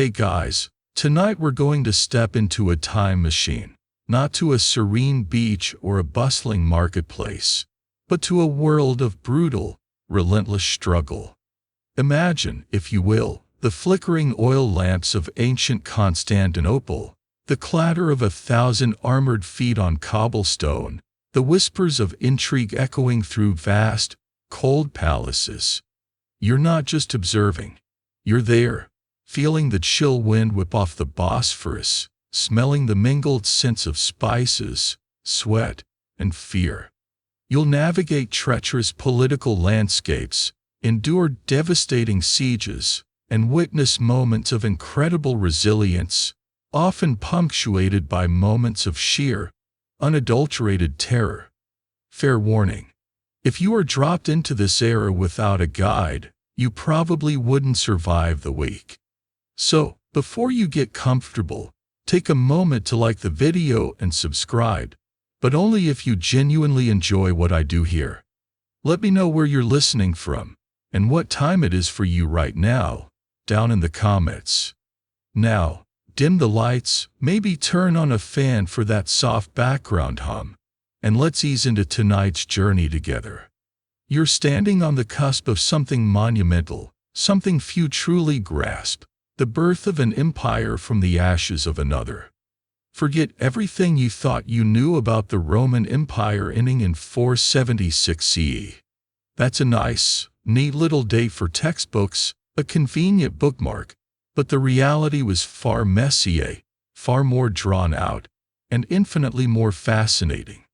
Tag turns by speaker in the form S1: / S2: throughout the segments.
S1: Hey guys, tonight we're going to step into a time machine, not to a serene beach or a bustling marketplace, but to a world of brutal, relentless struggle. Imagine, if you will, the flickering oil lamps of ancient Constantinople, the clatter of 1,000 armored feet on cobblestone, the whispers of intrigue echoing through vast, cold palaces. You're not just observing. You're there, feeling the chill wind whip off the Bosphorus, smelling the mingled scents of spices, sweat, and fear. You'll navigate treacherous political landscapes, endure devastating sieges, and witness moments of incredible resilience, often punctuated by moments of sheer, unadulterated terror. Fair warning. If you are dropped into this era without a guide, you probably wouldn't survive the week. So, before you get comfortable, take a moment to like the video and subscribe, but only if you genuinely enjoy what I do here. Let me know where you're listening from, and what time it is for you right now, down in the comments. Now, dim the lights, maybe turn on a fan for that soft background hum, and let's ease into tonight's journey together. You're standing on the cusp of something monumental, something few truly grasp, the birth of an empire from the ashes of another. Forget everything you thought you knew about the Roman Empire ending in 476 CE. That's a nice, neat little date for textbooks, a convenient bookmark, but the reality was far messier, far more drawn out, and infinitely more fascinating.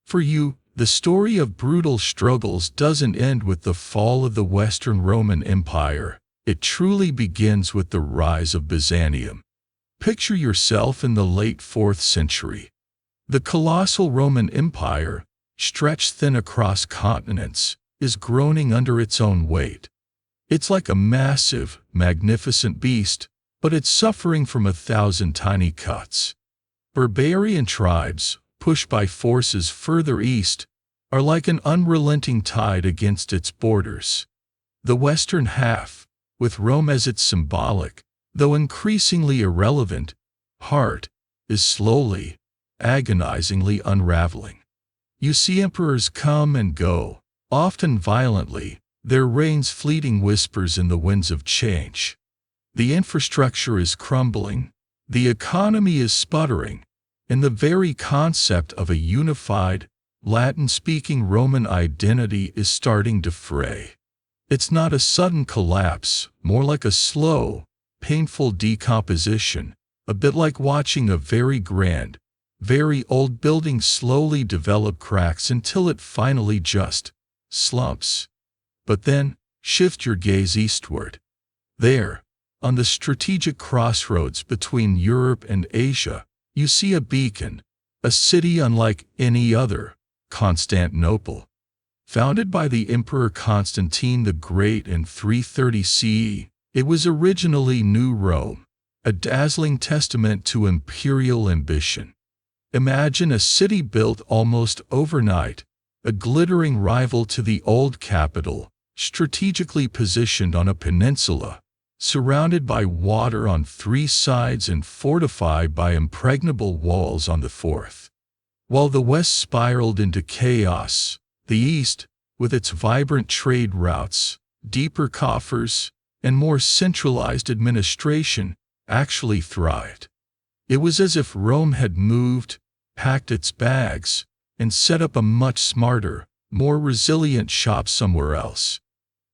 S1: For you, the story of brutal struggles doesn't end with the fall of the Western Roman Empire. It truly begins with the rise of Byzantium. Picture yourself in the late 4th century. The colossal Roman Empire, stretched thin across continents, is groaning under its own weight. It's like a massive, magnificent beast, but it's suffering from 1,000 tiny cuts. Barbarian tribes, pushed by forces further east, are like an unrelenting tide against its borders. The western half, with Rome as its symbolic, though increasingly irrelevant, heart, is slowly, agonizingly unraveling. You see emperors come and go, often violently, their reigns fleeting whispers in the winds of change. The infrastructure is crumbling, the economy is sputtering, and the very concept of a unified, Latin-speaking Roman identity is starting to fray. It's not a sudden collapse, more like a slow, painful decomposition, a bit like watching a very grand, very old building slowly develop cracks until it finally just slumps. But then, shift your gaze eastward. There, on the strategic crossroads between Europe and Asia, you see a beacon, a city unlike any other, Constantinople. Founded by the Emperor Constantine the Great in 330 CE, it was originally New Rome, a dazzling testament to imperial ambition. Imagine a city built almost overnight, a glittering rival to the old capital, strategically positioned on a peninsula, surrounded by water on 3 sides and fortified by impregnable walls on the 4th. While the west spiraled into chaos, the east, with its vibrant trade routes, deeper coffers, and more centralized administration, actually thrived. It was as if Rome had moved, packed its bags, and set up a much smarter, more resilient shop somewhere else.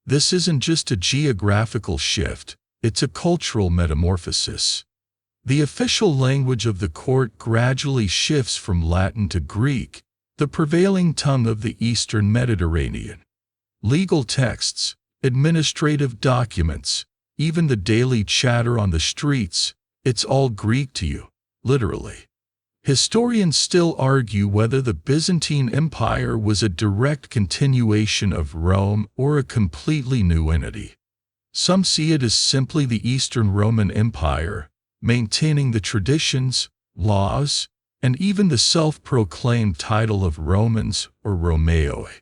S1: This isn't just a geographical shift, it's a cultural metamorphosis. The official language of the court gradually shifts from Latin to Greek, the prevailing tongue of the Eastern Mediterranean. Legal texts, administrative documents, even the daily chatter on the streets, it's all Greek to you, literally. Historians still argue whether the Byzantine Empire was a direct continuation of Rome or a completely new entity. Some see it as simply the Eastern Roman Empire, maintaining the traditions, laws, and even the self-proclaimed title of Romans or Romaeoi.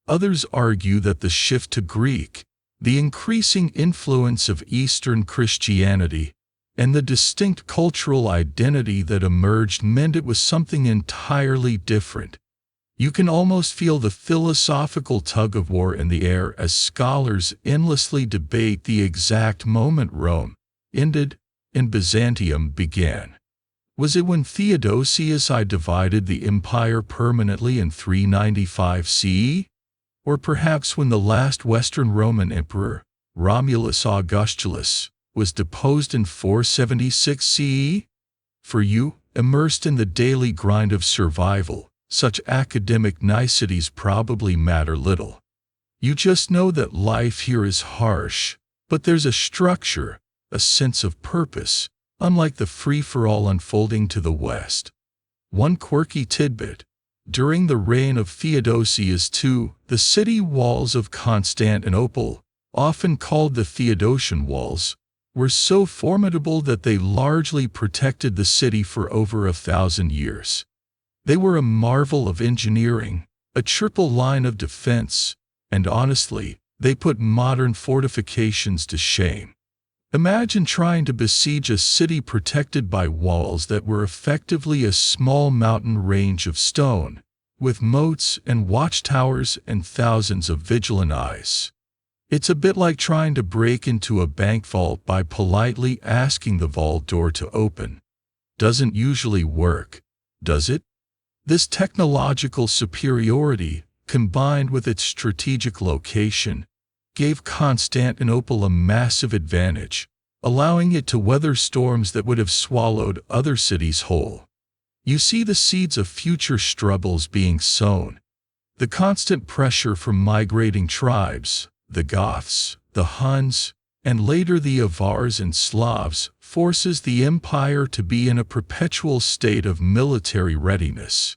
S1: Others argue that the shift to Greek, the increasing influence of Eastern Christianity, and the distinct cultural identity that emerged meant it was something entirely different. You can almost feel the philosophical tug-of-war in the air as scholars endlessly debate the exact moment Rome ended and Byzantium began. Was it when Theodosius I divided the empire permanently in 395 CE? Or perhaps when the last Western Roman emperor, Romulus Augustulus, was deposed in 476 CE? For you, immersed in the daily grind of survival, such academic niceties probably matter little. You just know that life here is harsh, but there's a structure, a sense of purpose, unlike the free-for-all unfolding to the West. One quirky tidbit. During the reign of Theodosius II, the city walls of Constantinople, often called the Theodosian Walls, were so formidable that they largely protected the city for over 1,000 years. They were a marvel of engineering, a triple line of defense, and honestly, they put modern fortifications to shame. Imagine trying to besiege a city protected by walls that were effectively a small mountain range of stone, with moats and watchtowers and thousands of vigilant eyes. It's a bit like trying to break into a bank vault by politely asking the vault door to open. Doesn't usually work, does it? This technological superiority, combined with its strategic location, gave Constantinople a massive advantage, allowing it to weather storms that would have swallowed other cities whole. You see the seeds of future struggles being sown. The constant pressure from migrating tribes, the Goths, the Huns, and later the Avars and Slavs, forces the empire to be in a perpetual state of military readiness.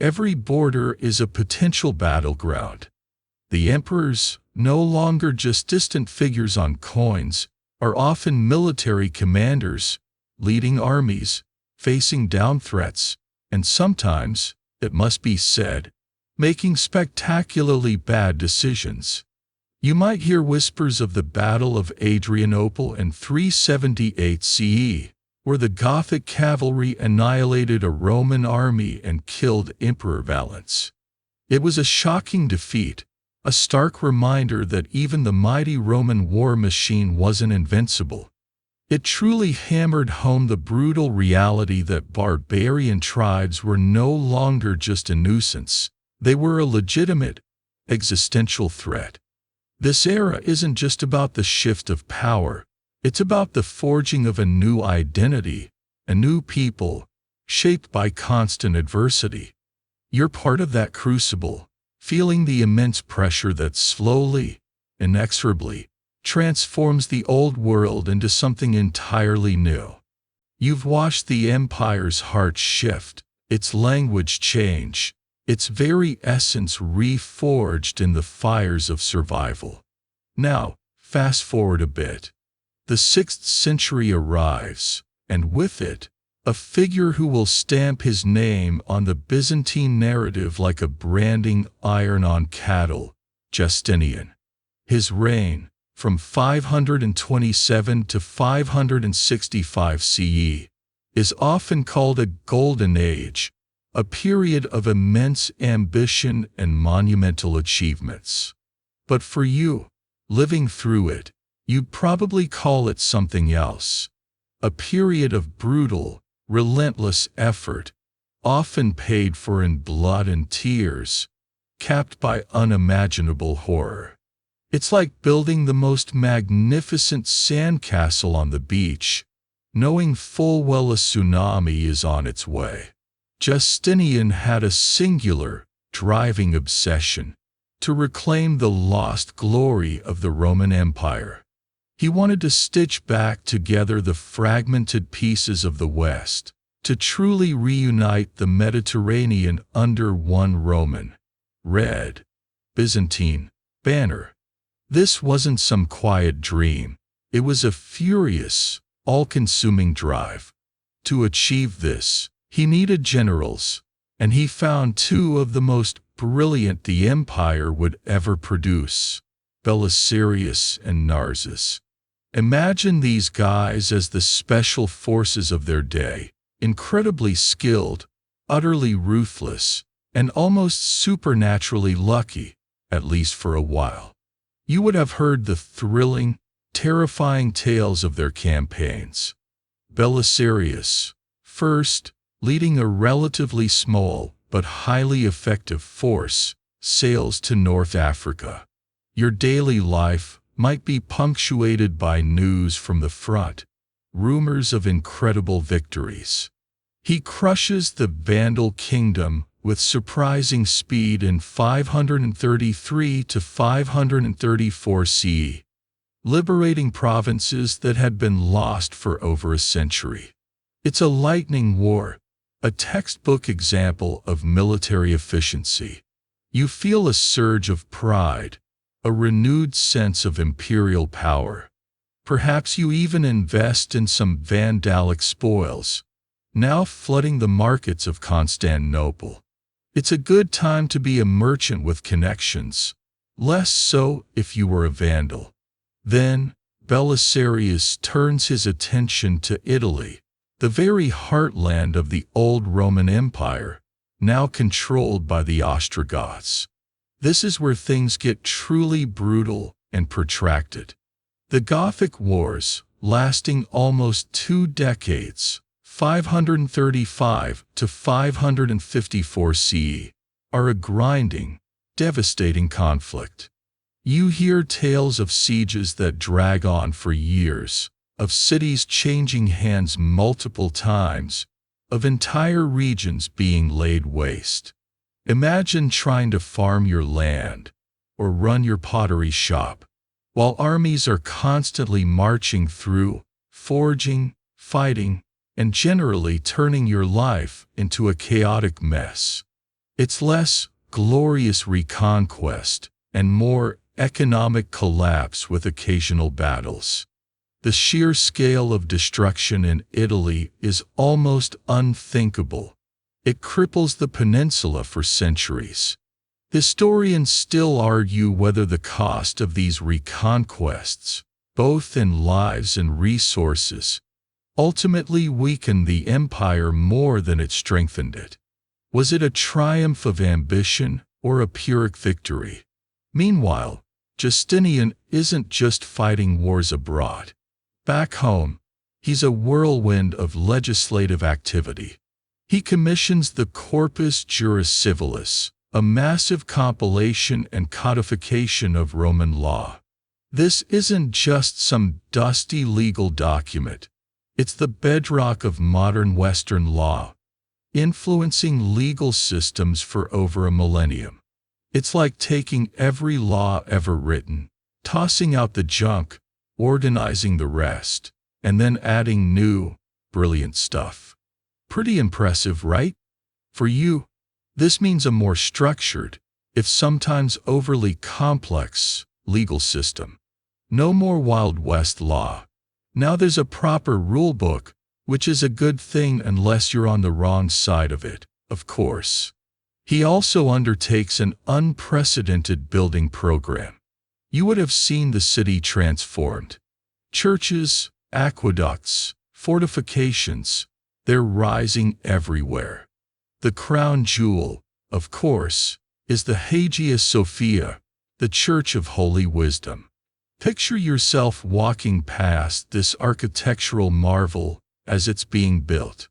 S1: Every border is a potential battleground. The emperors, no longer just distant figures on coins, are often military commanders, leading armies, facing down threats, and sometimes, it must be said, making spectacularly bad decisions. You might hear whispers of the Battle of Adrianople in 378 CE, where the Gothic cavalry annihilated a Roman army and killed Emperor Valens. It was a shocking defeat, a stark reminder that even the mighty Roman war machine wasn't invincible. It truly hammered home the brutal reality that barbarian tribes were no longer just a nuisance, they were a legitimate, existential threat. This era isn't just about the shift of power, it's about the forging of a new identity, a new people, shaped by constant adversity. You're part of that crucible, feeling the immense pressure that slowly, inexorably, transforms the old world into something entirely new. You've watched the empire's heart shift, its language change, its very essence reforged in the fires of survival. Now, fast forward a bit. The 6th century arrives, and with it, a figure who will stamp his name on the Byzantine narrative like a branding iron on cattle, Justinian. His reign, from 527 to 565 CE, is often called a golden age, a period of immense ambition and monumental achievements. But for you, living through it, you'd probably call it something else. A period of brutal, relentless effort, often paid for in blood and tears, capped by unimaginable horror. It's like building the most magnificent sandcastle on the beach, knowing full well a tsunami is on its way. Justinian had a singular, driving obsession to reclaim the lost glory of the Roman Empire. He wanted to stitch back together the fragmented pieces of the West, to truly reunite the Mediterranean under one Roman, red, Byzantine banner. This wasn't some quiet dream. It was a furious, all-consuming drive. To achieve this, he needed generals, and he found two of the most brilliant the empire would ever produce, Belisarius and Narses. Imagine these guys as the special forces of their day, incredibly skilled, utterly ruthless, and almost supernaturally lucky, at least for a while. You would have heard the thrilling, terrifying tales of their campaigns. Belisarius, first, leading a relatively small but highly effective force, sails to North Africa. Your daily life might be punctuated by news from the front, rumors of incredible victories. He crushes the Vandal kingdom with surprising speed in 533 to 534 CE, liberating provinces that had been lost for over a century. It's a lightning war, a textbook example of military efficiency. You feel a surge of pride, a renewed sense of imperial power. Perhaps you even invest in some Vandalic spoils, now flooding the markets of Constantinople. It's a good time to be a merchant with connections, less so if you were a Vandal. Then, Belisarius turns his attention to Italy, the very heartland of the old Roman Empire, now controlled by the Ostrogoths. This is where things get truly brutal and protracted. The Gothic Wars, lasting almost 2 decades, 535 to 554 CE, are a grinding, devastating conflict. You hear tales of sieges that drag on for years, of cities changing hands multiple times, of entire regions being laid waste. Imagine trying to farm your land or run your pottery shop while armies are constantly marching through, forging, fighting, and generally turning your life into a chaotic mess. It's less glorious reconquest and more economic collapse with occasional battles. The sheer scale of destruction in Italy is almost unthinkable. It cripples the peninsula for centuries. Historians still argue whether the cost of these reconquests, both in lives and resources, ultimately weakened the empire more than it strengthened it. Was it a triumph of ambition or a Pyrrhic victory? Meanwhile, Justinian isn't just fighting wars abroad. Back home, he's a whirlwind of legislative activity. He commissions the Corpus Juris Civilis, a massive compilation and codification of Roman law. This isn't just some dusty legal document. It's the bedrock of modern Western law, influencing legal systems for over a millennium. It's like taking every law ever written, tossing out the junk, organizing the rest, and then adding new, brilliant stuff. Pretty impressive, right? For you, this means a more structured, if sometimes overly complex, legal system. No more Wild West law. Now there's a proper rule book, which is a good thing unless you're on the wrong side of it, of course. He also undertakes an unprecedented building program. You would have seen the city transformed. Churches, aqueducts, fortifications, they're rising everywhere. The crown jewel, of course, is the Hagia Sophia, the Church of Holy Wisdom. Picture yourself walking past this architectural marvel as it's being built.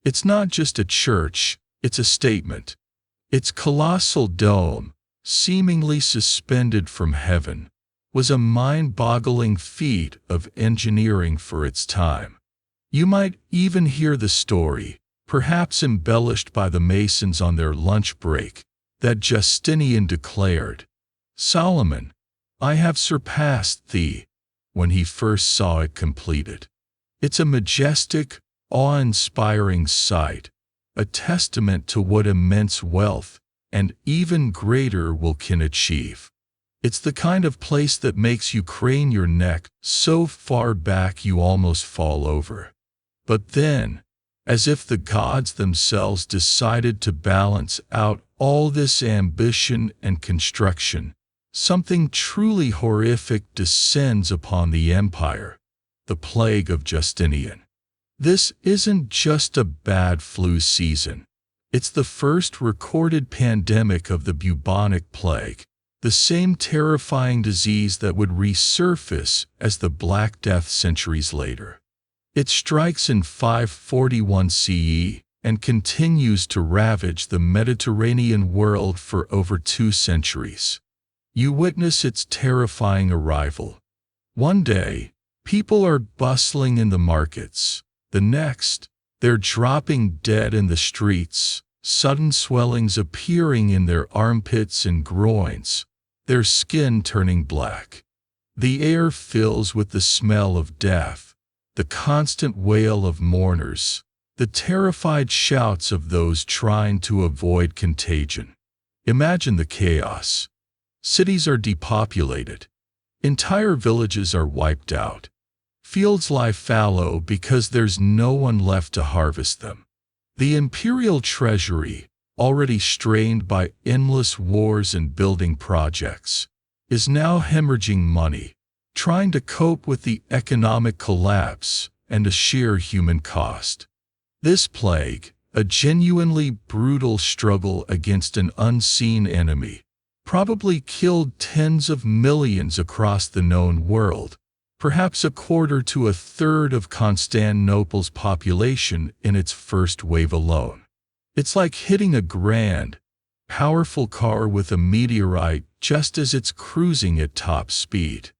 S1: It's not just a church, it's a statement. Its colossal dome, seemingly suspended from heaven, was a mind-boggling feat of engineering for its time. You might even hear the story, perhaps embellished by the masons on their lunch break, that Justinian declared, "Solomon, I have surpassed thee," when he first saw it completed. It's a majestic, awe-inspiring sight, a testament to what immense wealth and even greater will can achieve. It's the kind of place that makes you crane your neck so far back you almost fall over. But then, as if the gods themselves decided to balance out all this ambition and construction, something truly horrific descends upon the empire, the plague of Justinian. This isn't just a bad flu season. It's the first recorded pandemic of the bubonic plague, the same terrifying disease that would resurface as the Black Death centuries later. It strikes in 541 CE and continues to ravage the Mediterranean world for over 2 centuries. You witness its terrifying arrival. One day, people are bustling in the markets. The next, they're dropping dead in the streets, sudden swellings appearing in their armpits and groins, their skin turning black. The air fills with the smell of death, the constant wail of mourners, the terrified shouts of those trying to avoid contagion. Imagine the chaos. Cities are depopulated. Entire villages are wiped out. Fields lie fallow because there's no one left to harvest them. The imperial treasury, already strained by endless wars and building projects, is now hemorrhaging money, trying to cope with the economic collapse and the sheer human cost. This plague, a genuinely brutal struggle against an unseen enemy, probably killed tens of millions across the known world, perhaps a quarter to a third of Constantinople's population in its first wave alone. It's like hitting a grand, powerful car with a meteorite just as it's cruising at top speed.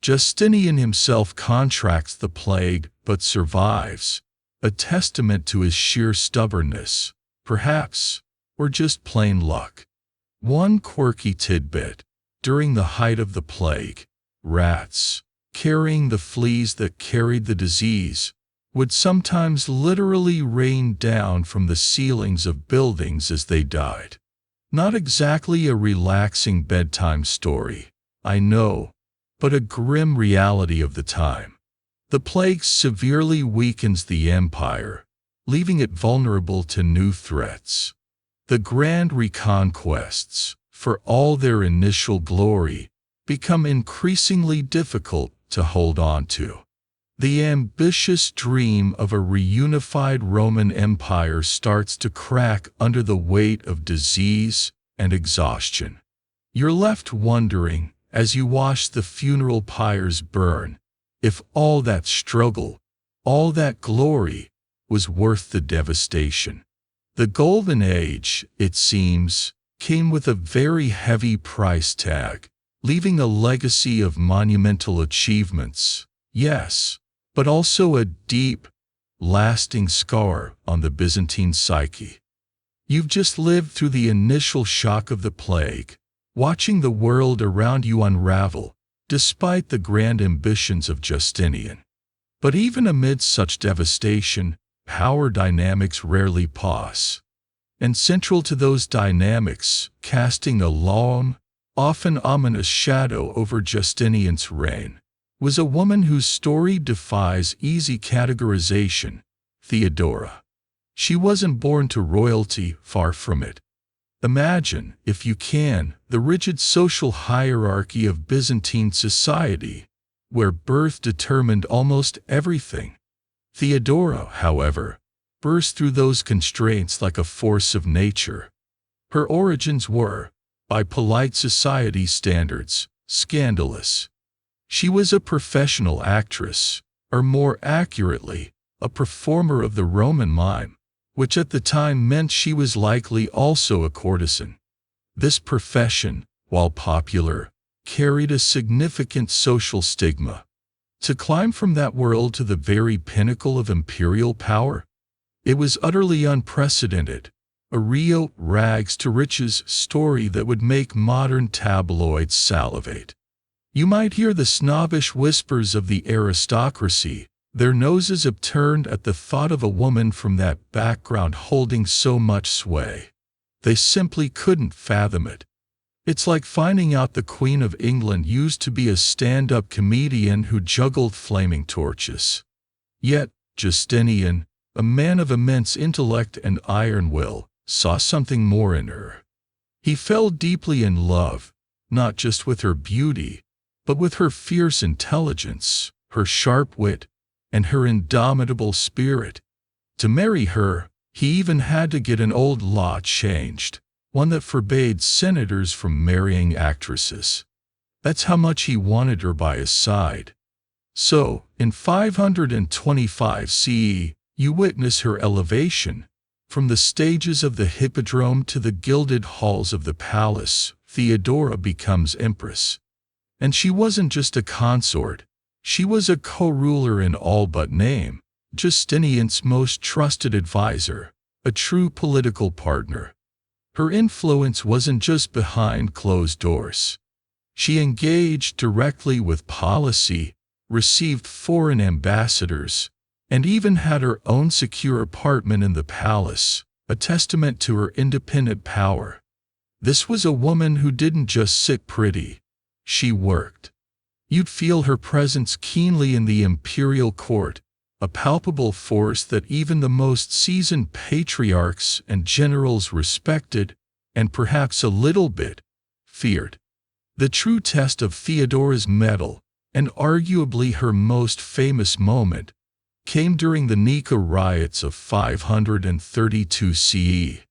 S1: Justinian himself contracts the plague but survives, a testament to his sheer stubbornness, perhaps, or just plain luck. One quirky tidbit: during the height of the plague, rats, carrying the fleas that carried the disease, would sometimes literally rain down from the ceilings of buildings as they died. Not exactly a relaxing bedtime story, I know, but a grim reality of the time. The plague severely weakens the empire, leaving it vulnerable to new threats. The grand reconquests, for all their initial glory, become increasingly difficult to hold on to. The ambitious dream of a reunified Roman Empire starts to crack under the weight of disease and exhaustion. You're left wondering, as you watch the funeral pyres burn, if all that struggle, all that glory, was worth the devastation. The Golden Age, it seems, came with a very heavy price tag, leaving a legacy of monumental achievements, yes, but also a deep, lasting scar on the Byzantine psyche. You've just lived through the initial shock of the plague, watching the world around you unravel, despite the grand ambitions of Justinian. But even amid such devastation, power dynamics rarely pause. And central to those dynamics, casting a long, often ominous shadow over Justinian's reign, was a woman whose story defies easy categorization: Theodora. She wasn't born to royalty, far from it. Imagine, if you can, the rigid social hierarchy of Byzantine society, where birth determined almost everything. Theodora, however, burst through those constraints like a force of nature. Her origins were, by polite society standards, scandalous. She was a professional actress, or more accurately, a performer of the Roman mime, which at the time meant she was likely also a courtesan. This profession, while popular, carried a significant social stigma. To climb from that world to the very pinnacle of imperial power? It was utterly unprecedented, a real rags-to-riches story that would make modern tabloids salivate. You might hear the snobbish whispers of the aristocracy, their noses upturned at the thought of a woman from that background holding so much sway. They simply couldn't fathom it. It's like finding out the Queen of England used to be a stand-up comedian who juggled flaming torches. Yet, Justinian, a man of immense intellect and iron will, saw something more in her. He fell deeply in love, not just with her beauty, but with her fierce intelligence, her sharp wit, and her indomitable spirit. To marry her, he even had to get an old law changed, one that forbade senators from marrying actresses. That's how much he wanted her by his side. So, in 525 CE, you witness her elevation. From the stages of the hippodrome to the gilded halls of the palace, Theodora becomes empress. And she wasn't just a consort, she was a co-ruler in all but name, Justinian's most trusted advisor, a true political partner. Her influence wasn't just behind closed doors. She engaged directly with policy, received foreign ambassadors, and even had her own secure apartment in the palace, a testament to her independent power. This was a woman who didn't just sit pretty, she worked. You'd feel her presence keenly in the imperial court, a palpable force that even the most seasoned patriarchs and generals respected, and perhaps a little bit feared. The true test of Theodora's mettle, and arguably her most famous moment, came during the Nika riots of 532 CE.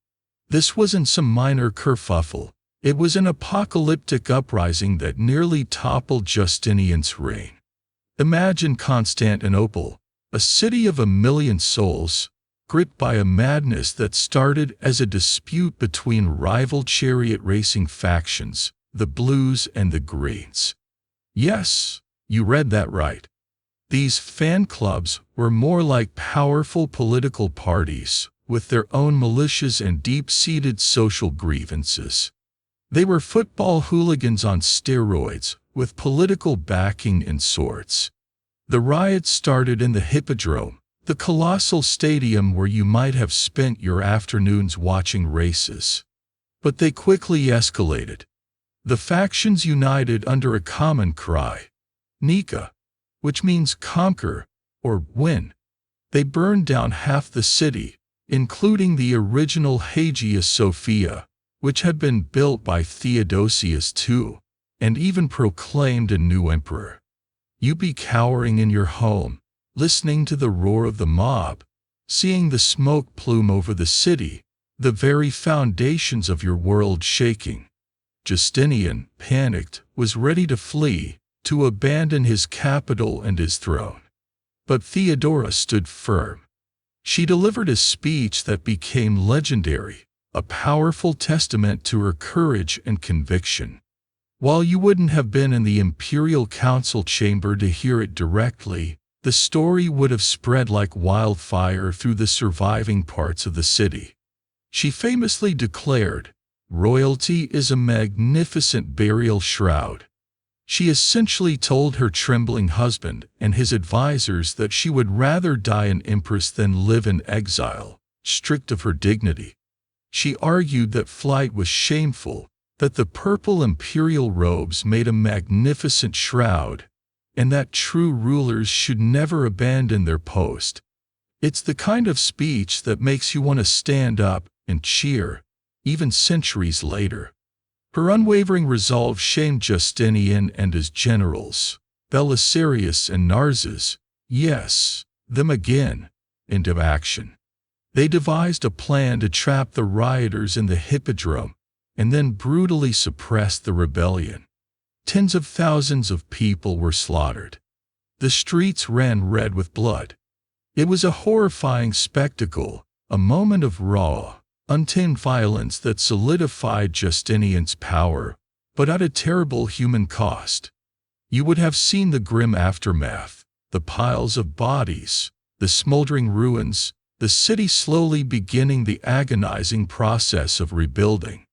S1: This wasn't some minor kerfuffle, it was an apocalyptic uprising that nearly toppled Justinian's reign. Imagine Constantinople, a city of 1 million souls, gripped by a madness that started as a dispute between rival chariot racing factions, the Blues and the Greens. Yes, you read that right. These fan clubs were more like powerful political parties, with their own militias and deep-seated social grievances. They were football hooligans on steroids, with political backing in sorts. The riots started in the Hippodrome, the colossal stadium where you might have spent your afternoons watching races. But they quickly escalated. The factions united under a common cry, Nika, which means conquer or win. They burned down half the city, including the original Hagia Sophia, which had been built by Theodosius II, and even proclaimed a new emperor. You'd be cowering in your home, listening to the roar of the mob, seeing the smoke plume over the city, the very foundations of your world shaking. Justinian, panicked, was ready to flee, to abandon his capital and his throne. But Theodora stood firm. She delivered a speech that became legendary, a powerful testament to her courage and conviction. While you wouldn't have been in the imperial council chamber to hear it directly, the story would have spread like wildfire through the surviving parts of the city. She famously declared, "Royalty is a magnificent burial shroud." She essentially told her trembling husband and his advisors that she would rather die an empress than live in exile, stripped of her dignity. She argued that flight was shameful, that the purple imperial robes made a magnificent shroud, and that true rulers should never abandon their post. It's the kind of speech that makes you want to stand up and cheer, even centuries later. Her unwavering resolve shamed Justinian and his generals, Belisarius and Narses, yes, them again, into action. They devised a plan to trap the rioters in the Hippodrome, and then brutally suppress the rebellion. Tens of thousands of people were slaughtered. The streets ran red with blood. It was a horrifying spectacle, a moment of raw, untamed violence that solidified Justinian's power, but at a terrible human cost. You would have seen the grim aftermath, the piles of bodies, the smoldering ruins, the city slowly beginning the agonizing process of rebuilding.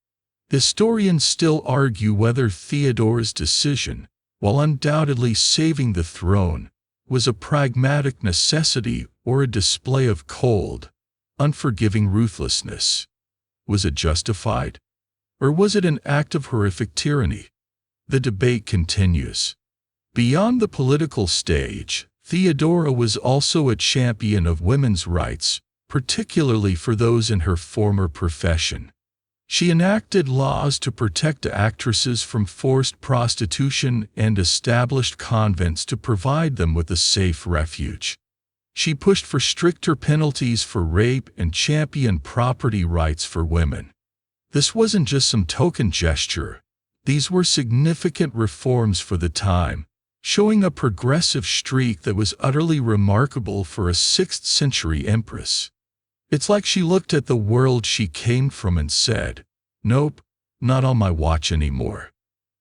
S1: Historians still argue whether Theodora's decision, while undoubtedly saving the throne, was a pragmatic necessity or a display of cold, unforgiving ruthlessness. Was it justified? Or was it an act of horrific tyranny? The debate continues. Beyond the political stage, Theodora was also a champion of women's rights, particularly for those in her former profession. She enacted laws to protect actresses from forced prostitution and established convents to provide them with a safe refuge. She pushed for stricter penalties for rape and championed property rights for women. This wasn't just some token gesture. These were significant reforms for the time, showing a progressive streak that was utterly remarkable for a 6th century empress. It's like she looked at the world she came from and said, "Nope, not on my watch anymore."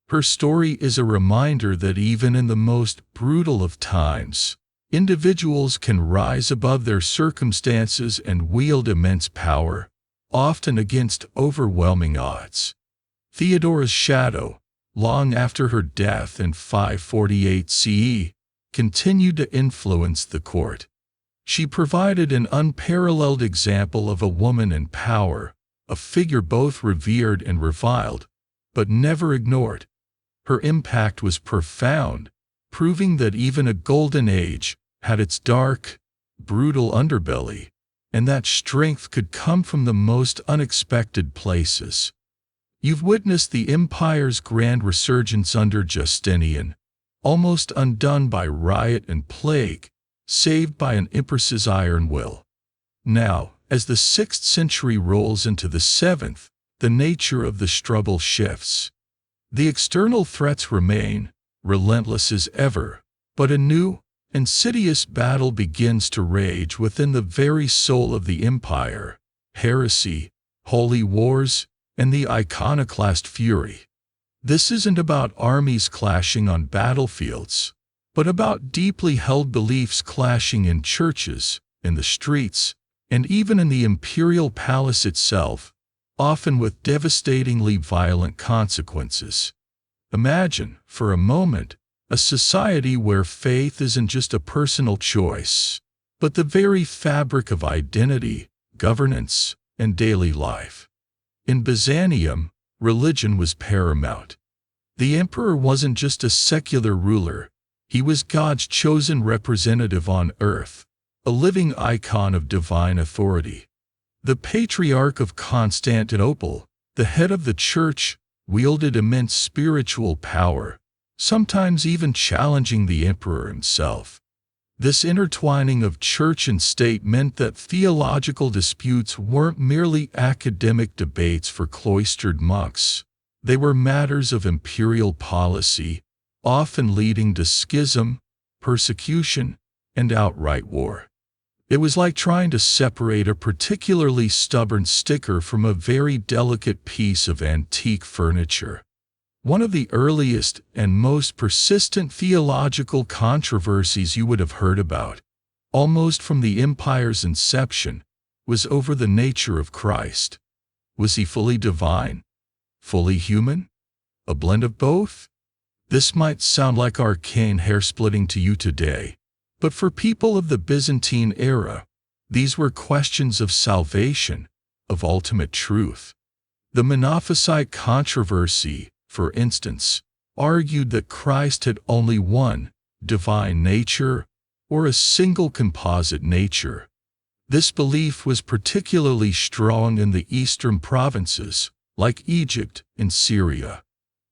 S1: Her story is a reminder that even in the most brutal of times, individuals can rise above their circumstances and wield immense power, often against overwhelming odds. Theodora's shadow, long after her death in 548 CE, continued to influence the court. She provided an unparalleled example of a woman in power, a figure both revered and reviled, but never ignored. Her impact was profound, proving that even a golden age had its dark, brutal underbelly, and that strength could come from the most unexpected places. You've witnessed the empire's grand resurgence under Justinian, almost undone by riot and plague, saved by an empress's iron will. Now, as the 6th century rolls into the 7th, the nature of the struggle shifts. The external threats remain, relentless as ever, but a new, insidious battle begins to rage within the very soul of the empire: heresy, holy wars, and the iconoclast fury. This isn't about armies clashing on battlefields, but about deeply held beliefs clashing in churches, in the streets, and even in the imperial palace itself, often with devastatingly violent consequences. Imagine, for a moment, a society where faith isn't just a personal choice, but the very fabric of identity, governance, and daily life. In Byzantium, religion was paramount. The emperor wasn't just a secular ruler, he was God's chosen representative on earth, a living icon of divine authority. The Patriarch of Constantinople, the head of the church, wielded immense spiritual power, sometimes even challenging the emperor himself. This intertwining of church and state meant that theological disputes weren't merely academic debates for cloistered monks. They were matters of imperial policy, often leading to schism, persecution, and outright war. It was like trying to separate a particularly stubborn sticker from a very delicate piece of antique furniture. One of the earliest and most persistent theological controversies you would have heard about, almost from the empire's inception, was over the nature of Christ. Was he fully divine? Fully human? A blend of both? This might sound like arcane hair-splitting to you today, but for people of the Byzantine era, these were questions of salvation, of ultimate truth. The Monophysite controversy, for instance, argued that Christ had only one divine nature, or a single composite nature. This belief was particularly strong in the eastern provinces, like Egypt and Syria.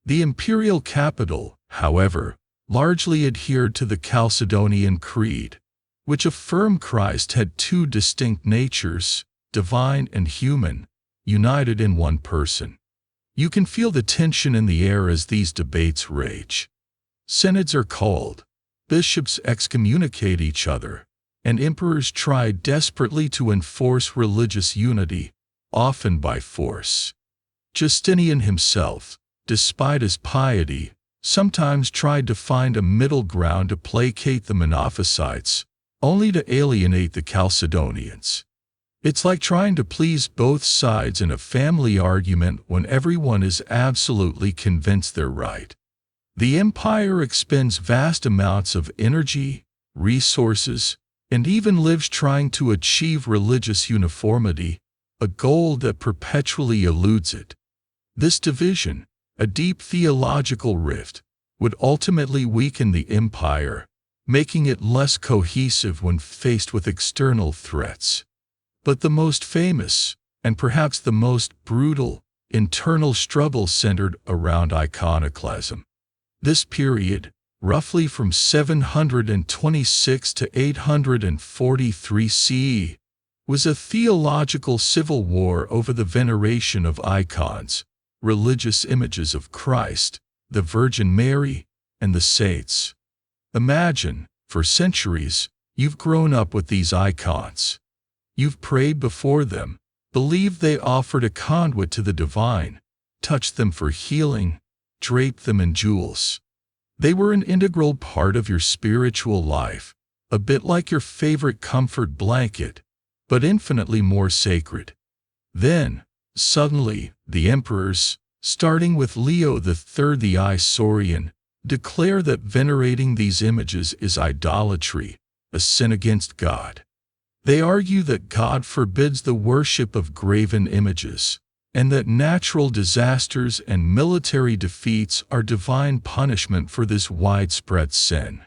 S1: The imperial capital, however, largely adhered to the Chalcedonian Creed, which affirmed Christ had two distinct natures, divine and human, united in one person. You can feel the tension in the air as these debates rage. Synods are called, bishops excommunicate each other, and emperors try desperately to enforce religious unity, often by force. Justinian himself, despite his piety, sometimes tried to find a middle ground to placate the Monophysites, only to alienate the Chalcedonians. It's like trying to please both sides in a family argument when everyone is absolutely convinced they're right. The empire expends vast amounts of energy, resources, and even lives trying to achieve religious uniformity, a goal that perpetually eludes it. This division, a deep theological rift, would ultimately weaken the empire, making it less cohesive when faced with external threats. But the most famous, and perhaps the most brutal, internal struggle centered around iconoclasm. This period, roughly from 726 to 843 CE, was a theological civil war over the veneration of icons, religious images of Christ, the Virgin Mary, and the saints. Imagine, for centuries, you've grown up with these icons. You've prayed before them, believed they offered a conduit to the divine, touched them for healing, draped them in jewels. They were an integral part of your spiritual life, a bit like your favorite comfort blanket, but infinitely more sacred. Then, suddenly, the emperors, starting with Leo III the Isaurian, declare that venerating these images is idolatry, a sin against God. They argue that God forbids the worship of graven images, and that natural disasters and military defeats are divine punishment for this widespread sin.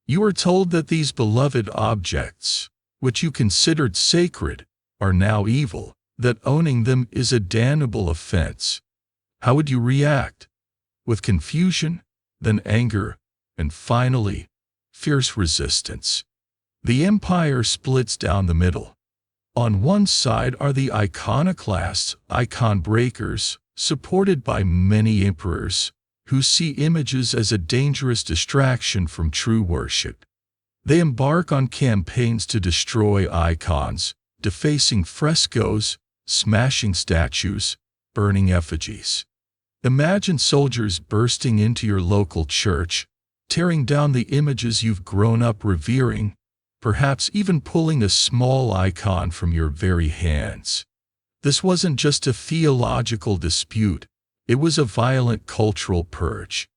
S1: You are told that these beloved objects, which you considered sacred, are now evil, that owning them is a damnable offense. How would you react? With confusion, then anger, and finally, fierce resistance. The empire splits down the middle. On one side are the iconoclasts, icon breakers, supported by many emperors, who see images as a dangerous distraction from true worship. They embark on campaigns to destroy icons, defacing frescoes, smashing statues, burning effigies. Imagine soldiers bursting into your local church, tearing down the images you've grown up revering, perhaps even pulling a small icon from your very hands. This wasn't just a theological dispute, it was a violent cultural purge.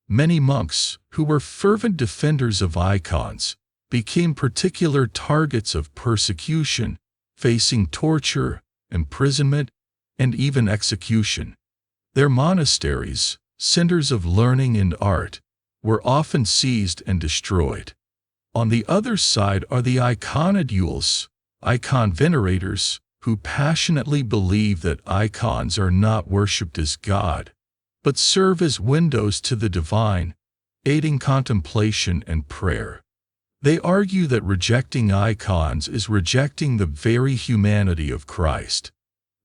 S1: Many monks, who were fervent defenders of icons, became particular targets of persecution, facing torture, imprisonment, and even execution. Their monasteries, centers of learning and art, were often seized and destroyed. On the other side are the iconodules, icon venerators, who passionately believe that icons are not worshipped as God, but serve as windows to the divine, aiding contemplation and prayer. They argue that rejecting icons is rejecting the very humanity of Christ.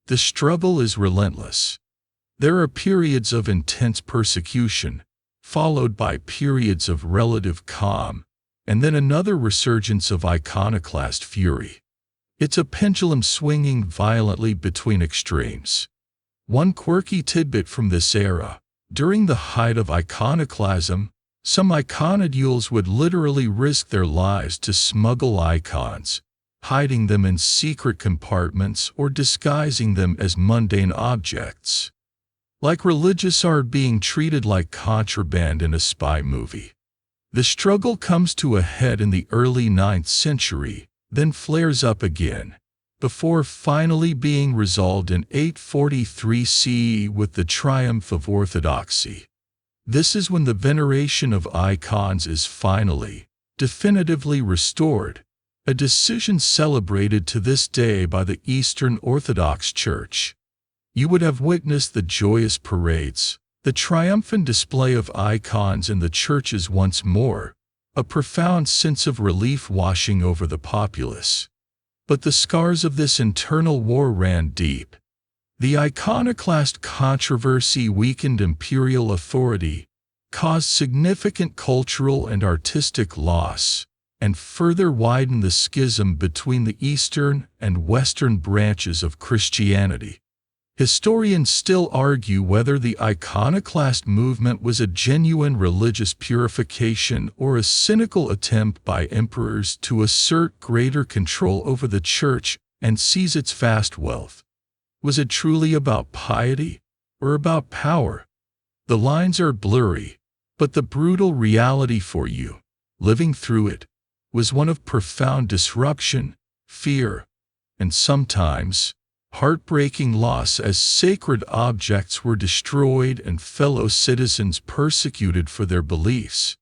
S1: The struggle is relentless. There are periods of intense persecution, followed by periods of relative calm, and then another resurgence of iconoclast fury. It's a pendulum swinging violently between extremes. One quirky tidbit from this era: during the height of iconoclasm, some iconodules would literally risk their lives to smuggle icons, hiding them in secret compartments or disguising them as mundane objects. Like religious art being treated like contraband in a spy movie. The struggle comes to a head in the early 9th century, then flares up again, before finally being resolved in 843 CE with the triumph of orthodoxy. This is when the veneration of icons is finally, definitively restored, a decision celebrated to this day by the Eastern Orthodox Church. You would have witnessed the joyous parades, the triumphant display of icons in the churches once more, a profound sense of relief washing over the populace. But the scars of this internal war ran deep. The iconoclast controversy weakened imperial authority, caused significant cultural and artistic loss, and further widened the schism between the Eastern and Western branches of Christianity. Historians still argue whether the iconoclast movement was a genuine religious purification or a cynical attempt by emperors to assert greater control over the church and seize its vast wealth. Was it truly about piety or about power? The lines are blurry, but the brutal reality for you, living through it, was one of profound disruption, fear, and sometimes heartbreaking loss as sacred objects were destroyed and fellow citizens persecuted for their beliefs.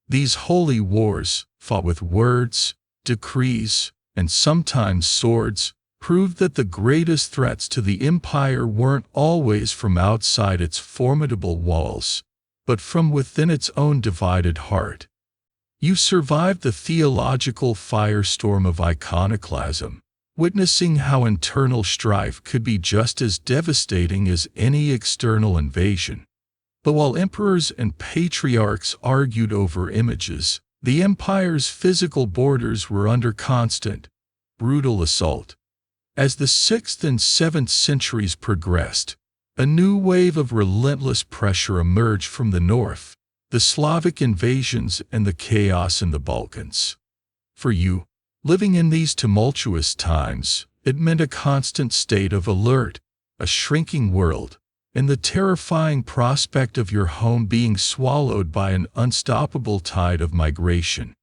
S1: These holy wars, fought with words, decrees, and sometimes swords, proved that the greatest threats to the empire weren't always from outside its formidable walls, but from within its own divided heart. You survived the theological firestorm of iconoclasm, witnessing how internal strife could be just as devastating as any external invasion. But while emperors and patriarchs argued over images, the empire's physical borders were under constant, brutal assault. As the 6th and 7th centuries progressed, a new wave of relentless pressure emerged from the north, the Slavic invasions and the chaos in the Balkans. For you, living in these tumultuous times, it meant a constant state of alert, a shrinking world, and the terrifying prospect of your home being swallowed by an unstoppable tide of migration.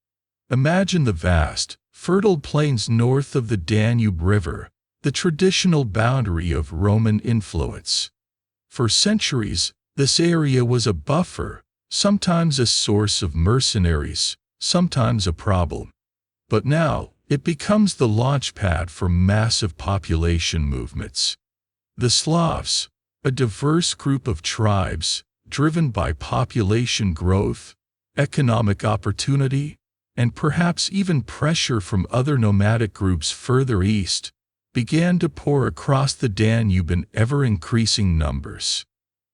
S1: Imagine the vast, fertile plains north of the Danube River, the traditional boundary of Roman influence. For centuries, this area was a buffer, sometimes a source of mercenaries, sometimes a problem. But now, it becomes the launchpad for massive population movements. The Slavs, a diverse group of tribes, driven by population growth, economic opportunity, and perhaps even pressure from other nomadic groups further east, began to pour across the Danube in ever-increasing numbers.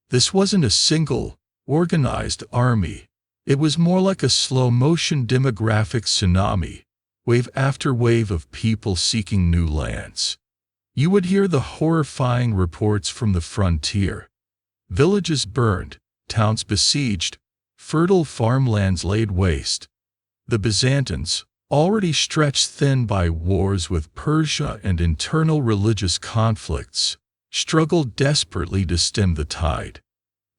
S1: This wasn't a single, organized army. It was more like a slow-motion demographic tsunami, wave after wave of people seeking new lands. You would hear the horrifying reports from the frontier. Villages burned, towns besieged, fertile farmlands laid waste. The Byzantines, already stretched thin by wars with Persia and internal religious conflicts, struggled desperately to stem the tide.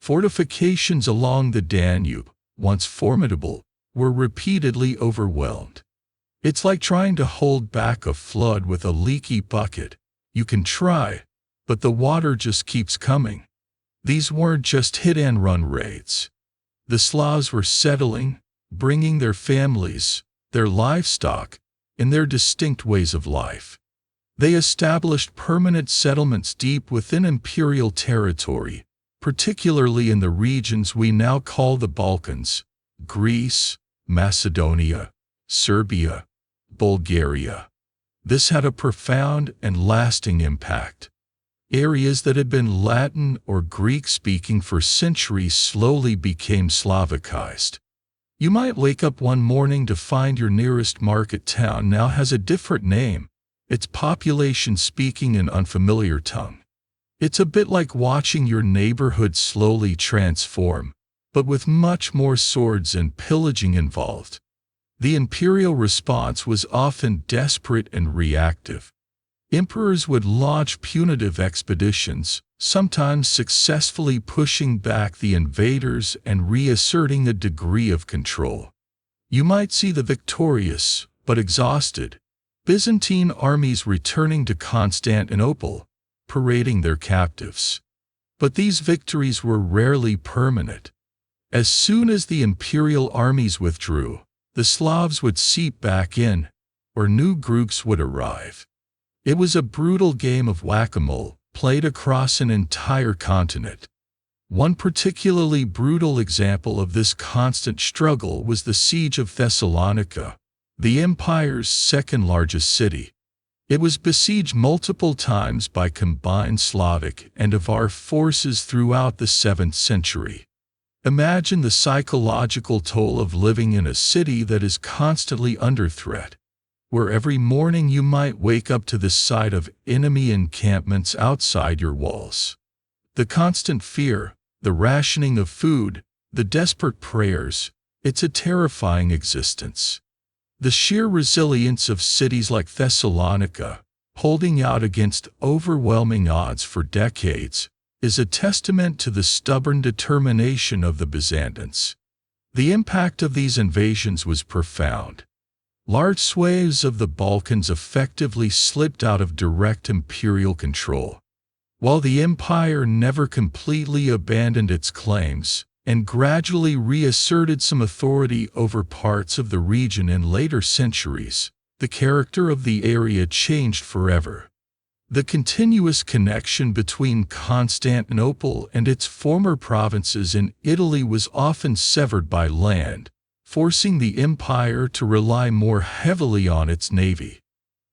S1: Fortifications along the Danube, once formidable, were repeatedly overwhelmed. It's like trying to hold back a flood with a leaky bucket. You can try, but the water just keeps coming. These weren't just hit-and-run raids. The Slavs were settling, bringing their families, their livestock, and their distinct ways of life. They established permanent settlements deep within imperial territory, particularly in the regions we now call the Balkans, Greece, Macedonia, Serbia, Bulgaria. This had a profound and lasting impact. Areas that had been Latin or Greek-speaking for centuries slowly became Slavicized. You might wake up one morning to find your nearest market town now has a different name, its population speaking an unfamiliar tongue. It's a bit like watching your neighborhood slowly transform, but with much more swords and pillaging involved. The imperial response was often desperate and reactive. Emperors would launch punitive expeditions, sometimes successfully pushing back the invaders and reasserting a degree of control. You might see the victorious, but exhausted, Byzantine armies returning to Constantinople, parading their captives. But these victories were rarely permanent. As soon as the imperial armies withdrew, the Slavs would seep back in, or new groups would arrive. It was a brutal game of whack-a-mole, played across an entire continent. One particularly brutal example of this constant struggle was the siege of Thessalonica, the empire's second-largest city. It was besieged multiple times by combined Slavic and Avar forces throughout the 7th century. Imagine the psychological toll of living in a city that is constantly under threat, where every morning you might wake up to the sight of enemy encampments outside your walls. The constant fear, the rationing of food, the desperate prayers, it's a terrifying existence. The sheer resilience of cities like Thessalonica, holding out against overwhelming odds for decades, is a testament to the stubborn determination of the Byzantines. The impact of these invasions was profound. Large swathes of the Balkans effectively slipped out of direct imperial control. While the empire never completely abandoned its claims and gradually reasserted some authority over parts of the region in later centuries, the character of the area changed forever. The continuous connection between Constantinople and its former provinces in Italy was often severed by land, forcing the empire to rely more heavily on its navy.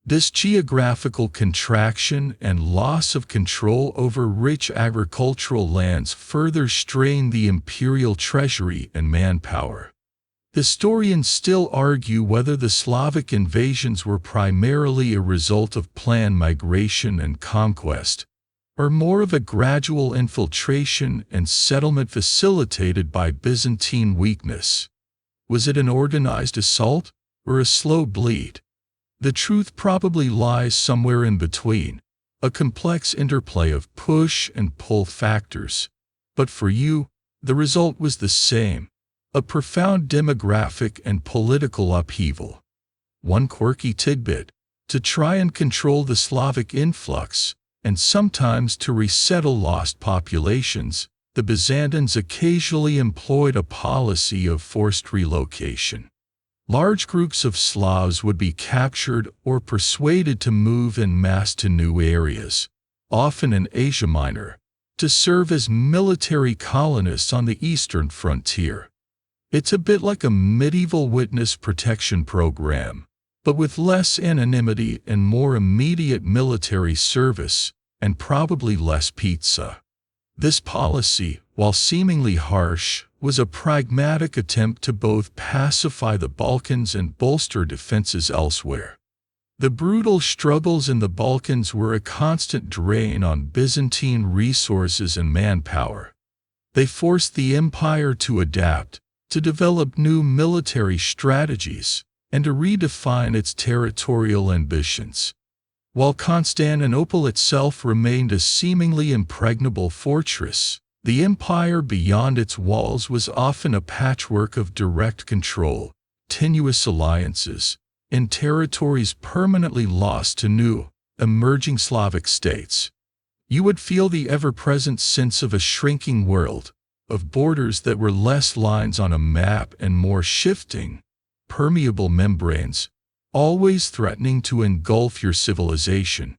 S1: This geographical contraction and loss of control over rich agricultural lands further strained the imperial treasury and manpower. Historians still argue whether the Slavic invasions were primarily a result of planned migration and conquest, or more of a gradual infiltration and settlement facilitated by Byzantine weakness. Was it an organized assault, or a slow bleed? The truth probably lies somewhere in between, a complex interplay of push and pull factors. But for you, the result was the same, a profound demographic and political upheaval. One quirky tidbit: to try and control the Slavic influx, and sometimes to resettle lost populations, the Byzantines occasionally employed a policy of forced relocation. Large groups of Slavs would be captured or persuaded to move en masse to new areas, often in Asia Minor, to serve as military colonists on the eastern frontier. It's a bit like a medieval witness protection program, but with less anonymity and more immediate military service, and probably less pizza. This policy, while seemingly harsh, was a pragmatic attempt to both pacify the Balkans and bolster defenses elsewhere. The brutal struggles in the Balkans were a constant drain on Byzantine resources and manpower. They forced the empire to adapt, to develop new military strategies, and to redefine its territorial ambitions. While Constantinople itself remained a seemingly impregnable fortress, the empire beyond its walls was often a patchwork of direct control, tenuous alliances, and territories permanently lost to new, emerging Slavic states. You would feel the ever-present sense of a shrinking world, of borders that were less lines on a map and more shifting, permeable membranes, always threatening to engulf your civilization.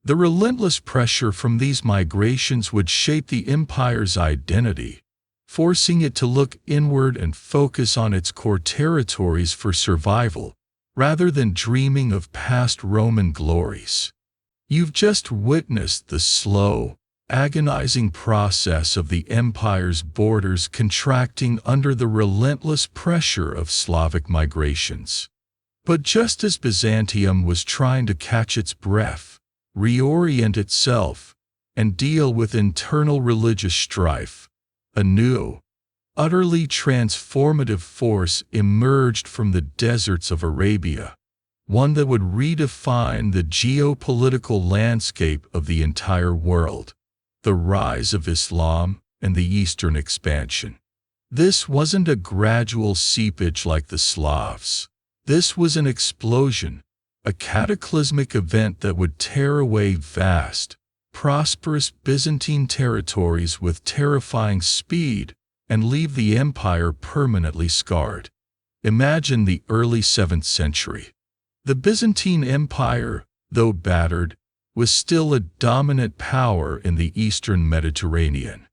S1: The relentless pressure from these migrations would shape the empire's identity, forcing it to look inward and focus on its core territories for survival, rather than dreaming of past Roman glories. You've just witnessed the slow, agonizing process of the empire's borders contracting under the relentless pressure of Slavic migrations. But just as Byzantium was trying to catch its breath, reorient itself, and deal with internal religious strife, a new, utterly transformative force emerged from the deserts of Arabia, one that would redefine the geopolitical landscape of the entire world: the rise of Islam and the Eastern expansion. This wasn't a gradual seepage like the Slavs. This was an explosion, a cataclysmic event that would tear away vast, prosperous Byzantine territories with terrifying speed and leave the empire permanently scarred. Imagine the early 7th century. The Byzantine Empire, though battered, was still a dominant power in the eastern Mediterranean.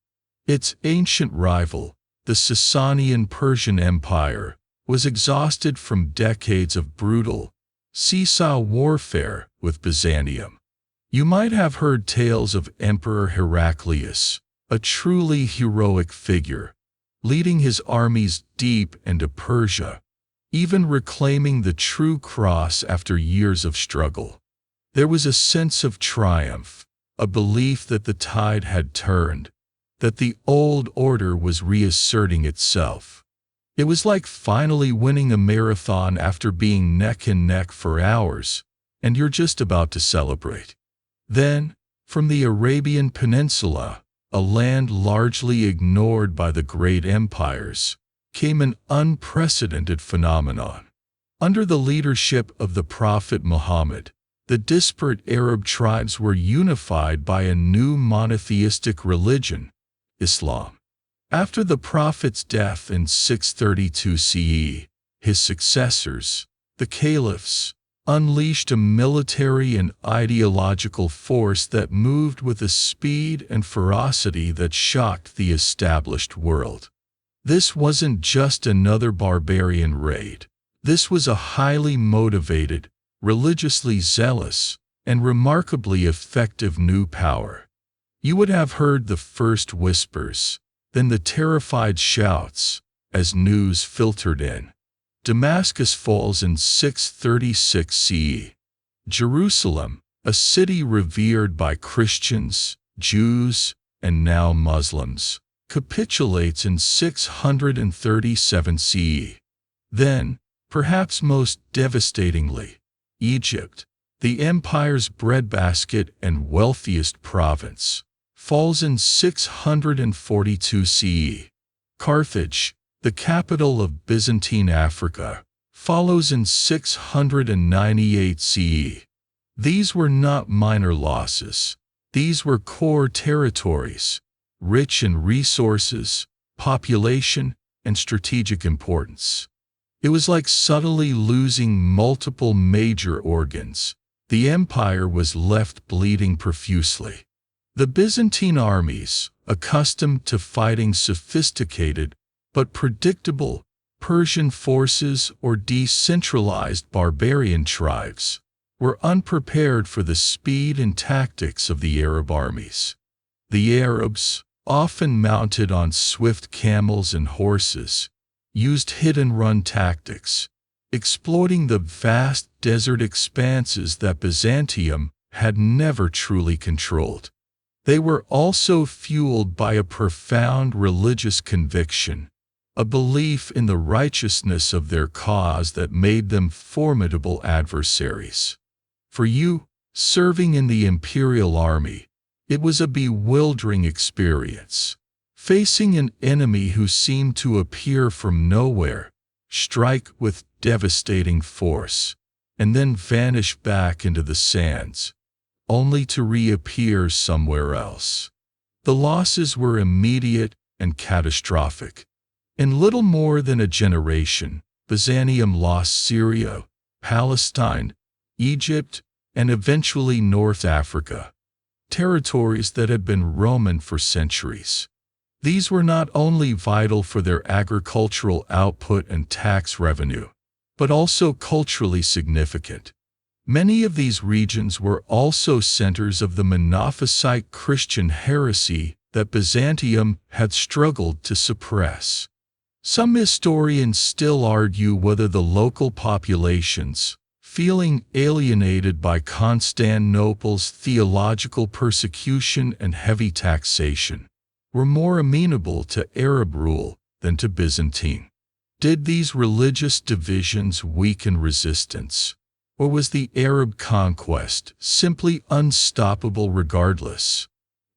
S1: Its ancient rival, the Sasanian Persian Empire, was exhausted from decades of brutal, seesaw warfare with Byzantium. You might have heard tales of Emperor Heraclius, a truly heroic figure, leading his armies deep into Persia, even reclaiming the true cross after years of struggle. There was a sense of triumph, a belief that the tide had turned, that the old order was reasserting itself. It was like finally winning a marathon after being neck and neck for hours, and you're just about to celebrate. Then, from the Arabian Peninsula, a land largely ignored by the great empires, came an unprecedented phenomenon. Under the leadership of the Prophet Muhammad, the disparate Arab tribes were unified by a new monotheistic religion, Islam. After the Prophet's death in 632 CE, his successors, the caliphs, unleashed a military and ideological force that moved with a speed and ferocity that shocked the established world. This wasn't just another barbarian raid. This was a highly motivated, religiously zealous, and remarkably effective new power. You would have heard the first whispers, then the terrified shouts, as news filtered in. Damascus falls in 636 CE. Jerusalem, a city revered by Christians, Jews, and now Muslims, capitulates in 637 CE. Then, perhaps most devastatingly, Egypt, the empire's breadbasket and wealthiest province, falls in 642 CE. Carthage, the capital of Byzantine Africa, follows in 698 CE. These were not minor losses. These were core territories, rich in resources, population, and strategic importance. It was like subtly losing multiple major organs. The empire was left bleeding profusely. The Byzantine armies, accustomed to fighting sophisticated but predictable Persian forces or decentralized barbarian tribes, were unprepared for the speed and tactics of the Arab armies. The Arabs, often mounted on swift camels and horses, used hit-and-run tactics, exploiting the vast desert expanses that Byzantium had never truly controlled. They were also fueled by a profound religious conviction, a belief in the righteousness of their cause that made them formidable adversaries. For you, serving in the imperial army, it was a bewildering experience. Facing an enemy who seemed to appear from nowhere, strike with devastating force, and then vanish back into the sands, only to reappear somewhere else. The losses were immediate and catastrophic. In little more than a generation, Byzantium lost Syria, Palestine, Egypt, and eventually North Africa, territories that had been Roman for centuries. These were not only vital for their agricultural output and tax revenue, but also culturally significant. Many of these regions were also centers of the Monophysite Christian heresy that Byzantium had struggled to suppress. Some historians still argue whether the local populations, feeling alienated by Constantinople's theological persecution and heavy taxation, were more amenable to Arab rule than to Byzantine. Did these religious divisions weaken resistance, or was the Arab conquest simply unstoppable regardless?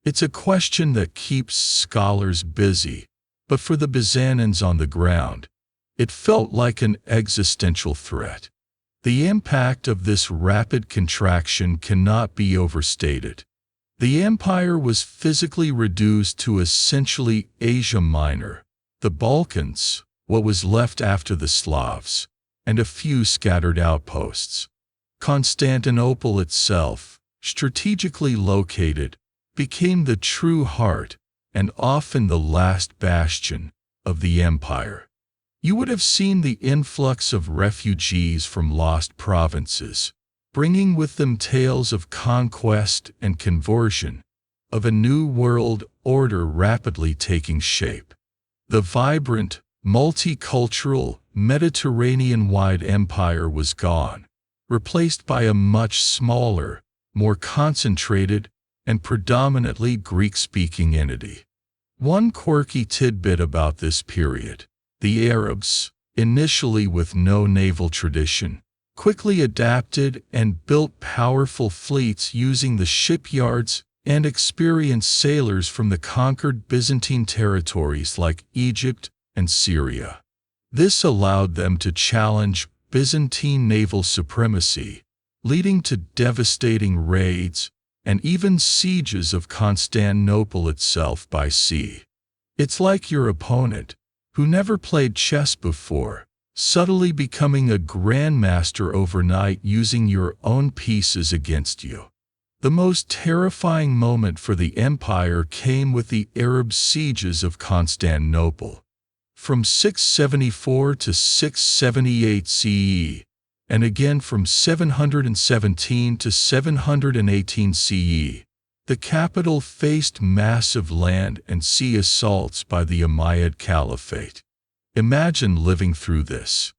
S1: It's a question that keeps scholars busy, but for the Byzantines on the ground, it felt like an existential threat. The impact of this rapid contraction cannot be overstated. The empire was physically reduced to essentially Asia Minor, the Balkans, what was left after the Slavs, and a few scattered outposts. Constantinople itself, strategically located, became the true heart and often the last bastion of the empire. You would have seen the influx of refugees from lost provinces, bringing with them tales of conquest and conversion, of a new world order rapidly taking shape. The vibrant, multicultural, Mediterranean-wide empire was gone, replaced by a much smaller, more concentrated, and predominantly Greek-speaking entity. One quirky tidbit about this period: the Arabs, initially with no naval tradition, quickly adapted and built powerful fleets using the shipyards and experienced sailors from the conquered Byzantine territories like Egypt and Syria. This allowed them to challenge Byzantine naval supremacy, leading to devastating raids and even sieges of Constantinople itself by sea. It's like your opponent, who never played chess before, subtly becoming a grandmaster overnight using your own pieces against you. The most terrifying moment for the empire came with the Arab sieges of Constantinople. From 674 to 678 CE, and again from 717 to 718 CE, the capital faced massive land and sea assaults by the Umayyad Caliphate. Imagine living through this.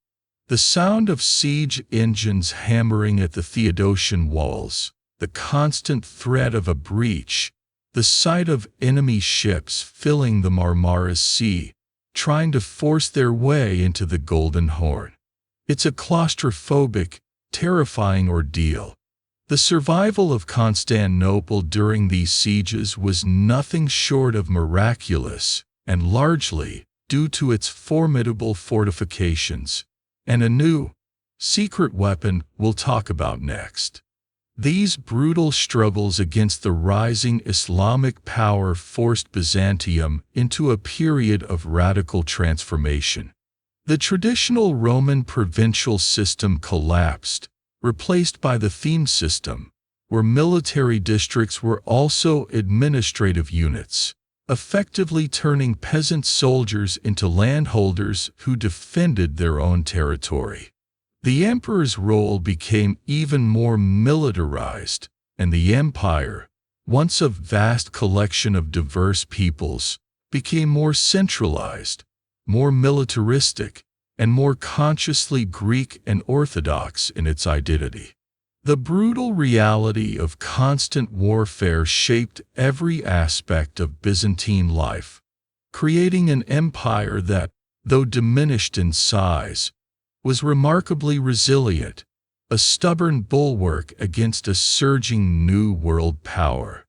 S1: The sound of siege engines hammering at the Theodosian walls, the constant threat of a breach, the sight of enemy ships filling the Marmara Sea, trying to force their way into the Golden Horn. It's a claustrophobic, terrifying ordeal. The survival of Constantinople during these sieges was nothing short of miraculous, and largely due to its formidable fortifications, and a new, secret weapon we'll talk about next. These brutal struggles against the rising Islamic power forced Byzantium into a period of radical transformation. The traditional Roman provincial system collapsed, replaced by the theme system, where military districts were also administrative units, effectively turning peasant soldiers into landholders who defended their own territory. The emperor's role became even more militarized, and the empire, once a vast collection of diverse peoples, became more centralized, more militaristic, and more consciously Greek and Orthodox in its identity. The brutal reality of constant warfare shaped every aspect of Byzantine life, creating an empire that, though diminished in size, was remarkably resilient, a stubborn bulwark against a surging New World power.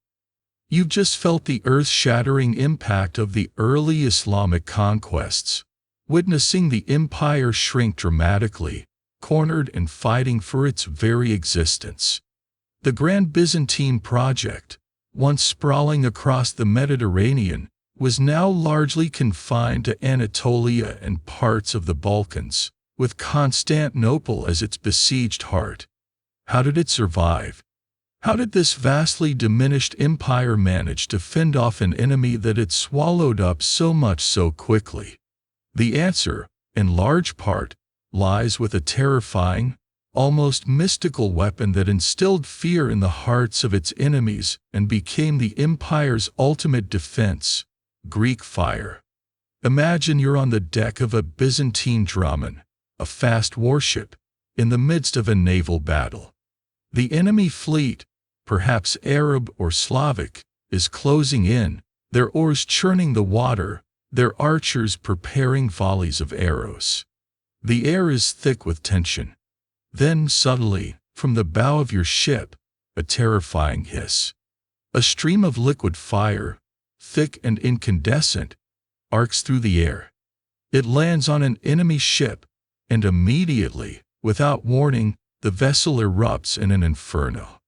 S1: You've just felt the earth-shattering impact of the early Islamic conquests, witnessing the empire shrink dramatically, cornered and fighting for its very existence. The Grand Byzantine project, once sprawling across the Mediterranean, was now largely confined to Anatolia and parts of the Balkans, with Constantinople as its besieged heart. How did it survive? How did this vastly diminished empire manage to fend off an enemy that had swallowed up so much so quickly? The answer, in large part, lies with a terrifying, almost mystical weapon that instilled fear in the hearts of its enemies and became the empire's ultimate defense: Greek fire. Imagine you're on the deck of a Byzantine dromon, a fast warship, in the midst of a naval battle. The enemy fleet, perhaps Arab or Slavic, is closing in, their oars churning the water, their archers preparing volleys of arrows. The air is thick with tension. Then suddenly, from the bow of your ship, a terrifying hiss. A stream of liquid fire, thick and incandescent, arcs through the air. It lands on an enemy ship, and immediately, without warning, the vessel erupts in an inferno.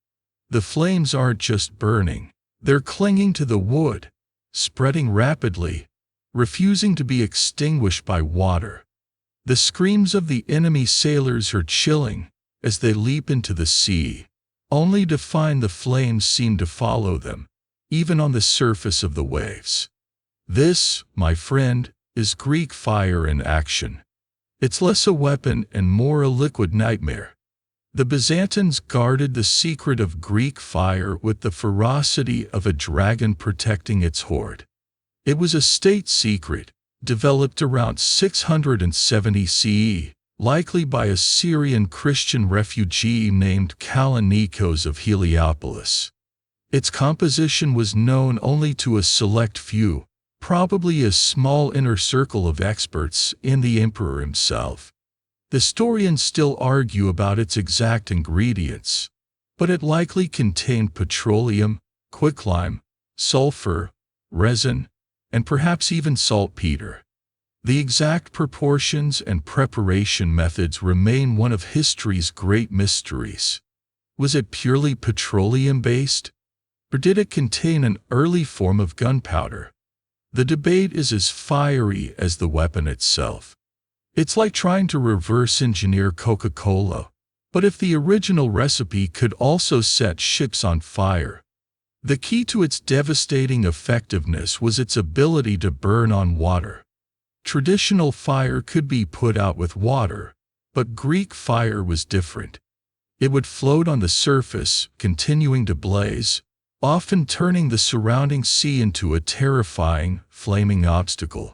S1: The flames aren't just burning, they're clinging to the wood, spreading rapidly, refusing to be extinguished by water. The screams of the enemy sailors are chilling as they leap into the sea, only to find the flames seem to follow them, even on the surface of the waves. This, my friend, is Greek fire in action. It's less a weapon and more a liquid nightmare. The Byzantines guarded the secret of Greek fire with the ferocity of a dragon protecting its hoard. It was a state secret, developed around 670 CE, likely by a Syrian Christian refugee named Kallinikos of Heliopolis. Its composition was known only to a select few, probably a small inner circle of experts and the emperor himself. Historians still argue about its exact ingredients, but it likely contained petroleum, quicklime, sulfur, resin, and perhaps even saltpeter. The exact proportions and preparation methods remain one of history's great mysteries. Was it purely petroleum-based? Or did it contain an early form of gunpowder? The debate is as fiery as the weapon itself. It's like trying to reverse engineer Coca-Cola. But if the original recipe could also set ships on fire, the key to its devastating effectiveness was its ability to burn on water. Traditional fire could be put out with water, but Greek fire was different. It would float on the surface, continuing to blaze, often turning the surrounding sea into a terrifying, flaming obstacle.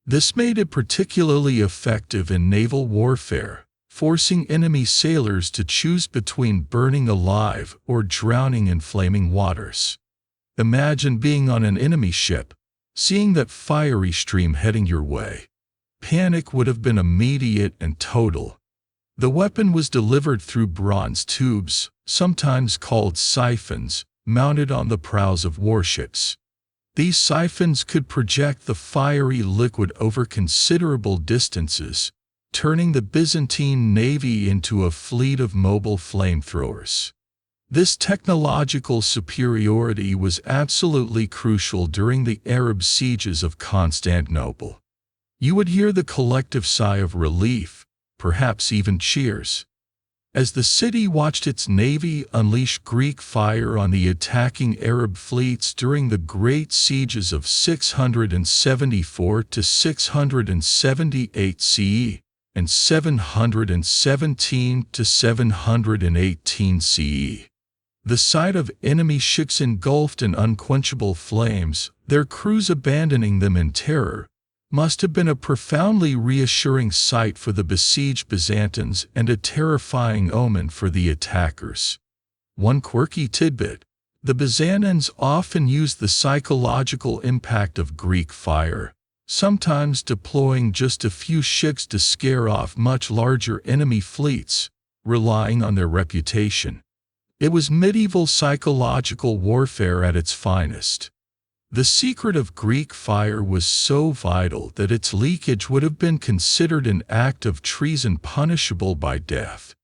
S1: This made it particularly effective in naval warfare, forcing enemy sailors to choose between burning alive or drowning in flaming waters. Imagine being on an enemy ship, seeing that fiery stream heading your way. Panic would have been immediate and total. The weapon was delivered through bronze tubes, sometimes called siphons, mounted on the prows of warships. These siphons could project the fiery liquid over considerable distances, turning the Byzantine navy into a fleet of mobile flamethrowers. This technological superiority was absolutely crucial during the Arab sieges of Constantinople. You would hear the collective sigh of relief, perhaps even cheers, as the city watched its navy unleash Greek fire on the attacking Arab fleets during the great sieges of 674 to 678 CE and 717 to 718 CE. The sight of enemy ships engulfed in unquenchable flames, their crews abandoning them in terror, must have been a profoundly reassuring sight for the besieged Byzantines and a terrifying omen for the attackers. One quirky tidbit: the Byzantines often used the psychological impact of Greek fire, sometimes deploying just a few ships to scare off much larger enemy fleets, relying on their reputation. It was medieval psychological warfare at its finest. The secret of Greek fire was so vital that its leakage would have been considered an act of treason punishable by death.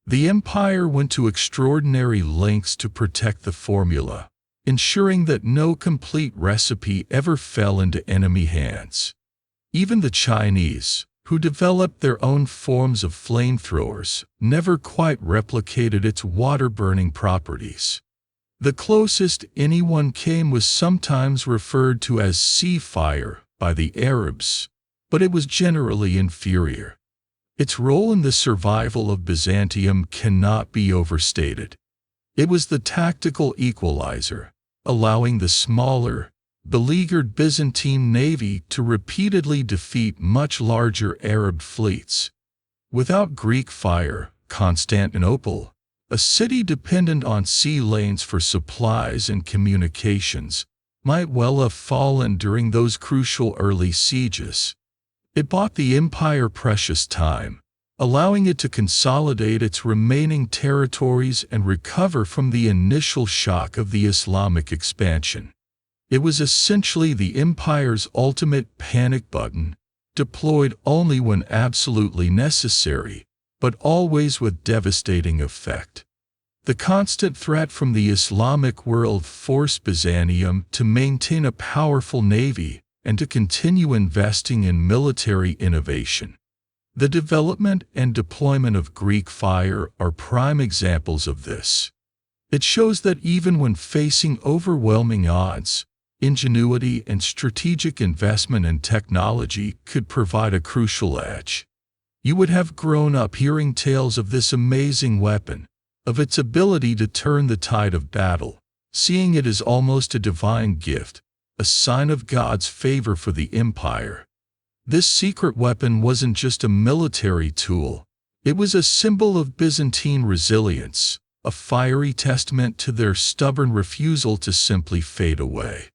S1: The empire went to extraordinary lengths to protect the formula, ensuring that no complete recipe ever fell into enemy hands. Even the Chinese, who developed their own forms of flamethrowers, never quite replicated its water-burning properties. The closest anyone came was sometimes referred to as sea fire by the Arabs, but it was generally inferior. Its role in the survival of Byzantium cannot be overstated. It was the tactical equalizer, allowing the smaller, beleaguered Byzantine navy to repeatedly defeat much larger Arab fleets. Without Greek fire, Constantinople, a city dependent on sea lanes for supplies and communications, might well have fallen during those crucial early sieges. It bought the empire precious time, allowing it to consolidate its remaining territories and recover from the initial shock of the Islamic expansion. It was essentially the empire's ultimate panic button, deployed only when absolutely necessary, but always with devastating effect. The constant threat from the Islamic world forced Byzantium to maintain a powerful navy and to continue investing in military innovation. The development and deployment of Greek fire are prime examples of this. It shows that even when facing overwhelming odds, ingenuity and strategic investment in technology could provide a crucial edge. You would have grown up hearing tales of this amazing weapon, of its ability to turn the tide of battle, seeing it as almost a divine gift, a sign of God's favor for the empire. This secret weapon wasn't just a military tool, it was a symbol of Byzantine resilience, a fiery testament to their stubborn refusal to simply fade away.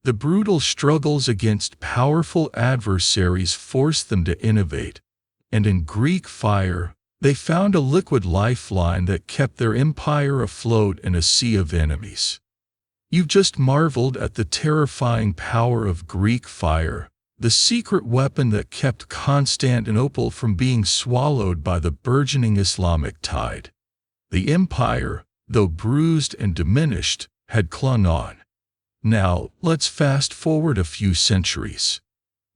S1: The brutal struggles against powerful adversaries forced them to innovate, and in Greek fire, they found a liquid lifeline that kept their empire afloat in a sea of enemies. You've just marveled at the terrifying power of Greek fire, the secret weapon that kept Constantinople from being swallowed by the burgeoning Islamic tide. The empire, though bruised and diminished, had clung on. Now, let's fast forward a few centuries.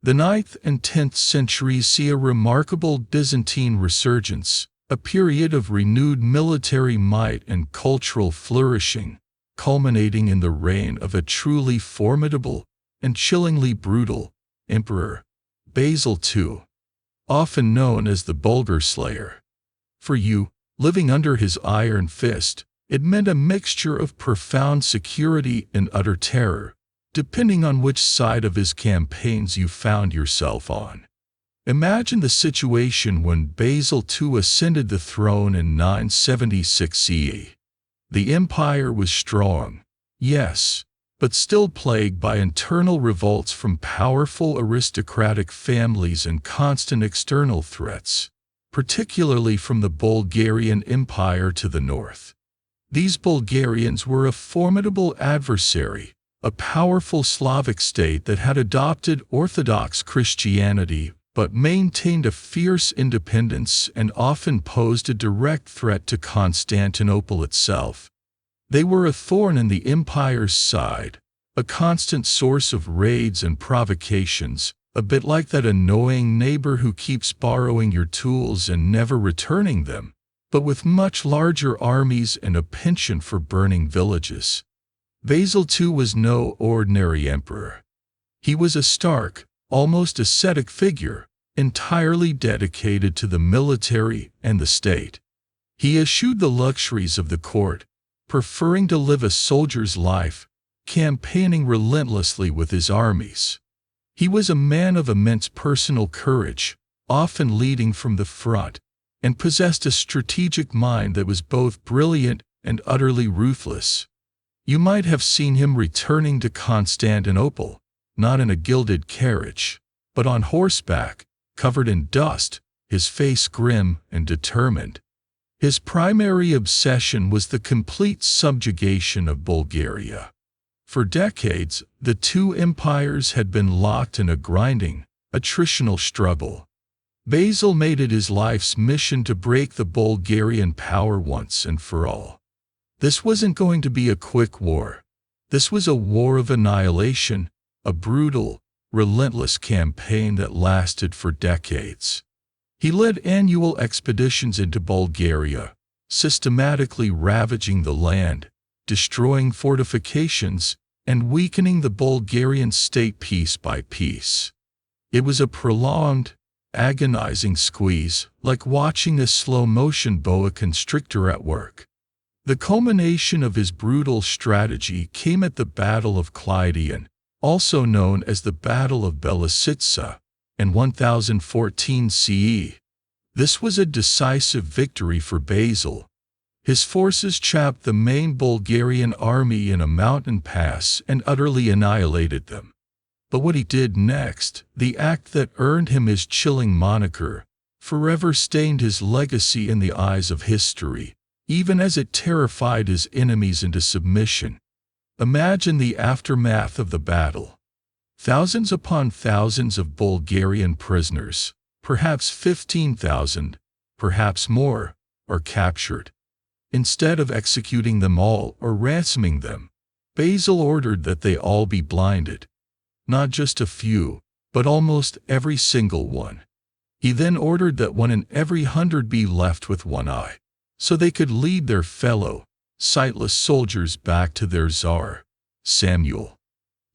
S1: The 9th and 10th centuries see a remarkable Byzantine resurgence, a period of renewed military might and cultural flourishing, culminating in the reign of a truly formidable and chillingly brutal emperor, Basil II, often known as the Bulgar Slayer. For you, living under his iron fist, it meant a mixture of profound security and utter terror, depending on which side of his campaigns you found yourself on. Imagine the situation when Basil II ascended the throne in 976 CE. The empire was strong, yes, but still plagued by internal revolts from powerful aristocratic families and constant external threats, particularly from the Bulgarian Empire to the north. These Bulgarians were a formidable adversary, a powerful Slavic state that had adopted Orthodox Christianity but maintained a fierce independence and often posed a direct threat to Constantinople itself. They were a thorn in the empire's side, a constant source of raids and provocations, a bit like that annoying neighbor who keeps borrowing your tools and never returning them, but with much larger armies and a penchant for burning villages. Basil II was no ordinary emperor. He was a stark, almost ascetic figure, entirely dedicated to the military and the state. He eschewed the luxuries of the court, preferring to live a soldier's life, campaigning relentlessly with his armies. He was a man of immense personal courage, often leading from the front, and possessed a strategic mind that was both brilliant and utterly ruthless. You might have seen him returning to Constantinople, not in a gilded carriage, but on horseback, covered in dust, his face grim and determined. His primary obsession was the complete subjugation of Bulgaria. For decades, the two empires had been locked in a grinding, attritional struggle. Basil made it his life's mission to break the Bulgarian power once and for all. This wasn't going to be a quick war. This was a war of annihilation, a brutal, relentless campaign that lasted for decades. He led annual expeditions into Bulgaria, systematically ravaging the land, destroying fortifications, and weakening the Bulgarian state piece by piece. It was a prolonged, agonizing squeeze, like watching a slow-motion boa constrictor at work. The culmination of his brutal strategy came at the Battle of Clydian, also known as the Battle of Belasica, in 1014 CE. This was a decisive victory for Basil. His forces chapped the main Bulgarian army in a mountain pass and utterly annihilated them. But what he did next, the act that earned him his chilling moniker, forever stained his legacy in the eyes of history, even as it terrified his enemies into submission. Imagine the aftermath of the battle. Thousands upon thousands of Bulgarian prisoners, perhaps 15,000, perhaps more, are captured. Instead of executing them all or ransoming them, Basil ordered that they all be blinded. Not just a few, but almost every single one. He then ordered that 1 in every 100 be left with one eye, so they could lead their fellow, sightless soldiers back to their Tsar, Samuel.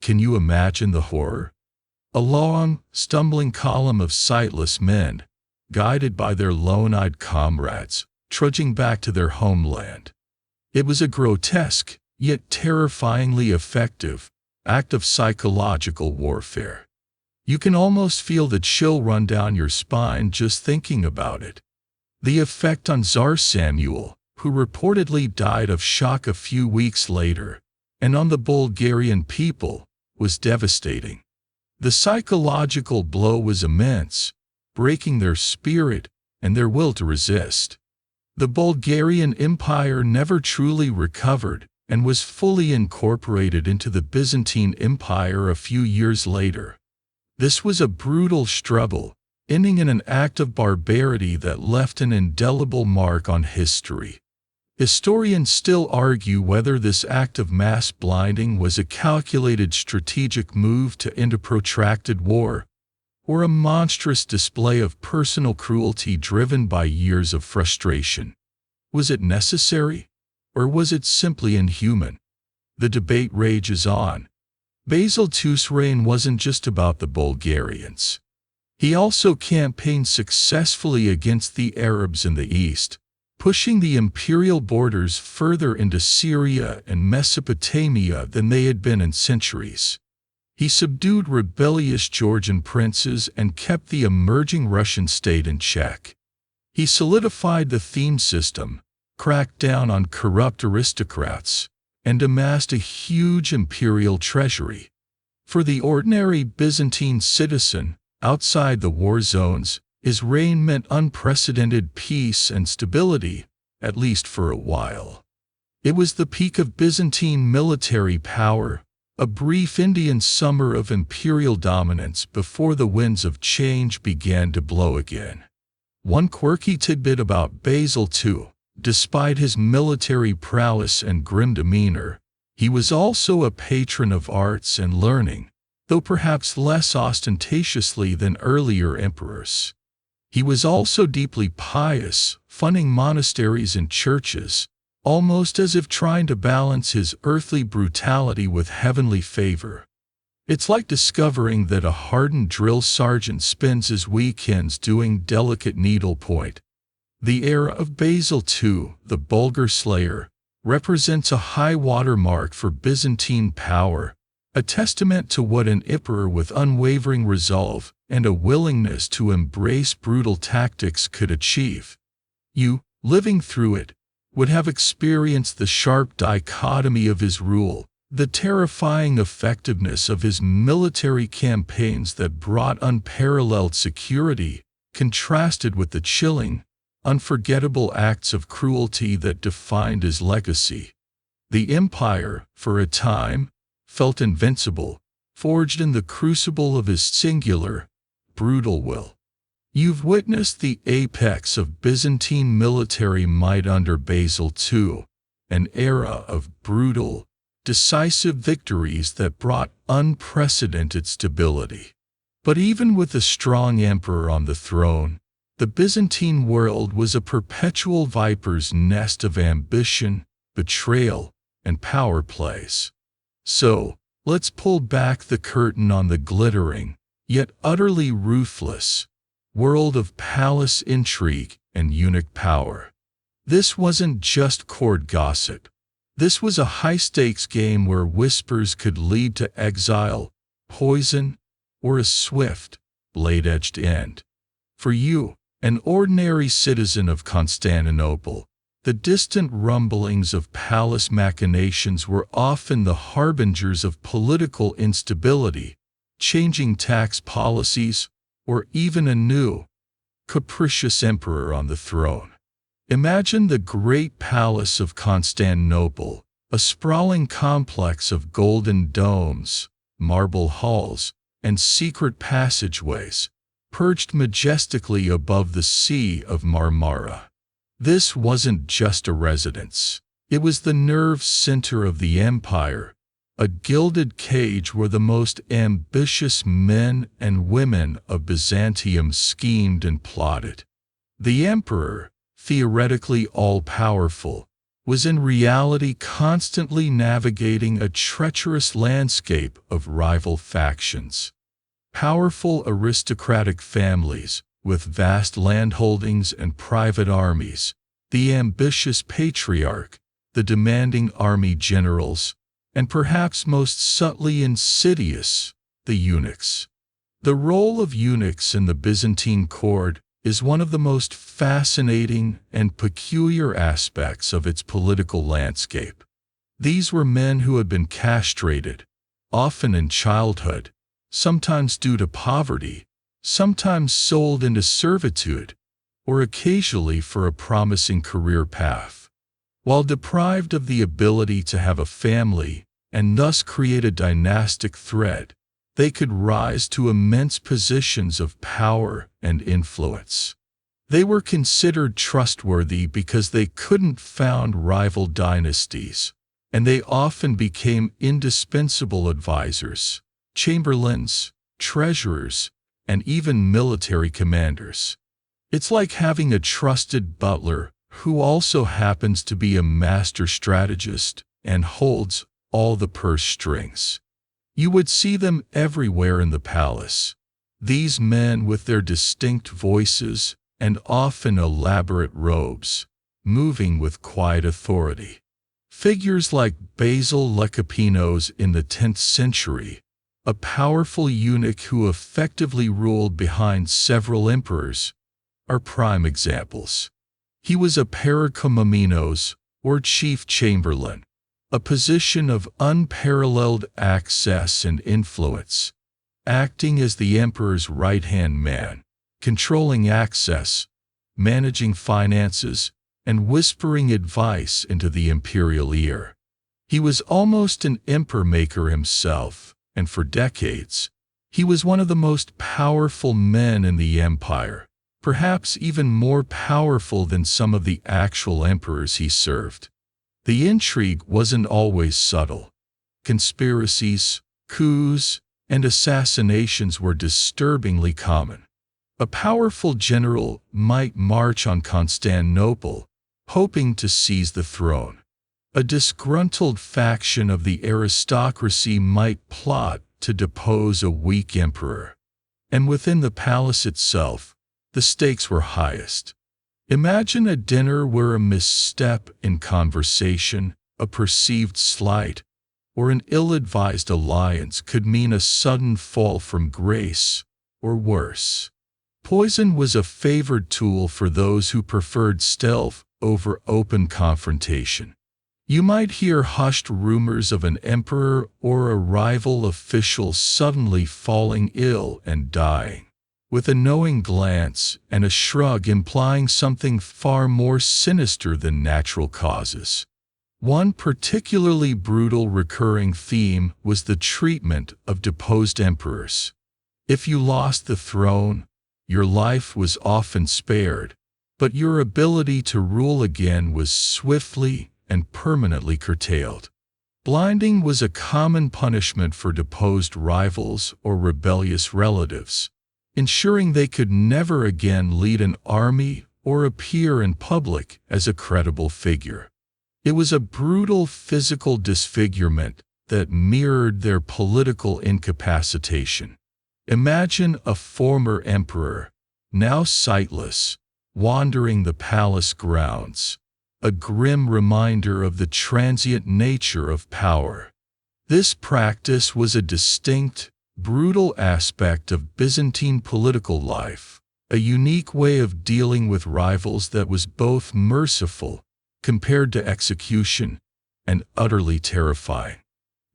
S1: Can you imagine the horror? A long, stumbling column of sightless men, guided by their lone-eyed comrades, trudging back to their homeland. It was a grotesque, yet terrifyingly effective, act of psychological warfare. You can almost feel the chill run down your spine just thinking about it. The effect on Tsar Samuel, who reportedly died of shock a few weeks later, and on the Bulgarian people, was devastating. The psychological blow was immense, breaking their spirit and their will to resist. The Bulgarian Empire never truly recovered and was fully incorporated into the Byzantine Empire a few years later. This was a brutal struggle, ending in an act of barbarity that left an indelible mark on history. Historians still argue whether this act of mass blinding was a calculated strategic move to end a protracted war, or a monstrous display of personal cruelty driven by years of frustration? Was it necessary, or was it simply inhuman? The debate rages on. Basil II's reign wasn't just about the Bulgarians. He also campaigned successfully against the Arabs in the east, pushing the imperial borders further into Syria and Mesopotamia than they had been in centuries. He subdued rebellious Georgian princes and kept the emerging Russian state in check. He solidified the theme system, cracked down on corrupt aristocrats, and amassed a huge imperial treasury. For the ordinary Byzantine citizen, outside the war zones, his reign meant unprecedented peace and stability, at least for a while. It was the peak of Byzantine military power, a brief Indian summer of imperial dominance before the winds of change began to blow again. One quirky tidbit about Basil II: despite his military prowess and grim demeanor, he was also a patron of arts and learning, though perhaps less ostentatiously than earlier emperors. He was also deeply pious, funding monasteries and churches, almost as if trying to balance his earthly brutality with heavenly favor. It's like discovering that a hardened drill sergeant spends his weekends doing delicate needlepoint. The era of Basil II, the Bulgar Slayer, represents a high water mark for Byzantine power, a testament to what an emperor with unwavering resolve and a willingness to embrace brutal tactics could achieve. You, living through it, would have experienced the sharp dichotomy of his rule, the terrifying effectiveness of his military campaigns that brought unparalleled security, contrasted with the chilling, unforgettable acts of cruelty that defined his legacy. The empire, for a time, felt invincible, forged in the crucible of his singular, brutal will. You've witnessed the apex of Byzantine military might under Basil II, an era of brutal, decisive victories that brought unprecedented stability. But even with a strong emperor on the throne, the Byzantine world was a perpetual viper's nest of ambition, betrayal, and power plays. So, let's pull back the curtain on the glittering, yet utterly ruthless, world of palace intrigue and eunuch power. This wasn't just court gossip. This was a high-stakes game where whispers could lead to exile, poison, or a swift, blade-edged end. For you, an ordinary citizen of Constantinople, the distant rumblings of palace machinations were often the harbingers of political instability, changing tax policies, or even a new, capricious emperor on the throne. Imagine the great palace of Constantinople, a sprawling complex of golden domes, marble halls, and secret passageways, perched majestically above the Sea of Marmara. This wasn't just a residence. It was the nerve center of the empire, a gilded cage where the most ambitious men and women of Byzantium schemed and plotted. The emperor, theoretically all-powerful, was in reality constantly navigating a treacherous landscape of rival factions. Powerful aristocratic families, with vast landholdings and private armies, the ambitious patriarch, the demanding army generals, and perhaps most subtly insidious, the eunuchs. The role of eunuchs in the Byzantine court is one of the most fascinating and peculiar aspects of its political landscape. These were men who had been castrated, often in childhood, sometimes due to poverty, sometimes sold into servitude, or occasionally for a promising career path. While deprived of the ability to have a family, and thus create a dynastic thread, they could rise to immense positions of power and influence. They were considered trustworthy because they couldn't found rival dynasties, and they often became indispensable advisors, chamberlains, treasurers, and even military commanders. It's like having a trusted butler who also happens to be a master strategist and holds all the purse strings. You would see them everywhere in the palace. These men with their distinct voices and often elaborate robes, moving with quiet authority. Figures like Basil Lecapenus in the 10th century, a powerful eunuch who effectively ruled behind several emperors, are prime examples. He was a pericomomenos, or chief chamberlain, a position of unparalleled access and influence, acting as the emperor's right-hand man, controlling access, managing finances, and whispering advice into the imperial ear. He was almost an emperor-maker himself, and for decades, he was one of the most powerful men in the empire, perhaps even more powerful than some of the actual emperors he served. The intrigue wasn't always subtle. Conspiracies, coups, and assassinations were disturbingly common. A powerful general might march on Constantinople, hoping to seize the throne. A disgruntled faction of the aristocracy might plot to depose a weak emperor. And within the palace itself, the stakes were highest. Imagine a dinner where a misstep in conversation, a perceived slight, or an ill-advised alliance could mean a sudden fall from grace, or worse. Poison was a favored tool for those who preferred stealth over open confrontation. You might hear hushed rumors of an emperor or a rival official suddenly falling ill and dying, with a knowing glance and a shrug implying something far more sinister than natural causes. One particularly brutal recurring theme was the treatment of deposed emperors. If you lost the throne, your life was often spared, but your ability to rule again was swiftly and permanently curtailed. Blinding was a common punishment for deposed rivals or rebellious relatives, ensuring they could never again lead an army or appear in public as a credible figure. It was a brutal physical disfigurement that mirrored their political incapacitation. Imagine a former emperor, now sightless, wandering the palace grounds, a grim reminder of the transient nature of power. This practice was a distinct, brutal aspect of Byzantine political life, a unique way of dealing with rivals that was both merciful, compared to execution, and utterly terrifying.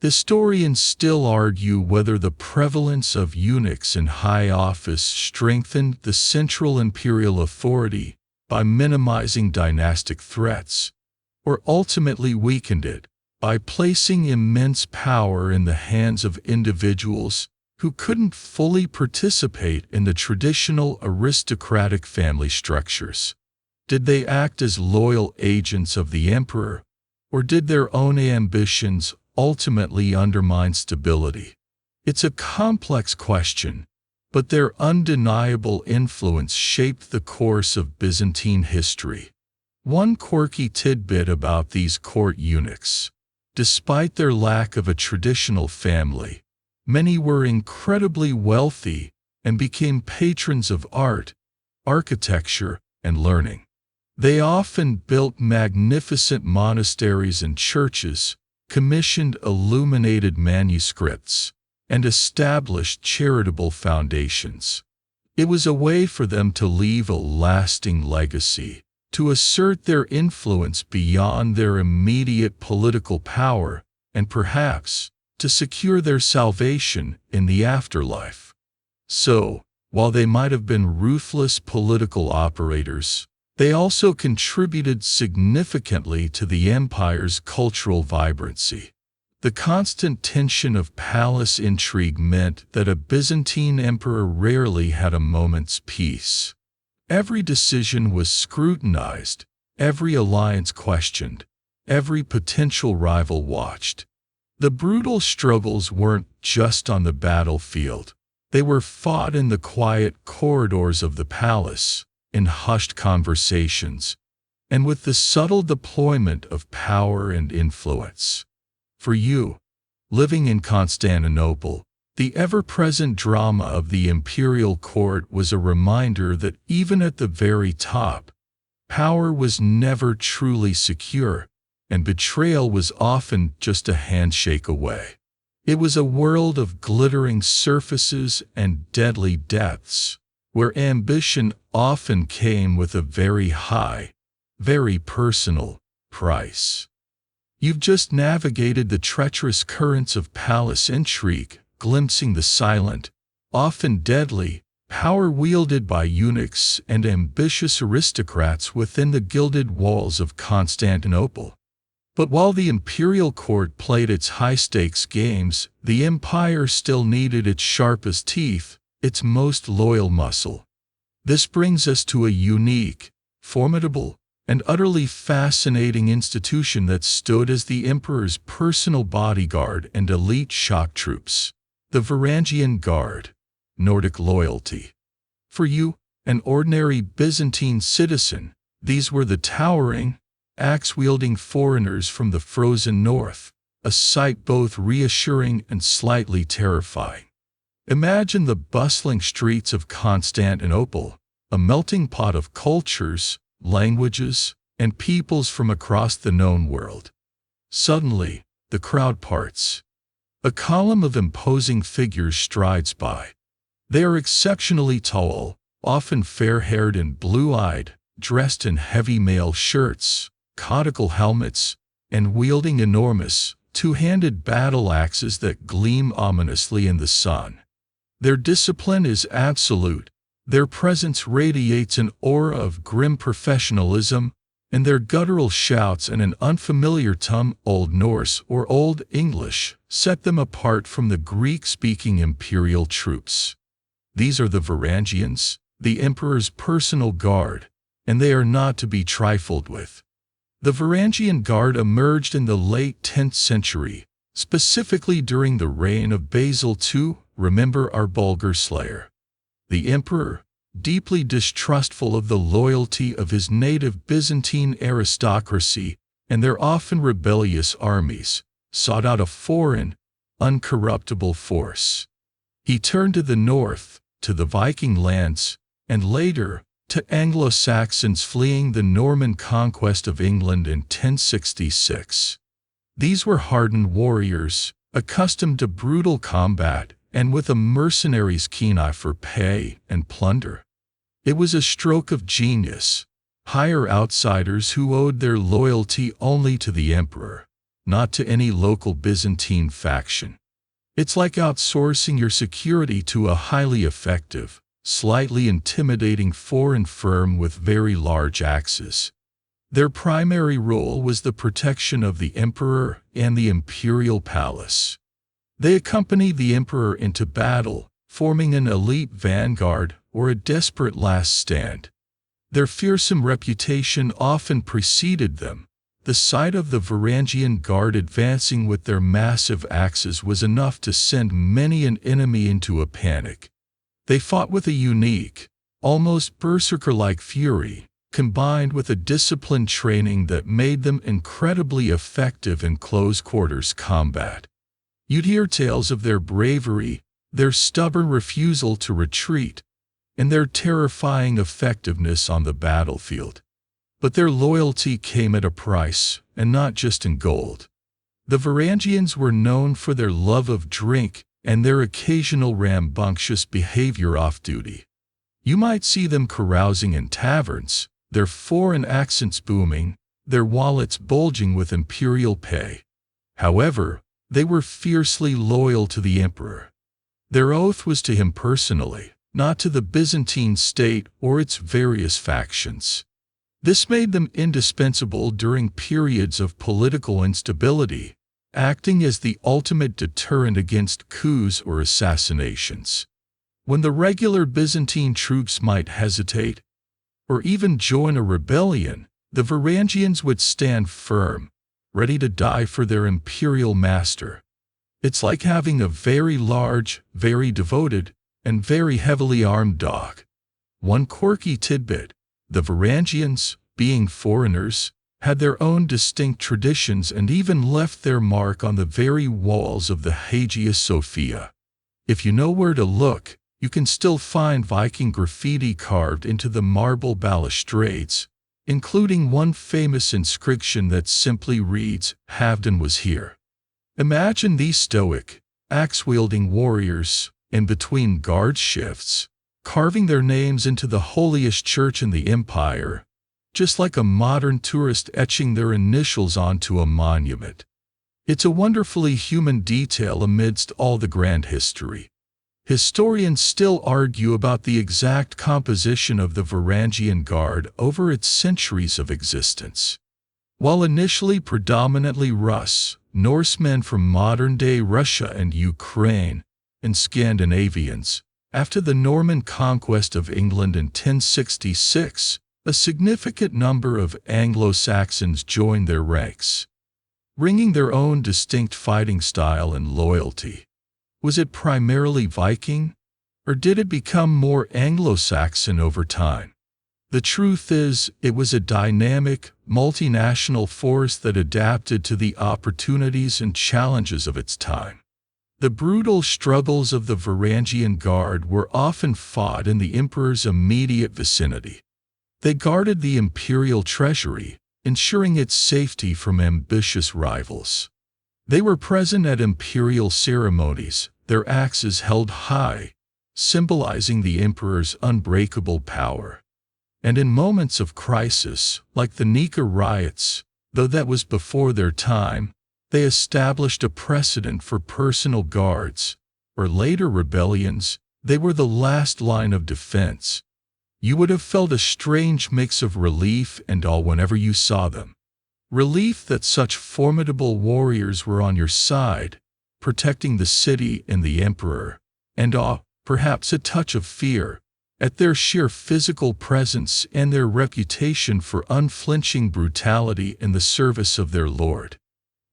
S1: Historians still argue whether the prevalence of eunuchs in high office strengthened the central imperial authority by minimizing dynastic threats, or ultimately weakened it by placing immense power in the hands of individuals who couldn't fully participate in the traditional aristocratic family structures. Did they act as loyal agents of the emperor, or did their own ambitions ultimately undermine stability? It's a complex question, but their undeniable influence shaped the course of Byzantine history. One quirky tidbit about these court eunuchs: despite their lack of a traditional family, many were incredibly wealthy and became patrons of art, architecture, and learning. They often built magnificent monasteries and churches, commissioned illuminated manuscripts, and established charitable foundations. It was a way for them to leave a lasting legacy, to assert their influence beyond their immediate political power, and perhaps to secure their salvation in the afterlife. So, while they might have been ruthless political operators, they also contributed significantly to the empire's cultural vibrancy. The constant tension of palace intrigue meant that a Byzantine emperor rarely had a moment's peace. Every decision was scrutinized, every alliance questioned, every potential rival watched. The brutal struggles weren't just on the battlefield. They were fought in the quiet corridors of the palace, in hushed conversations, and with the subtle deployment of power and influence. For you, living in Constantinople, the ever-present drama of the imperial court was a reminder that even at the very top, power was never truly secure, and betrayal was often just a handshake away. It was a world of glittering surfaces and deadly depths, where ambition often came with a very high, very personal price. You've just navigated the treacherous currents of palace intrigue, glimpsing the silent, often deadly, power wielded by eunuchs and ambitious aristocrats within the gilded walls of Constantinople. But while the imperial court played its high-stakes games, the empire still needed its sharpest teeth, its most loyal muscle. This brings us to a unique, formidable, and utterly fascinating institution that stood as the emperor's personal bodyguard and elite shock troops, the Varangian Guard, Nordic loyalty. For you, an ordinary Byzantine citizen, these were the towering, axe-wielding foreigners from the frozen north, a sight both reassuring and slightly terrifying. Imagine the bustling streets of Constantinople, a melting pot of cultures, languages, and peoples from across the known world. Suddenly, the crowd parts. A column of imposing figures strides by. They are exceptionally tall, often fair-haired and blue-eyed, dressed in heavy mail shirts, conical helmets, and wielding enormous, two-handed battle axes that gleam ominously in the sun. Their discipline is absolute, their presence radiates an aura of grim professionalism, and their guttural shouts in an unfamiliar tongue, Old Norse or Old English, set them apart from the Greek-speaking imperial troops. These are the Varangians, the emperor's personal guard, and they are not to be trifled with. The Varangian Guard emerged in the late 10th century, specifically during the reign of Basil II, remember our Bulgar slayer. The emperor, deeply distrustful of the loyalty of his native Byzantine aristocracy and their often rebellious armies, sought out a foreign, uncorruptible force. He turned to the north, to the Viking lands, and later, to Anglo-Saxons fleeing the Norman conquest of England in 1066. These were hardened warriors, accustomed to brutal combat, and with a mercenary's keen eye for pay and plunder. It was a stroke of genius. Hire outsiders who owed their loyalty only to the emperor, not to any local Byzantine faction. It's like outsourcing your security to a highly effective, slightly intimidating foreign firm with very large axes. Their primary role was the protection of the emperor and the imperial palace. They accompanied the emperor into battle, forming an elite vanguard or a desperate last stand. Their fearsome reputation often preceded them. The sight of the Varangian Guard advancing with their massive axes was enough to send many an enemy into a panic. They fought with a unique, almost berserker-like fury, combined with a disciplined training that made them incredibly effective in close-quarters combat. You'd hear tales of their bravery, their stubborn refusal to retreat, and their terrifying effectiveness on the battlefield. But their loyalty came at a price, and not just in gold. The Varangians were known for their love of drink and their occasional rambunctious behavior off-duty. You might see them carousing in taverns, their foreign accents booming, their wallets bulging with imperial pay. However, they were fiercely loyal to the emperor. Their oath was to him personally, not to the Byzantine state or its various factions. This made them indispensable during periods of political instability, acting as the ultimate deterrent against coups or assassinations. When the regular Byzantine troops might hesitate, or even join a rebellion, the Varangians would stand firm, ready to die for their imperial master. It's like having a very large, very devoted, and very heavily armed dog. One quirky tidbit: the Varangians, being foreigners, had their own distinct traditions and even left their mark on the very walls of the Hagia Sophia. If you know where to look, you can still find Viking graffiti carved into the marble balustrades, including one famous inscription that simply reads, "Halfdan was here." Imagine these stoic, axe-wielding warriors, in between guard shifts, carving their names into the holiest church in the empire, just like a modern tourist etching their initials onto a monument. It's a wonderfully human detail amidst all the grand history. Historians still argue about the exact composition of the Varangian Guard over its centuries of existence. While initially predominantly Rus, Norsemen from modern-day Russia and Ukraine, and Scandinavians, after the Norman conquest of England in 1066, a significant number of Anglo-Saxons joined their ranks, bringing their own distinct fighting style and loyalty. Was it primarily Viking, or did it become more Anglo-Saxon over time? The truth is, it was a dynamic, multinational force that adapted to the opportunities and challenges of its time. The brutal struggles of the Varangian Guard were often fought in the emperor's immediate vicinity. They guarded the imperial treasury, ensuring its safety from ambitious rivals. They were present at imperial ceremonies, their axes held high, symbolizing the emperor's unbreakable power. And in moments of crisis, like the Nika riots, though that was before their time, they established a precedent for personal guards, or later rebellions. They were the last line of defense. You would have felt a strange mix of relief and awe whenever you saw them. Relief that such formidable warriors were on your side, protecting the city and the emperor, and awe, perhaps a touch of fear, at their sheer physical presence and their reputation for unflinching brutality in the service of their lord.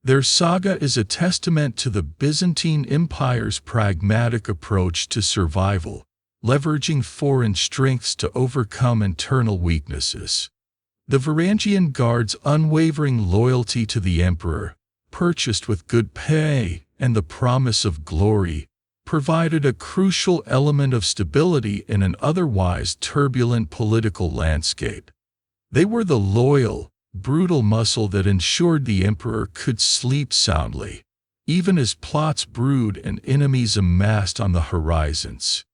S1: Their saga is a testament to the Byzantine Empire's pragmatic approach to survival, leveraging foreign strengths to overcome internal weaknesses. The Varangian Guard's unwavering loyalty to the emperor, purchased with good pay and the promise of glory, provided a crucial element of stability in an otherwise turbulent political landscape. They were the loyal, brutal muscle that ensured the emperor could sleep soundly, even as plots brewed and enemies amassed on the horizons.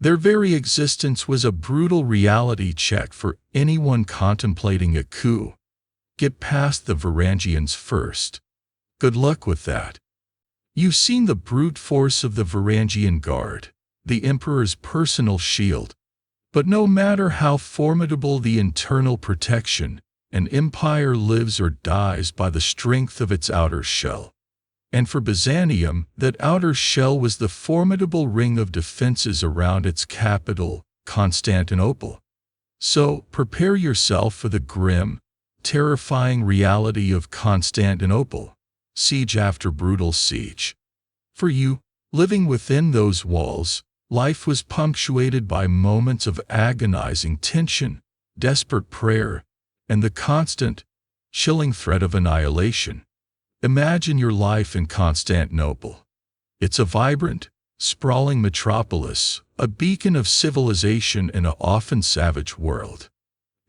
S1: Their very existence was a brutal reality check for anyone contemplating a coup. Get past the Varangians first. Good luck with that. You've seen the brute force of the Varangian Guard, the emperor's personal shield. But no matter how formidable the internal protection, an empire lives or dies by the strength of its outer shell. And for Byzantium, that outer shell was the formidable ring of defenses around its capital, Constantinople. So, prepare yourself for the grim, terrifying reality of Constantinople. Siege after brutal siege. For you, living within those walls, life was punctuated by moments of agonizing tension, desperate prayer, and the constant, chilling threat of annihilation. Imagine your life in Constantinople. It's a vibrant, sprawling metropolis, a beacon of civilization in an often savage world.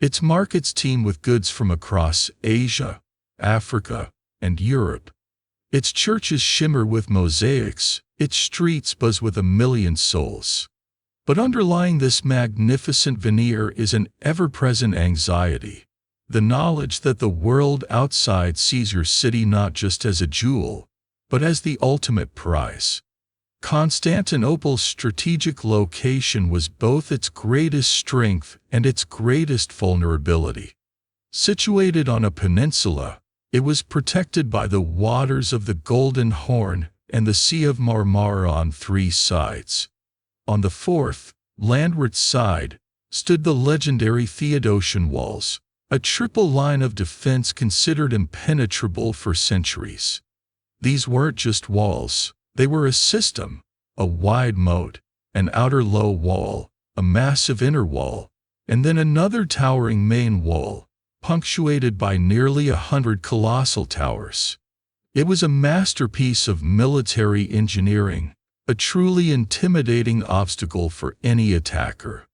S1: Its markets teem with goods from across Asia, Africa, and Europe. Its churches shimmer with mosaics, its streets buzz with a million souls. But underlying this magnificent veneer is an ever-present anxiety, the knowledge that the world outside sees your city not just as a jewel, but as the ultimate prize. Constantinople's strategic location was both its greatest strength and its greatest vulnerability. Situated on a peninsula, it was protected by the waters of the Golden Horn and the Sea of Marmara on three sides. On the fourth, landward side, stood the legendary Theodosian walls, a triple line of defense considered impenetrable for centuries. These weren't just walls, they were a system, a wide moat, an outer low wall, a massive inner wall, and then another towering main wall, punctuated by nearly 100 colossal towers. It was a masterpiece of military engineering, a truly intimidating obstacle for any attacker.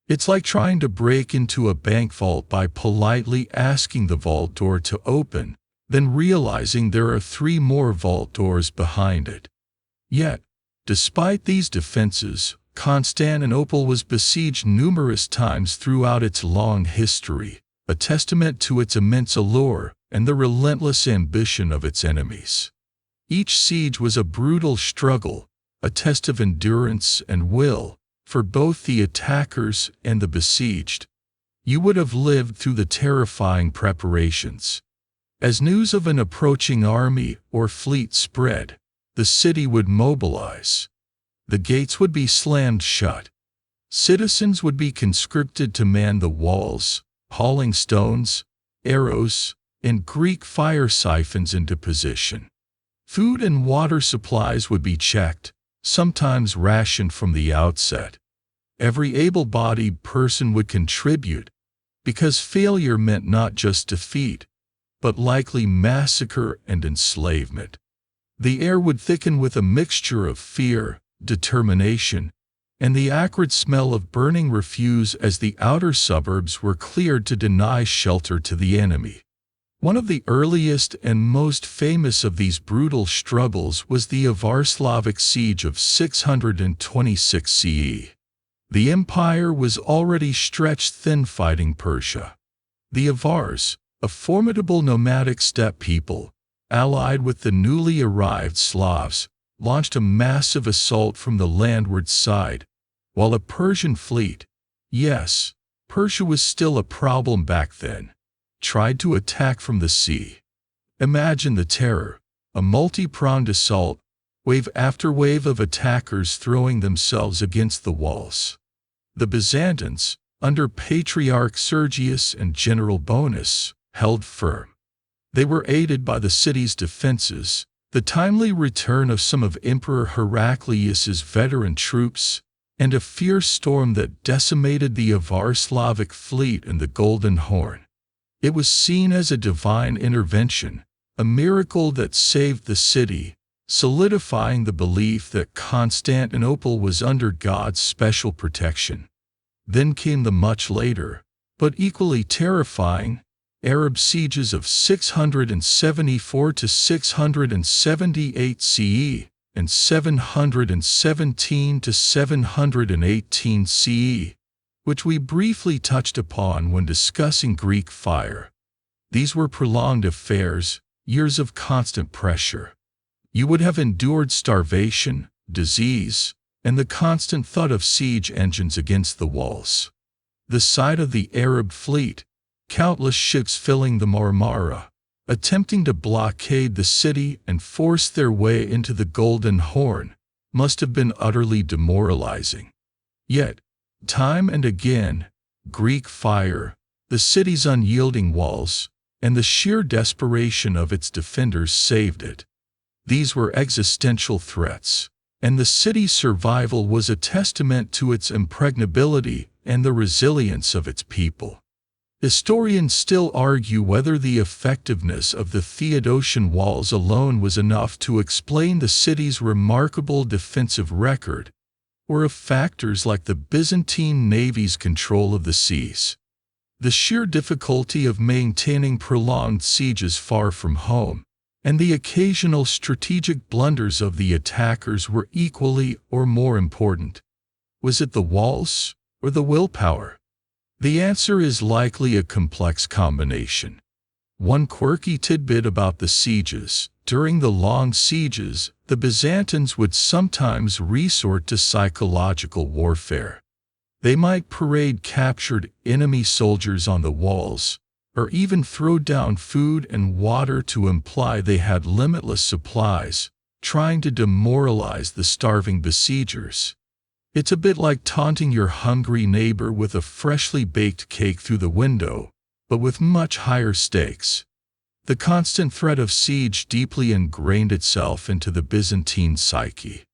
S1: It's like trying to break into a bank vault by politely asking the vault door to open, then realizing there are 3 more vault doors behind it. Yet, despite these defenses, Constantinople was besieged numerous times throughout its long history, a testament to its immense allure and the relentless ambition of its enemies. Each siege was a brutal struggle, a test of endurance and will, for both the attackers and the besieged. You would have lived through the terrifying preparations. As news of an approaching army or fleet spread, the city would mobilize. The gates would be slammed shut. Citizens would be conscripted to man the walls, hauling stones, arrows, and Greek fire siphons into position. Food and water supplies would be checked, sometimes rationed from the outset. Every able-bodied person would contribute, because failure meant not just defeat, but likely massacre and enslavement. The air would thicken with a mixture of fear, determination, and the acrid smell of burning refuse as the outer suburbs were cleared to deny shelter to the enemy. One of the earliest and most famous of these brutal struggles was the Avar-Slavic siege of 626 CE. The empire was already stretched thin fighting Persia. The Avars, a formidable nomadic steppe people, allied with the newly arrived Slavs, launched a massive assault from the landward side, while a Persian fleet, yes, Persia was still a problem back then, tried to attack from the sea. Imagine the terror, a multi-pronged assault, wave after wave of attackers throwing themselves against the walls. The Byzantines, under Patriarch Sergius and General Bonus, held firm. They were aided by the city's defenses, the timely return of some of Emperor Heraclius's veteran troops, and a fierce storm that decimated the Avar-Slavic fleet in the Golden Horn. It was seen as a divine intervention, a miracle that saved the city, solidifying the belief that Constantinople was under God's special protection. Then came the much later, but equally terrifying, Arab sieges of 674 to 678 CE and 717 to 718 CE, which we briefly touched upon when discussing Greek fire. These were prolonged affairs, years of constant pressure. You would have endured starvation, disease, and the constant thud of siege engines against the walls. The sight of the Arab fleet, countless ships filling the Marmara, attempting to blockade the city and force their way into the Golden Horn, must have been utterly demoralizing. Yet, time and again, Greek fire, the city's unyielding walls, and the sheer desperation of its defenders saved it. These were existential threats, and the city's survival was a testament to its impregnability and the resilience of its people. Historians still argue whether the effectiveness of the Theodosian walls alone was enough to explain the city's remarkable defensive record, or if factors like the Byzantine navy's control of the seas, the sheer difficulty of maintaining prolonged sieges far from home, and the occasional strategic blunders of the attackers were equally or more important. Was it the walls or the willpower? The answer is likely a complex combination. One quirky tidbit about the sieges: during the long sieges, the Byzantines would sometimes resort to psychological warfare. They might parade captured enemy soldiers on the walls, or even throw down food and water to imply they had limitless supplies, trying to demoralize the starving besiegers. It's a bit like taunting your hungry neighbor with a freshly baked cake through the window, but with much higher stakes. The constant threat of siege deeply ingrained itself into the Byzantine psyche.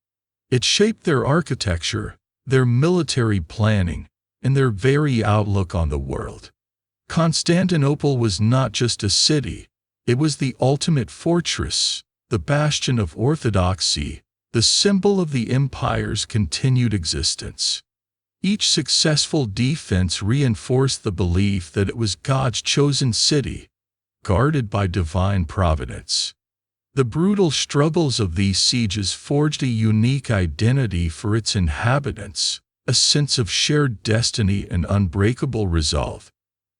S1: It shaped their architecture, their military planning, and their very outlook on the world. Constantinople was not just a city, it was the ultimate fortress, the bastion of orthodoxy, the symbol of the empire's continued existence. Each successful defense reinforced the belief that it was God's chosen city, guarded by divine providence. The brutal struggles of these sieges forged a unique identity for its inhabitants, a sense of shared destiny and unbreakable resolve.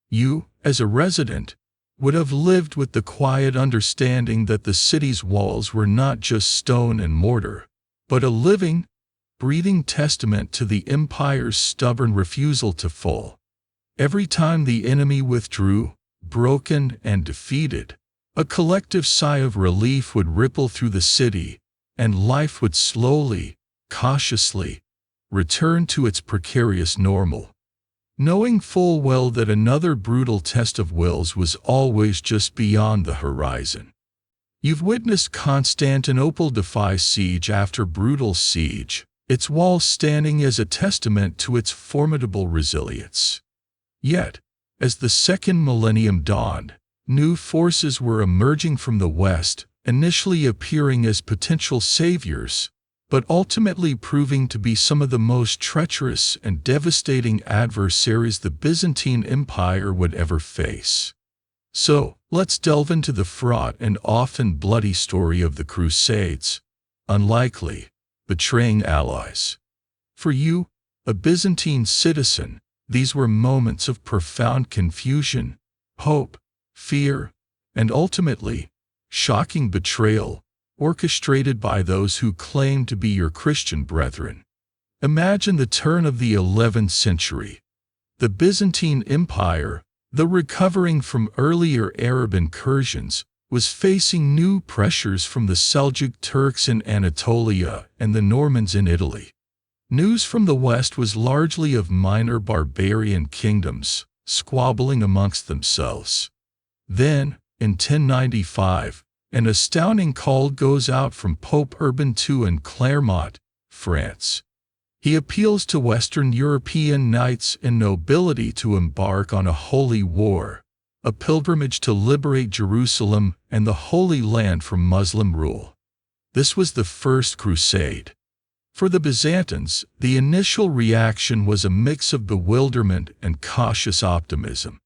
S1: You, as a resident, would have lived with the quiet understanding that the city's walls were not just stone and mortar, but a living, breathing testament to the empire's stubborn refusal to fall. Every time the enemy withdrew, broken and defeated, a collective sigh of relief would ripple through the city, and life would slowly, cautiously, return to its precarious normal. Knowing full well that another brutal test of wills was always just beyond the horizon. You've witnessed Constantinople defy siege after brutal siege, its walls standing as a testament to its formidable resilience. Yet, as the second millennium dawned, new forces were emerging from the West, initially appearing as potential saviors, but ultimately proving to be some of the most treacherous and devastating adversaries the Byzantine Empire would ever face. So, let's delve into the fraught and often bloody story of the Crusades, unlikely, betraying allies. For you, a Byzantine citizen, these were moments of profound confusion, hope, fear, and ultimately, shocking betrayal, orchestrated by those who claimed to be your Christian brethren. Imagine the turn of the 11th century. The Byzantine Empire, though recovering from earlier Arab incursions, was facing new pressures from the Seljuk Turks in Anatolia and the Normans in Italy. News from the West was largely of minor barbarian kingdoms, squabbling amongst themselves. Then, in 1095, an astounding call goes out from Pope Urban II in Clermont, France. He appeals to Western European knights and nobility to embark on a holy war, a pilgrimage to liberate Jerusalem and the Holy Land from Muslim rule. This was the First Crusade. For the Byzantines, the initial reaction was a mix of bewilderment and cautious optimism.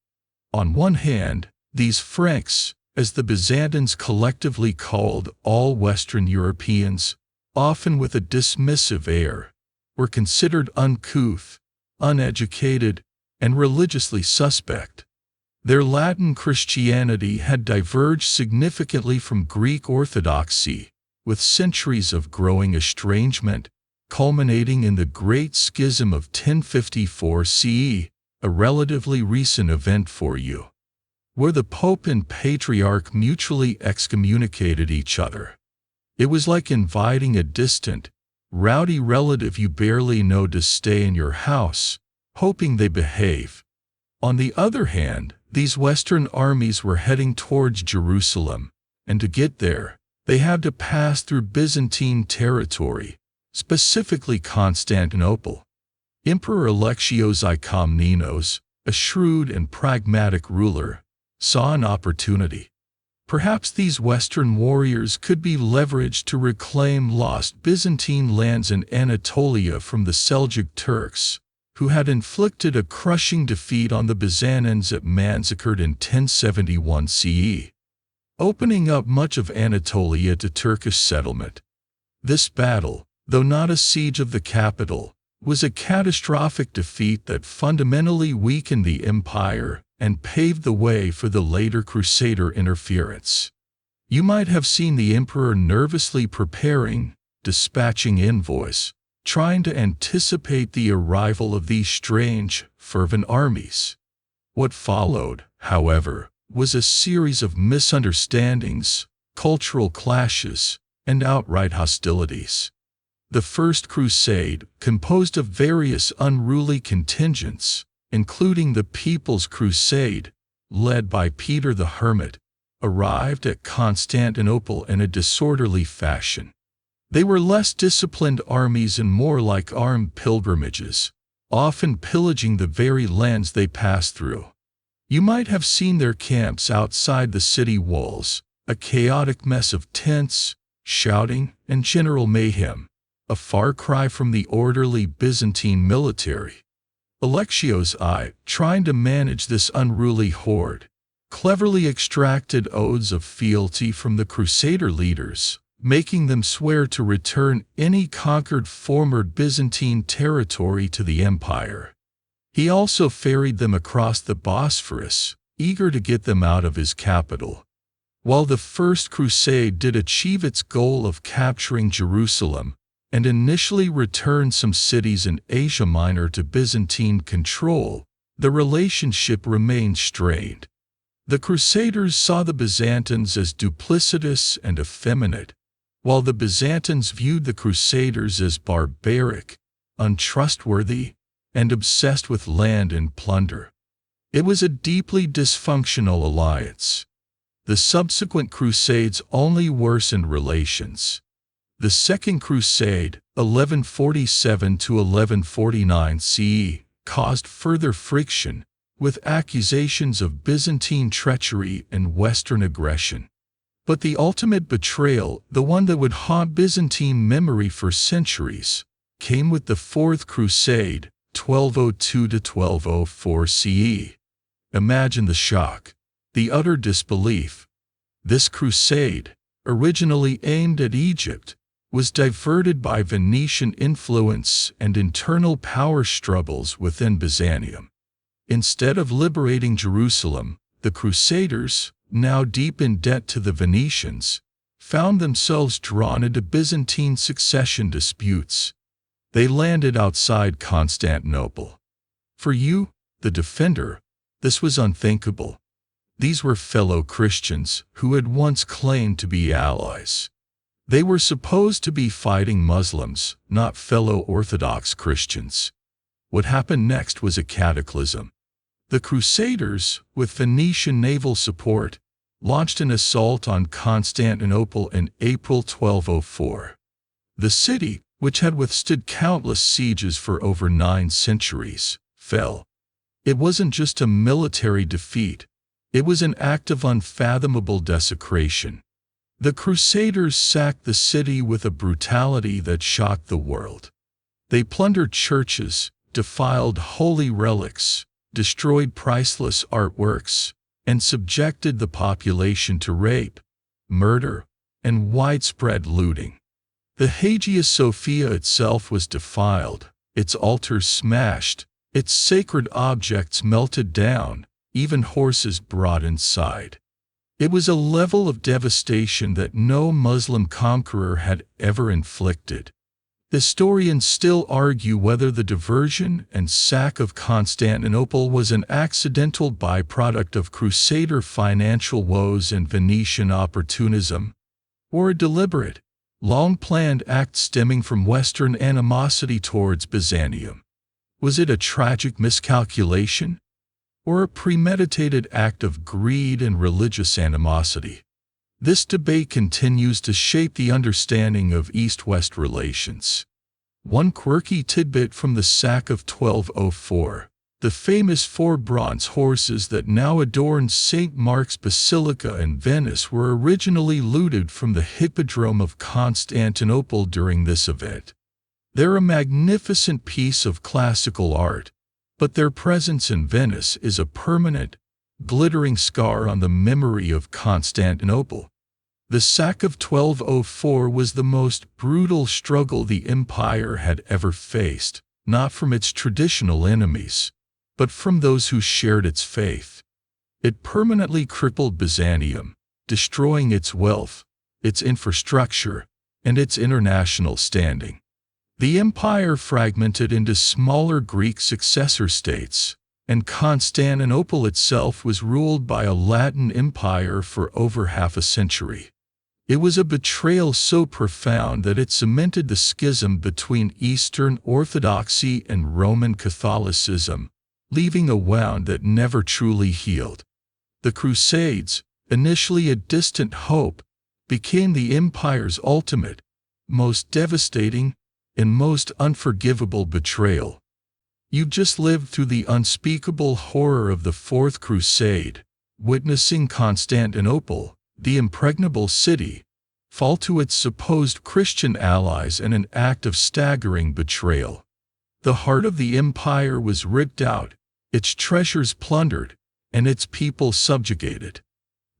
S1: On one hand, these Franks, as the Byzantines collectively called all Western Europeans, often with a dismissive air, were considered uncouth, uneducated, and religiously suspect. Their Latin Christianity had diverged significantly from Greek Orthodoxy, with centuries of growing estrangement, culminating in the Great Schism of 1054 CE, a relatively recent event for you, where the Pope and Patriarch mutually excommunicated each other. It was like inviting a distant, rowdy relative you barely know to stay in your house, hoping they behave. On the other hand, these Western armies were heading towards Jerusalem, and to get there, they had to pass through Byzantine territory, specifically Constantinople. Emperor Alexios I Komnenos, a shrewd and pragmatic ruler, saw an opportunity. Perhaps these Western warriors could be leveraged to reclaim lost Byzantine lands in Anatolia from the Seljuk Turks, who had inflicted a crushing defeat on the Byzantines at Manzikert in 1071 CE, opening up much of Anatolia to Turkish settlement. This battle, though not a siege of the capital, was a catastrophic defeat that fundamentally weakened the empire and paved the way for the later Crusader interference. You might have seen the emperor nervously preparing, dispatching envoys, trying to anticipate the arrival of these strange, fervent armies. What followed, however, was a series of misunderstandings, cultural clashes, and outright hostilities. The First Crusade, composed of various unruly contingents, including the People's Crusade, led by Peter the Hermit, arrived at Constantinople in a disorderly fashion. They were less disciplined armies and more like armed pilgrimages, often pillaging the very lands they passed through. You might have seen their camps outside the city walls, a chaotic mess of tents, shouting, and general mayhem, a far cry from the orderly Byzantine military. Alexios I, trying to manage this unruly horde, cleverly extracted oaths of fealty from the Crusader leaders, making them swear to return any conquered former Byzantine territory to the empire. He also ferried them across the Bosphorus, eager to get them out of his capital. While the First Crusade did achieve its goal of capturing Jerusalem, and initially returned some cities in Asia Minor to Byzantine control, the relationship remained strained. The Crusaders saw the Byzantines as duplicitous and effeminate, while the Byzantines viewed the Crusaders as barbaric, untrustworthy, and obsessed with land and plunder. It was a deeply dysfunctional alliance. The subsequent Crusades only worsened relations. The Second Crusade, 1147 to 1149 CE, caused further friction, with accusations of Byzantine treachery and Western aggression. But the ultimate betrayal, the one that would haunt Byzantine memory for centuries, came with the Fourth Crusade, 1202 to 1204 CE. Imagine the shock, the utter disbelief. This crusade, originally aimed at Egypt, was diverted by Venetian influence and internal power struggles within Byzantium. Instead of liberating Jerusalem, the Crusaders, now deep in debt to the Venetians, found themselves drawn into Byzantine succession disputes. They landed outside Constantinople. For you, the defender, this was unthinkable. These were fellow Christians who had once claimed to be allies. They were supposed to be fighting Muslims, not fellow Orthodox Christians. What happened next was a cataclysm. The Crusaders, with Venetian naval support, launched an assault on Constantinople in April 1204. The city, which had withstood countless sieges for over 9 centuries, fell. It wasn't just a military defeat. It was an act of unfathomable desecration. The Crusaders sacked the city with a brutality that shocked the world. They plundered churches, defiled holy relics, destroyed priceless artworks, and subjected the population to rape, murder, and widespread looting. The Hagia Sophia itself was defiled, its altars smashed, its sacred objects melted down, even horses brought inside. It was a level of devastation that no Muslim conqueror had ever inflicted. Historians still argue whether the diversion and sack of Constantinople was an accidental byproduct of Crusader financial woes and Venetian opportunism, or a deliberate, long-planned act stemming from Western animosity towards Byzantium. Was it a tragic miscalculation, or a premeditated act of greed and religious animosity? This debate continues to shape the understanding of East-West relations. One quirky tidbit from the sack of 1204, the famous 4 bronze horses that now adorn St. Mark's Basilica in Venice were originally looted from the Hippodrome of Constantinople during this event. They're a magnificent piece of classical art, but their presence in Venice is a permanent, glittering scar on the memory of Constantinople. The sack of 1204 was the most brutal struggle the empire had ever faced, not from its traditional enemies, but from those who shared its faith. It permanently crippled Byzantium, destroying its wealth, its infrastructure, and its international standing. The empire fragmented into smaller Greek successor states, and Constantinople itself was ruled by a Latin empire for over half a century. It was a betrayal so profound that it cemented the schism between Eastern Orthodoxy and Roman Catholicism, leaving a wound that never truly healed. The Crusades, initially a distant hope, became the empire's ultimate, most devastating, and most unforgivable betrayal. You just lived through the unspeakable horror of the Fourth Crusade, witnessing Constantinople, the impregnable city, fall to its supposed Christian allies in an act of staggering betrayal. The heart of the empire was ripped out, its treasures plundered, and its people subjugated.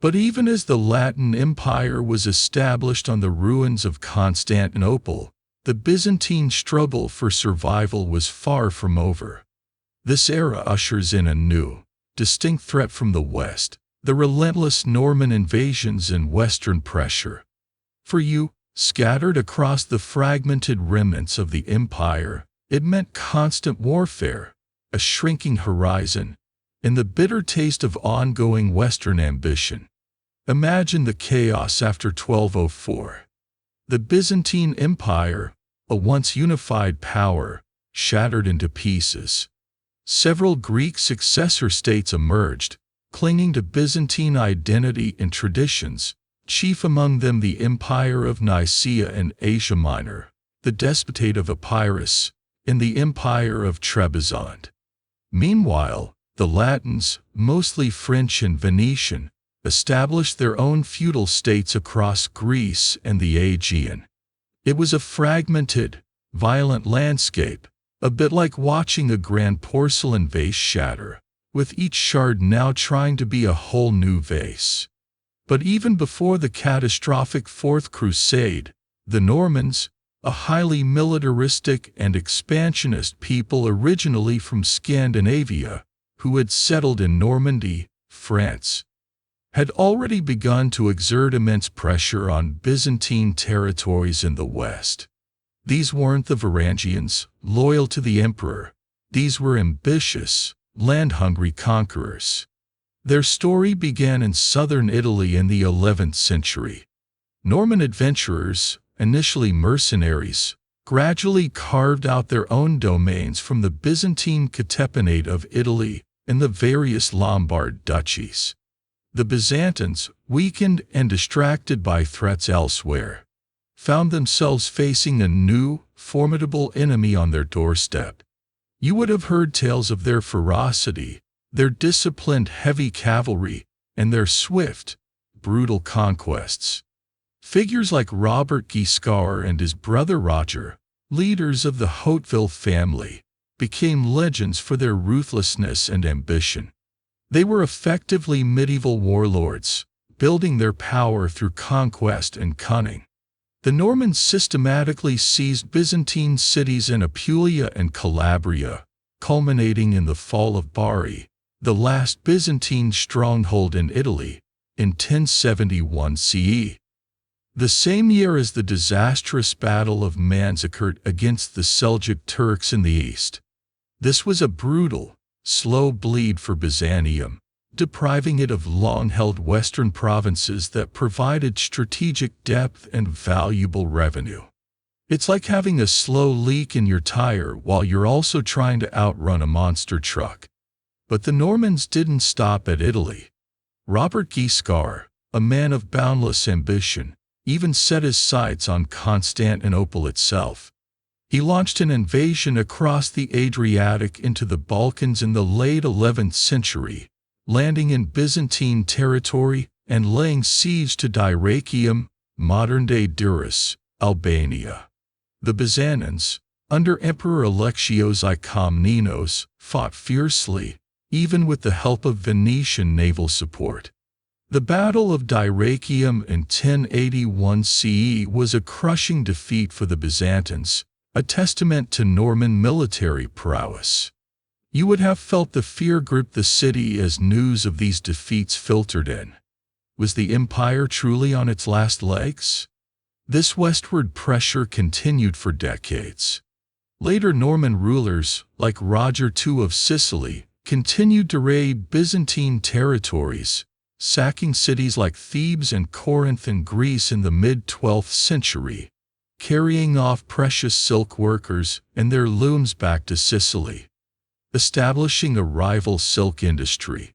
S1: But even as the Latin Empire was established on the ruins of Constantinople, the Byzantine struggle for survival was far from over. This era ushers in a new, distinct threat from the West, the relentless Norman invasions and Western pressure. For you, scattered across the fragmented remnants of the empire, it meant constant warfare, a shrinking horizon, and the bitter taste of ongoing Western ambition. Imagine the chaos after 1204. The Byzantine Empire, a once unified power, shattered into pieces. Several Greek successor states emerged, clinging to Byzantine identity and traditions, chief among them the Empire of Nicaea and Asia Minor, the Despotate of Epirus, and the Empire of Trebizond. Meanwhile, the Latins, mostly French and Venetian, established their own feudal states across Greece and the Aegean. It was a fragmented, violent landscape, a bit like watching a grand porcelain vase shatter, with each shard now trying to be a whole new vase. But even before the catastrophic Fourth Crusade, the Normans, a highly militaristic and expansionist people originally from Scandinavia, who had settled in Normandy, France, had already begun to exert immense pressure on Byzantine territories in the West. These weren't the Varangians, loyal to the emperor. These were ambitious, land-hungry conquerors. Their story began in southern Italy in the 11th century. Norman adventurers, initially mercenaries, gradually carved out their own domains from the Byzantine Catepanate of Italy and the various Lombard duchies. The Byzantines, weakened and distracted by threats elsewhere, found themselves facing a new, formidable enemy on their doorstep. You would have heard tales of their ferocity, their disciplined heavy cavalry, and their swift, brutal conquests. Figures like Robert Guiscard and his brother Roger, leaders of the Hauteville family, became legends for their ruthlessness and ambition. They were effectively medieval warlords, building their power through conquest and cunning. The Normans systematically seized Byzantine cities in Apulia and Calabria, culminating in the fall of Bari, the last Byzantine stronghold in Italy, in 1071 CE. The same year as the disastrous Battle of Manzikert against the Seljuk Turks in the east. This was a brutal, slow bleed for Byzantium, depriving it of long-held western provinces that provided strategic depth and valuable revenue. It's like having a slow leak in your tire while you're also trying to outrun a monster truck. But the Normans didn't stop at Italy. Robert Guiscard, a man of boundless ambition, even set his sights on Constantinople itself. He launched an invasion across the Adriatic into the Balkans in the late 11th century, landing in Byzantine territory and laying siege to Dyrrhachium, modern-day Durrës, Albania. The Byzantines, under Emperor Alexios I Komnenos, fought fiercely, even with the help of Venetian naval support. The Battle of Dyrrhachium in 1081 CE was a crushing defeat for the Byzantines, a testament to Norman military prowess. You would have felt the fear grip the city as news of these defeats filtered in. Was the empire truly on its last legs? This westward pressure continued for decades. Later Norman rulers, like Roger II of Sicily, continued to raid Byzantine territories, sacking cities like Thebes and Corinth in Greece in the mid-12th century, carrying off precious silk workers and their looms back to Sicily, establishing a rival silk industry.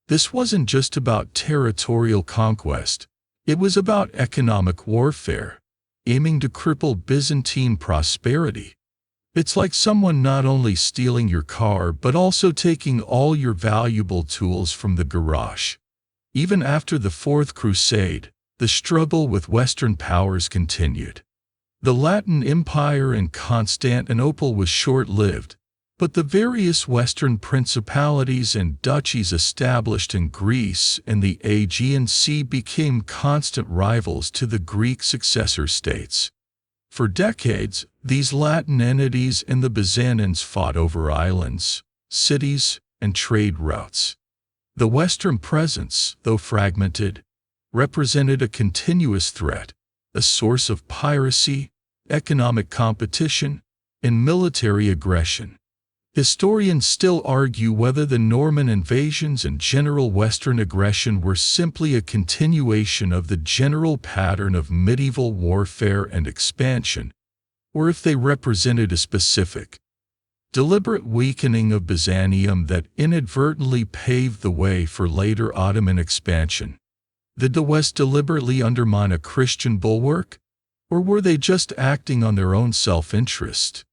S1: This wasn't just about territorial conquest, it was about economic warfare. aiming to cripple Byzantine prosperity. It's like someone not only stealing your car but also taking all your valuable tools from the garage. Even after the Fourth Crusade, the struggle with Western powers continued. The Latin Empire in Constantinople was short-lived, but the various Western principalities and duchies established in Greece and the Aegean Sea became constant rivals to the Greek successor states. For decades, these Latin entities and the Byzantines fought over islands, cities, and trade routes. The Western presence, though fragmented, represented a continuous threat, a source of piracy, economic competition, and military aggression. Historians still argue whether the Norman invasions and general Western aggression were simply a continuation of the general pattern of medieval warfare and expansion, or if they represented a specific, deliberate weakening of Byzantium that inadvertently paved the way for later Ottoman expansion. Did the West deliberately undermine a Christian bulwark, or were they just acting on their own self-interest?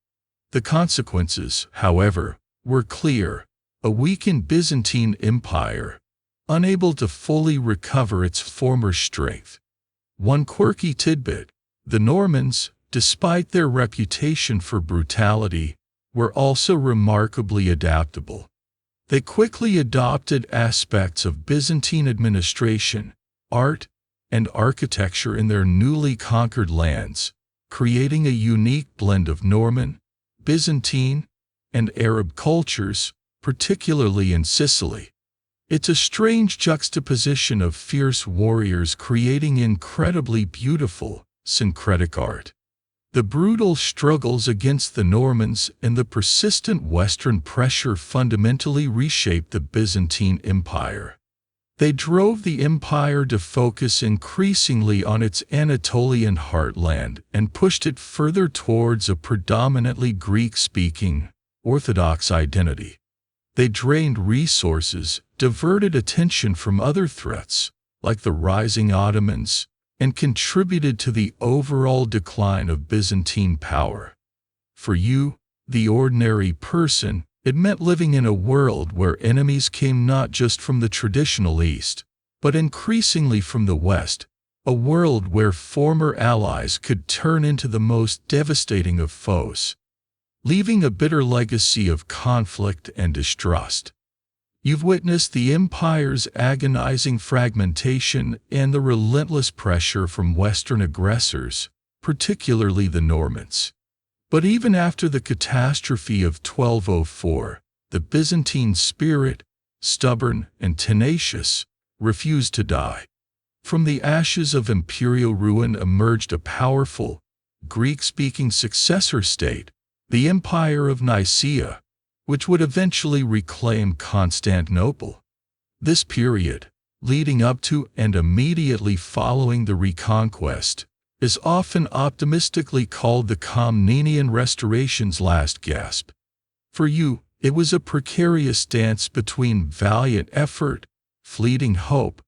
S1: The consequences, however, were clear: a weakened Byzantine Empire, unable to fully recover its former strength. One quirky tidbit: the Normans, despite their reputation for brutality, were also remarkably adaptable. They quickly adopted aspects of Byzantine administration, art, and architecture in their newly conquered lands, creating a unique blend of Norman, Byzantine, and Arab cultures, particularly in Sicily. It's a strange juxtaposition of fierce warriors creating incredibly beautiful, syncretic art. The brutal struggles against the Normans and the persistent Western pressure fundamentally reshaped the Byzantine Empire. They drove the empire to focus increasingly on its Anatolian heartland and pushed it further towards a predominantly Greek-speaking, Orthodox identity. They drained resources, diverted attention from other threats, like the rising Ottomans, and contributed to the overall decline of Byzantine power. For you, the ordinary person, it meant living in a world where enemies came not just from the traditional East, but increasingly from the West, a world where former allies could turn into the most devastating of foes, leaving a bitter legacy of conflict and distrust. You've witnessed the empire's agonizing fragmentation and the relentless pressure from Western aggressors, particularly the Normans. But even after the catastrophe of 1204, the Byzantine spirit, stubborn and tenacious, refused to die. From the ashes of imperial ruin emerged a powerful, Greek-speaking successor state, the Empire of Nicaea, which would eventually reclaim Constantinople. This period, leading up to and immediately following the Reconquest, is often optimistically called the Komnenian Restoration's last gasp. For you, it was a precarious dance between valiant effort, fleeting hope,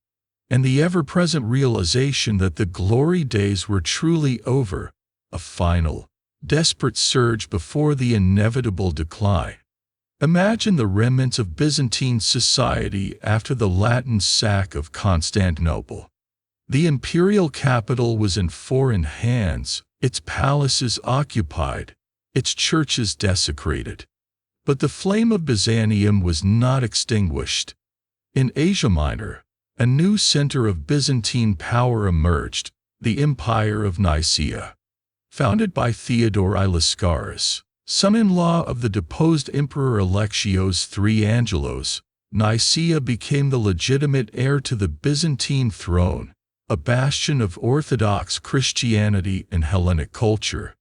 S1: and the ever-present realization that the glory days were truly over, a final, desperate surge before the inevitable decline. Imagine the remnants of Byzantine society after the Latin sack of Constantinople. The imperial capital was in foreign hands, its palaces occupied, its churches desecrated. But the flame of Byzantium was not extinguished. In Asia Minor, a new center of Byzantine power emerged, the Empire of Nicaea. Founded by Theodore I Lascaris, son-in-law of the deposed Emperor Alexios III Angelos, Nicaea became the legitimate heir to the Byzantine throne, a bastion of Orthodox Christianity and Hellenic culture.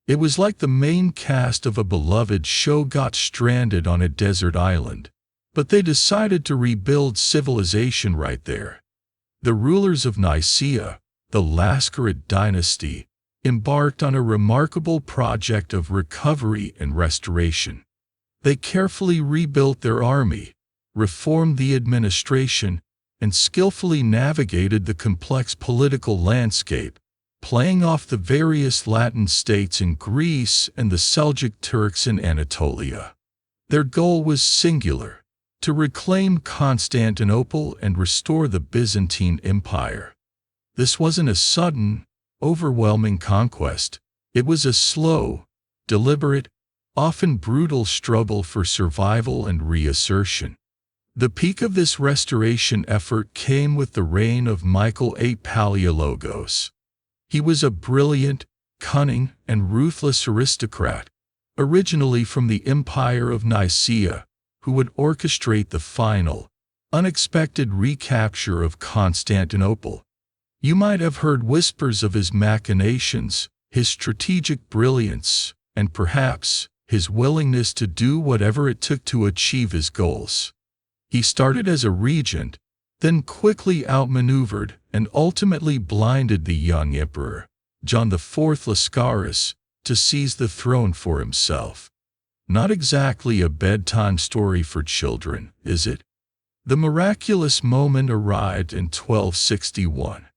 S1: It was like the main cast of a beloved show got stranded on a desert island, but they decided to rebuild civilization right there. The rulers of Nicaea, the Lascarid dynasty, embarked on a remarkable project of recovery and restoration. They carefully rebuilt their army, reformed the administration, and skillfully navigated the complex political landscape, playing off the various Latin states in Greece and the Seljuk Turks in Anatolia. Their goal was singular: to reclaim Constantinople and restore the Byzantine Empire. This wasn't a sudden, overwhelming conquest. It was a slow, deliberate, often brutal struggle for survival and reassertion. The peak of this restoration effort came with the reign of Michael VIII Palaiologos. He was a brilliant, cunning, and ruthless aristocrat, originally from the Empire of Nicaea, who would orchestrate the final, unexpected recapture of Constantinople. You might have heard whispers of his machinations, his strategic brilliance, and perhaps his willingness to do whatever it took to achieve his goals. He started as a regent, then quickly outmaneuvered and ultimately blinded the young emperor, John IV Lascaris, to seize the throne for himself. Not exactly a bedtime story for children, is it? The miraculous moment arrived in 1261.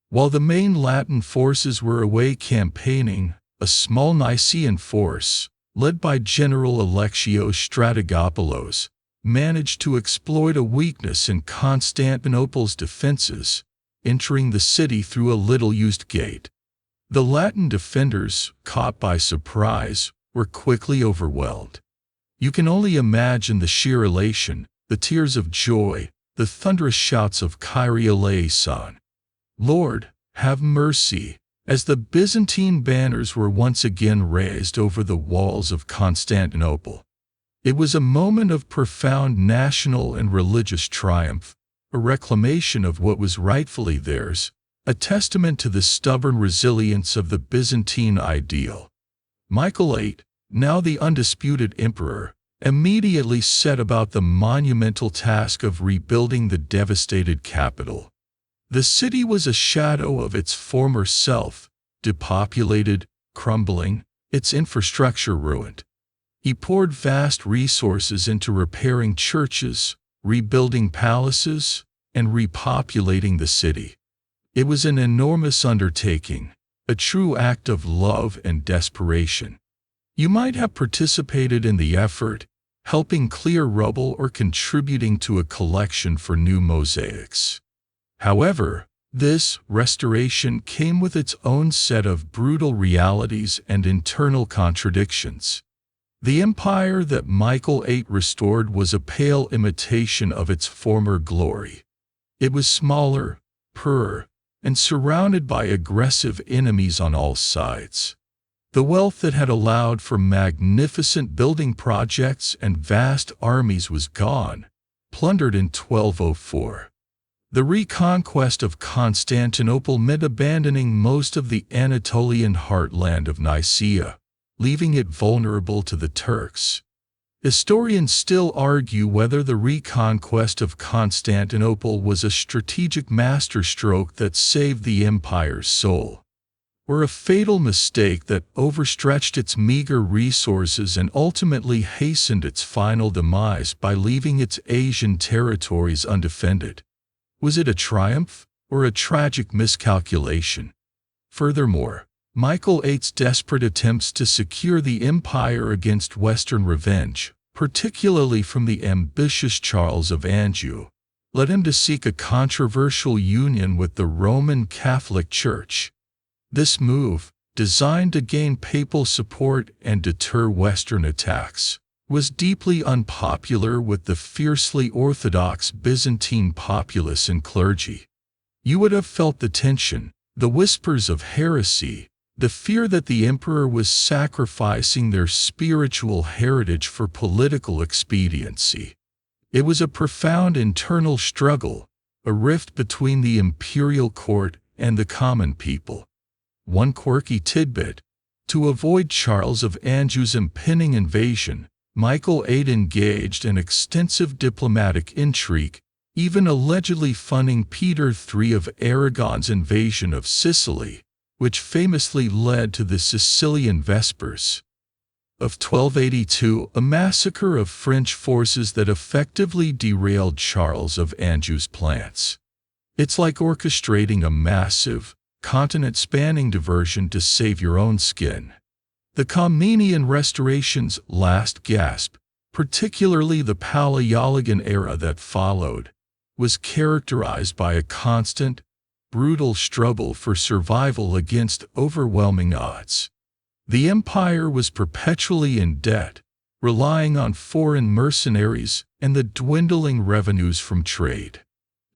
S1: While the main Latin forces were away campaigning, a small Nicaean force, led by General Alexios Strategopoulos, managed to exploit a weakness in Constantinople's defenses, entering the city through a little-used gate. The Latin defenders, caught by surprise, were quickly overwhelmed. You can only imagine the sheer elation, the tears of joy, the thunderous shouts of Kyrie eleison, Lord, have mercy, as the Byzantine banners were once again raised over the walls of Constantinople. It was a moment of profound national and religious triumph, a reclamation of what was rightfully theirs, a testament to the stubborn resilience of the Byzantine ideal. Michael VIII, now the undisputed emperor, immediately set about the monumental task of rebuilding the devastated capital. The city was a shadow of its former self, depopulated, crumbling, its infrastructure ruined. He poured vast resources into repairing churches, rebuilding palaces, and repopulating the city. It was an enormous undertaking, a true act of love and desperation. You might have participated in the effort, helping clear rubble or contributing to a collection for new mosaics. However, this restoration came with its own set of brutal realities and internal contradictions. The empire that Michael VIII restored was a pale imitation of its former glory. It was smaller, poorer, and surrounded by aggressive enemies on all sides. The wealth that had allowed for magnificent building projects and vast armies was gone, plundered in 1204. The reconquest of Constantinople meant abandoning most of the Anatolian heartland of Nicaea, leaving it vulnerable to the Turks. Historians still argue whether the reconquest of Constantinople was a strategic masterstroke that saved the empire's soul, or a fatal mistake that overstretched its meager resources and ultimately hastened its final demise by leaving its Asian territories undefended. Was it a triumph, or a tragic miscalculation? Furthermore, Michael VIII's desperate attempts to secure the empire against Western revenge, particularly from the ambitious Charles of Anjou, led him to seek a controversial union with the Roman Catholic Church. This move, designed to gain papal support and deter Western attacks, was deeply unpopular with the fiercely orthodox Byzantine populace and clergy. You would have felt the tension, the whispers of heresy, the fear that the emperor was sacrificing their spiritual heritage for political expediency. It was a profound internal struggle, a rift between the imperial court and the common people. One quirky tidbit: to avoid Charles of Anjou's impending invasion, Michael VIII engaged in extensive diplomatic intrigue, even allegedly funding Peter III of Aragon's invasion of Sicily, which famously led to the Sicilian Vespers of 1282, a massacre of French forces that effectively derailed Charles of Anjou's plans. It's like orchestrating a massive, continent-spanning diversion to save your own skin. The Comnenian Restoration's last gasp, particularly the Paleologan era that followed, was characterized by a constant, brutal struggle for survival against overwhelming odds. The empire was perpetually in debt, relying on foreign mercenaries and the dwindling revenues from trade.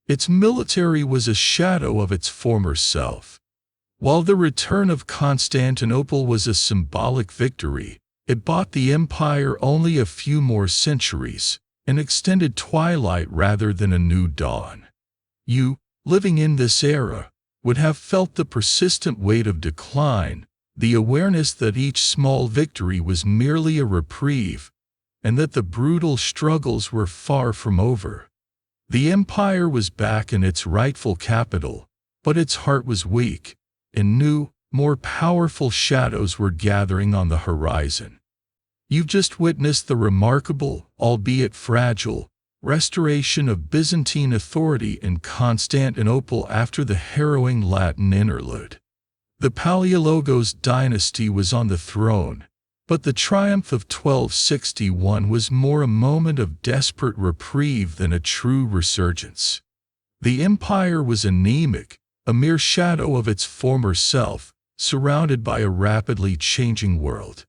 S1: Its military was a shadow of its former self. While the return of Constantinople was a symbolic victory, it bought the empire only a few more centuries, an extended twilight rather than a new dawn. You, living in this era, would have felt the persistent weight of decline, the awareness that each small victory was merely a reprieve, and that the brutal struggles were far from over. The empire was back in its rightful capital, but its heart was weak, and new, more powerful shadows were gathering on the horizon. You've just witnessed the remarkable, albeit fragile, restoration of Byzantine authority in Constantinople after the harrowing Latin interlude. The Palaiologos dynasty was on the throne, but the triumph of 1261 was more a moment of desperate reprieve than a true resurgence. The empire was anemic, a mere shadow of its former self, surrounded by a rapidly changing world.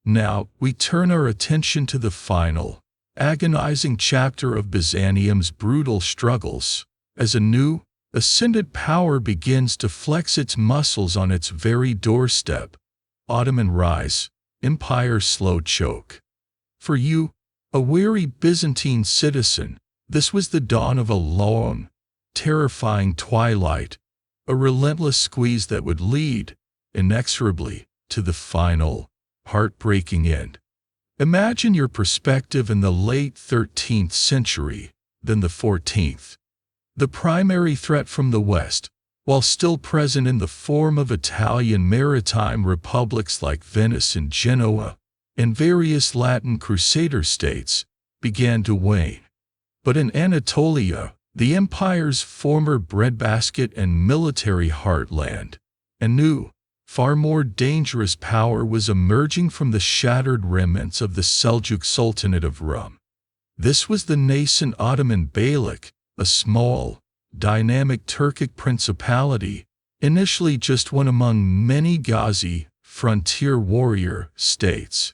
S1: Now, we turn our attention to the final, agonizing chapter of Byzantium's brutal struggles, as a new, ascended power begins to flex its muscles on its very doorstep. Ottoman rise, empire's slow choke. For you, a weary Byzantine citizen, this was the dawn of a long, terrifying twilight, a relentless squeeze that would lead, inexorably, to the final, heartbreaking end. Imagine your perspective in the late 13th century, then the 14th. The primary threat from the West, while still present in the form of Italian maritime republics like Venice and Genoa, and various Latin Crusader states, began to wane. But in Anatolia, the empire's former breadbasket and military heartland, a new, far more dangerous power was emerging from the shattered remnants of the Seljuk Sultanate of Rum. This was the nascent Ottoman Beylik, a small, dynamic Turkic principality, initially just one among many Ghazi, frontier warrior, states.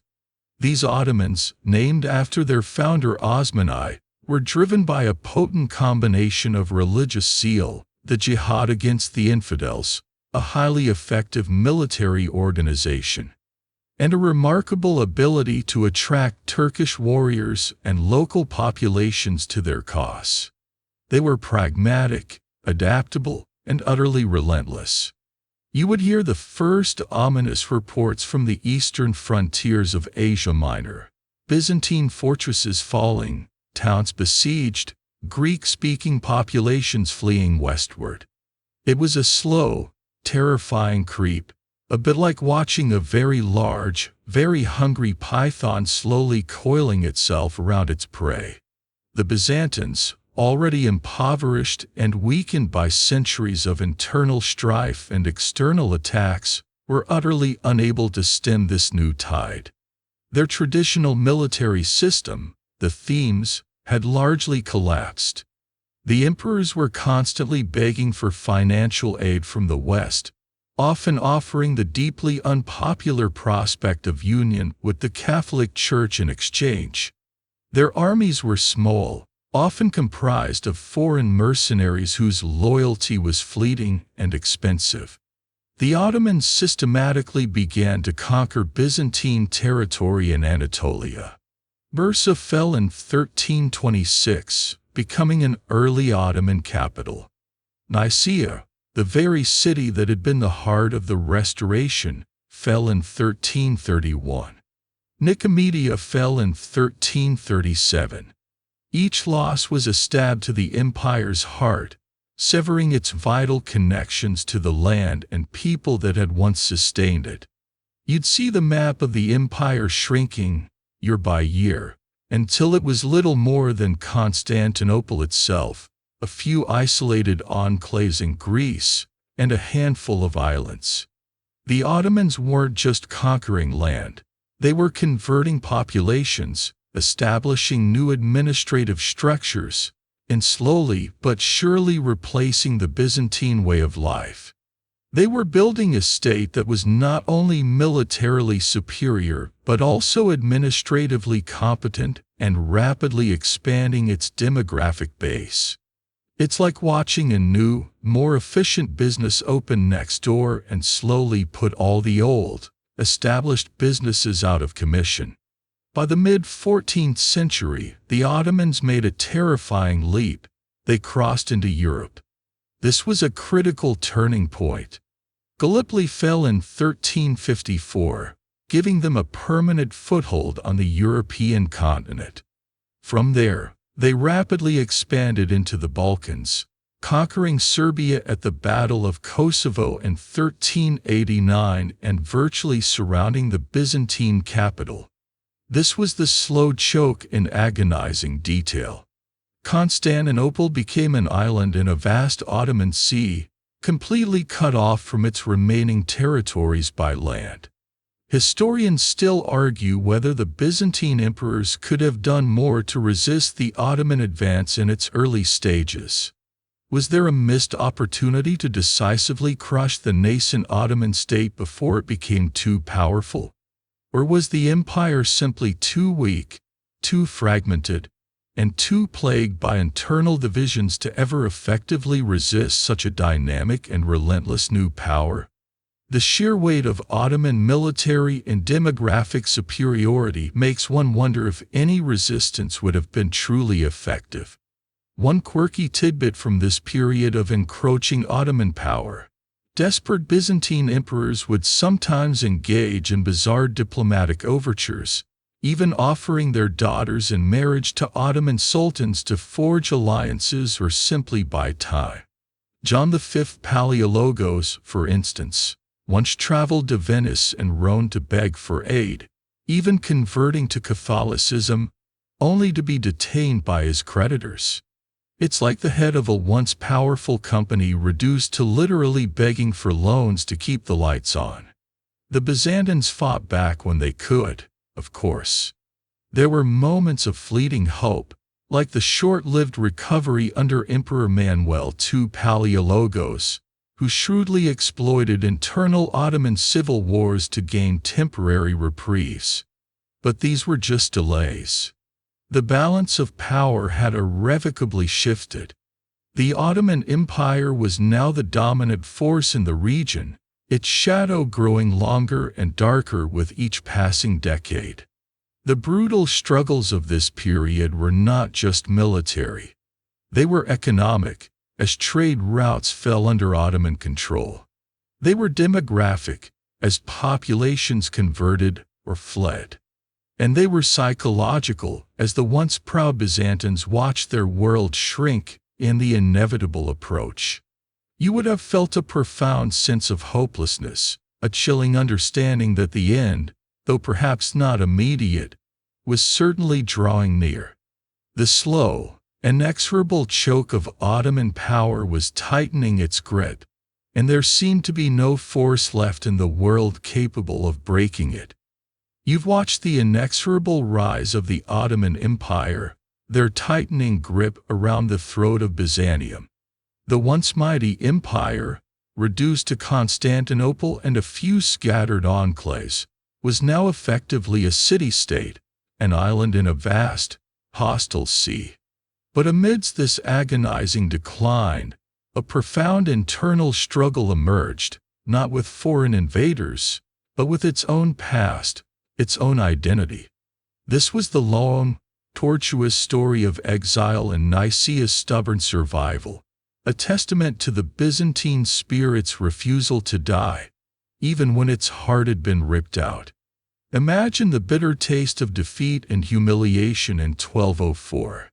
S1: These Ottomans, named after their founder Osmanli, were driven by a potent combination of religious zeal, the jihad against the infidels, a highly effective military organization, and a remarkable ability to attract Turkish warriors and local populations to their cause. They were pragmatic, adaptable, and utterly relentless. You would hear the first ominous reports from the eastern frontiers of Asia Minor, Byzantine fortresses falling, towns besieged, Greek-speaking populations fleeing westward. It was a slow, terrifying creep, a bit like watching a very large, very hungry python slowly coiling itself around its prey. The Byzantines, already impoverished and weakened by centuries of internal strife and external attacks, were utterly unable to stem this new tide. Their traditional military system, the themes, had largely collapsed. The emperors were constantly begging for financial aid from the West, often offering the deeply unpopular prospect of union with the Catholic Church in exchange. Their armies were small, often comprised of foreign mercenaries whose loyalty was fleeting and expensive. The Ottomans systematically began to conquer Byzantine territory in Anatolia. Bursa fell in 1326, becoming an early Ottoman capital. Nicaea, the very city that had been the heart of the Restoration, fell in 1331. Nicomedia fell in 1337. Each loss was a stab to the empire's heart, severing its vital connections to the land and people that had once sustained it. You'd see the map of the empire shrinking, year by year, until it was little more than Constantinople itself, a few isolated enclaves in Greece, and a handful of islands. The Ottomans weren't just conquering land. They were converting populations, establishing new administrative structures, and slowly but surely replacing the Byzantine way of life. They were building a state that was not only militarily superior but also administratively competent and rapidly expanding its demographic base. It's like watching a new, more efficient business open next door and slowly put all the old, established businesses out of commission. By the mid-14th century, the Ottomans made a terrifying leap. They crossed into Europe. This was a critical turning point. Gallipoli fell in 1354, giving them a permanent foothold on the European continent. From there, they rapidly expanded into the Balkans, conquering Serbia at the Battle of Kosovo in 1389 and virtually surrounding the Byzantine capital. This was the slow choke in agonizing detail. Constantinople became an island in a vast Ottoman sea, completely cut off from its remaining territories by land. Historians still argue whether the Byzantine emperors could have done more to resist the Ottoman advance in its early stages. Was there a missed opportunity to decisively crush the nascent Ottoman state before it became too powerful? Or was the empire simply too weak, too fragmented, and too plagued by internal divisions to ever effectively resist such a dynamic and relentless new power? The sheer weight of Ottoman military and demographic superiority makes one wonder if any resistance would have been truly effective. One quirky tidbit from this period of encroaching Ottoman power: desperate Byzantine emperors would sometimes engage in bizarre diplomatic overtures, even offering their daughters in marriage to Ottoman sultans to forge alliances or simply buy time. John V Palaiologos, for instance, once traveled to Venice and Rome to beg for aid, even converting to Catholicism, only to be detained by his creditors. It's like the head of a once powerful company reduced to literally begging for loans to keep the lights on. The Byzantines fought back when they could, of course. There were moments of fleeting hope, like the short-lived recovery under Emperor Manuel II Palaiologos, who shrewdly exploited internal Ottoman civil wars to gain temporary reprieves. But these were just delays. The balance of power had irrevocably shifted. The Ottoman Empire was now the dominant force in the region, its shadow growing longer and darker with each passing decade. The brutal struggles of this period were not just military. They were economic, as trade routes fell under Ottoman control. They were demographic, as populations converted or fled. And they were psychological, as the once proud Byzantines watched their world shrink in the inevitable approach. You would have felt a profound sense of hopelessness, a chilling understanding that the end, though perhaps not immediate, was certainly drawing near. The slow, inexorable choke of Ottoman power was tightening its grip, and there seemed to be no force left in the world capable of breaking it. You've watched the inexorable rise of the Ottoman Empire, their tightening grip around the throat of Byzantium. The once mighty empire, reduced to Constantinople and a few scattered enclaves, was now effectively a city-state, an island in a vast, hostile sea. But amidst this agonizing decline, a profound internal struggle emerged, not with foreign invaders, but with its own past, its own identity. This was the long, tortuous story of exile and Nicaea's stubborn survival, a testament to the Byzantine spirit's refusal to die, even when its heart had been ripped out. Imagine the bitter taste of defeat and humiliation in 1204.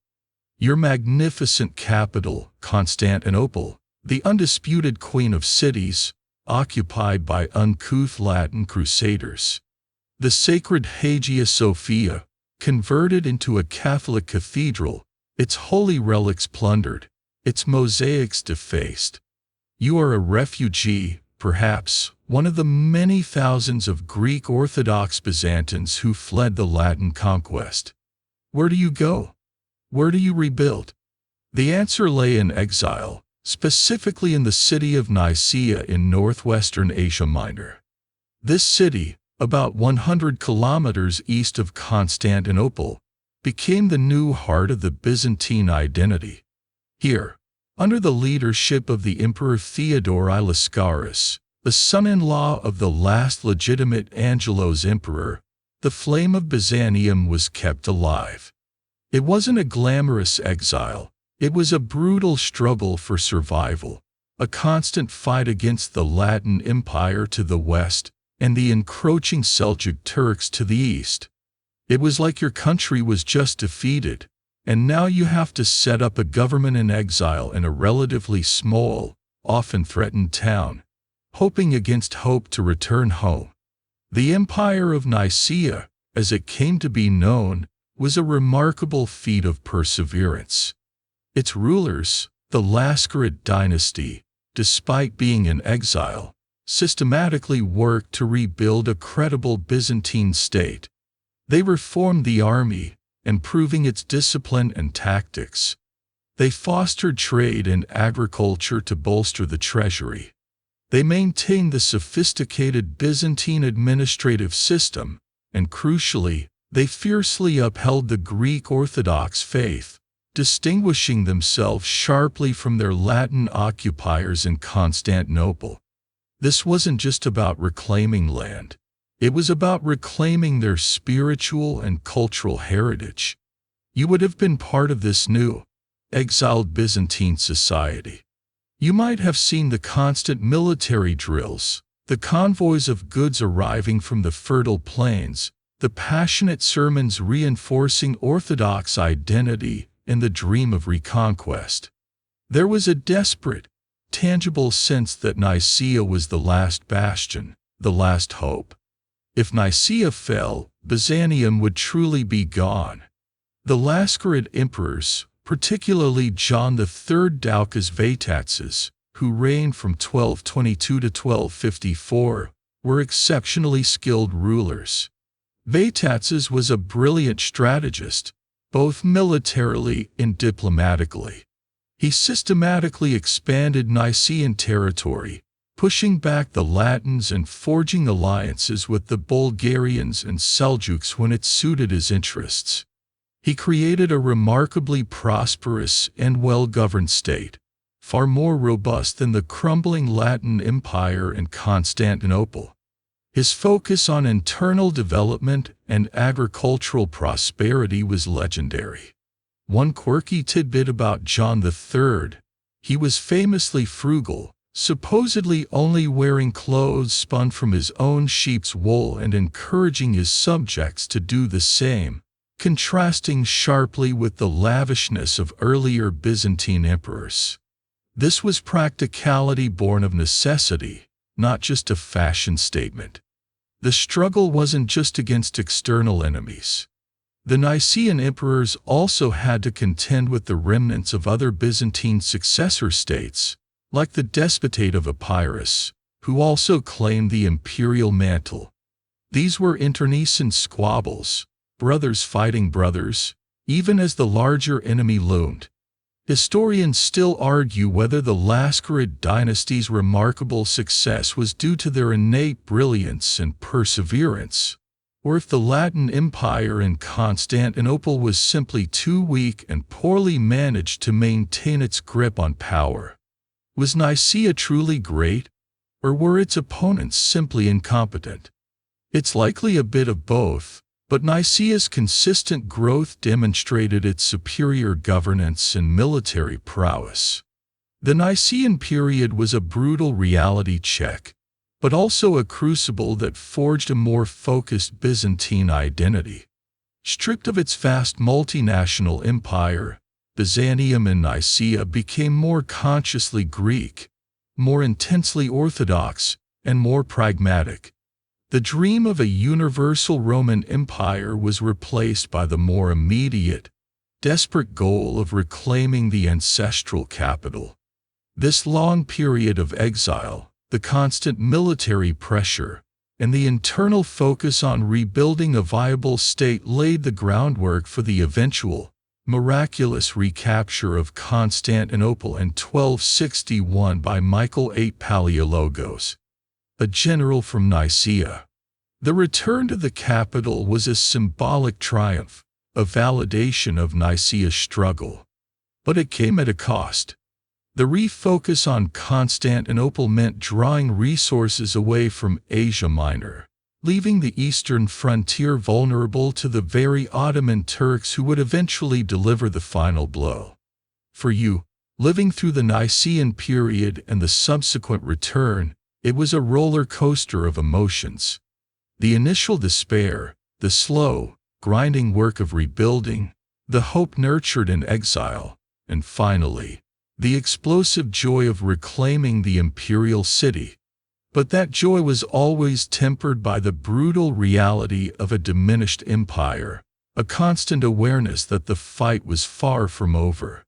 S1: Your magnificent capital, Constantinople, the undisputed queen of cities, occupied by uncouth Latin crusaders. The sacred Hagia Sophia, converted into a Catholic cathedral, its holy relics plundered, its mosaics defaced. You are a refugee, perhaps one of the many thousands of Greek Orthodox Byzantines who fled the Latin conquest. Where do you go? Where do you rebuild? The answer lay in exile, specifically in the city of Nicaea in northwestern Asia Minor. This city, about 100 kilometers east of Constantinople, became the new heart of the Byzantine identity. Here, under the leadership of the Emperor Theodore I Lascaris, the son-in-law of the last legitimate Angelos emperor, the flame of Byzantium was kept alive. It wasn't a glamorous exile, it was a brutal struggle for survival, a constant fight against the Latin Empire to the west and the encroaching Seljuk Turks to the east. It was like your country was just defeated, and now you have to set up a government in exile in a relatively small, often threatened town, hoping against hope to return home. The Empire of Nicaea, as it came to be known, was a remarkable feat of perseverance. Its rulers, the Lascarid dynasty, despite being in exile, systematically worked to rebuild a credible Byzantine state. They reformed the army, improving its discipline and tactics. They fostered trade and agriculture to bolster the treasury. They maintained the sophisticated Byzantine administrative system, and crucially, they fiercely upheld the Greek Orthodox faith, distinguishing themselves sharply from their Latin occupiers in Constantinople. This wasn't just about reclaiming land. It was about reclaiming their spiritual and cultural heritage. You would have been part of this new, exiled Byzantine society. You might have seen the constant military drills, the convoys of goods arriving from the fertile plains, the passionate sermons reinforcing Orthodox identity and the dream of reconquest. There was a desperate, tangible sense that Nicaea was the last bastion, the last hope. If Nicaea fell, Byzantium would truly be gone. The Lascarid emperors, particularly John III Doukas Vatatzes, who reigned from 1222 to 1254, were exceptionally skilled rulers. Vatatzes was a brilliant strategist, both militarily and diplomatically. He systematically expanded Nicaean territory, pushing back the Latins and forging alliances with the Bulgarians and Seljuks when it suited his interests. He created a remarkably prosperous and well-governed state, far more robust than the crumbling Latin Empire in Constantinople. His focus on internal development and agricultural prosperity was legendary. One quirky tidbit about John III: he was famously frugal, supposedly only wearing clothes spun from his own sheep's wool and encouraging his subjects to do the same, contrasting sharply with the lavishness of earlier Byzantine emperors. This was practicality born of necessity, not just a fashion statement. The struggle wasn't just against external enemies. The Nicaean emperors also had to contend with the remnants of other Byzantine successor states, like the Despotate of Epirus, who also claimed the imperial mantle. These were internecine squabbles, brothers fighting brothers, even as the larger enemy loomed. Historians still argue whether the Lascarid dynasty's remarkable success was due to their innate brilliance and perseverance, or if the Latin Empire in Constantinople was simply too weak and poorly managed to maintain its grip on power. Was Nicaea truly great, or were its opponents simply incompetent? It's likely a bit of both, but Nicaea's consistent growth demonstrated its superior governance and military prowess. The Nicaean period was a brutal reality check, but also a crucible that forged a more focused Byzantine identity. Stripped of its vast multinational empire, Byzantium and Nicaea became more consciously Greek, more intensely Orthodox, and more pragmatic. The dream of a universal Roman Empire was replaced by the more immediate, desperate goal of reclaiming the ancestral capital. This long period of exile, the constant military pressure, and the internal focus on rebuilding a viable state laid the groundwork for the eventual, miraculous recapture of Constantinople in 1261 by Michael VIII Palaiologos, a general from Nicaea. The return to the capital was a symbolic triumph, a validation of Nicaea's struggle. But it came at a cost. The refocus on Constantinople meant drawing resources away from Asia Minor, leaving the eastern frontier vulnerable to the very Ottoman Turks who would eventually deliver the final blow. For you, living through the Nicene period and the subsequent return, it was a roller coaster of emotions. The initial despair, the slow, grinding work of rebuilding, the hope nurtured in exile, and finally, the explosive joy of reclaiming the imperial city. But that joy was always tempered by the brutal reality of a diminished empire, a constant awareness that the fight was far from over.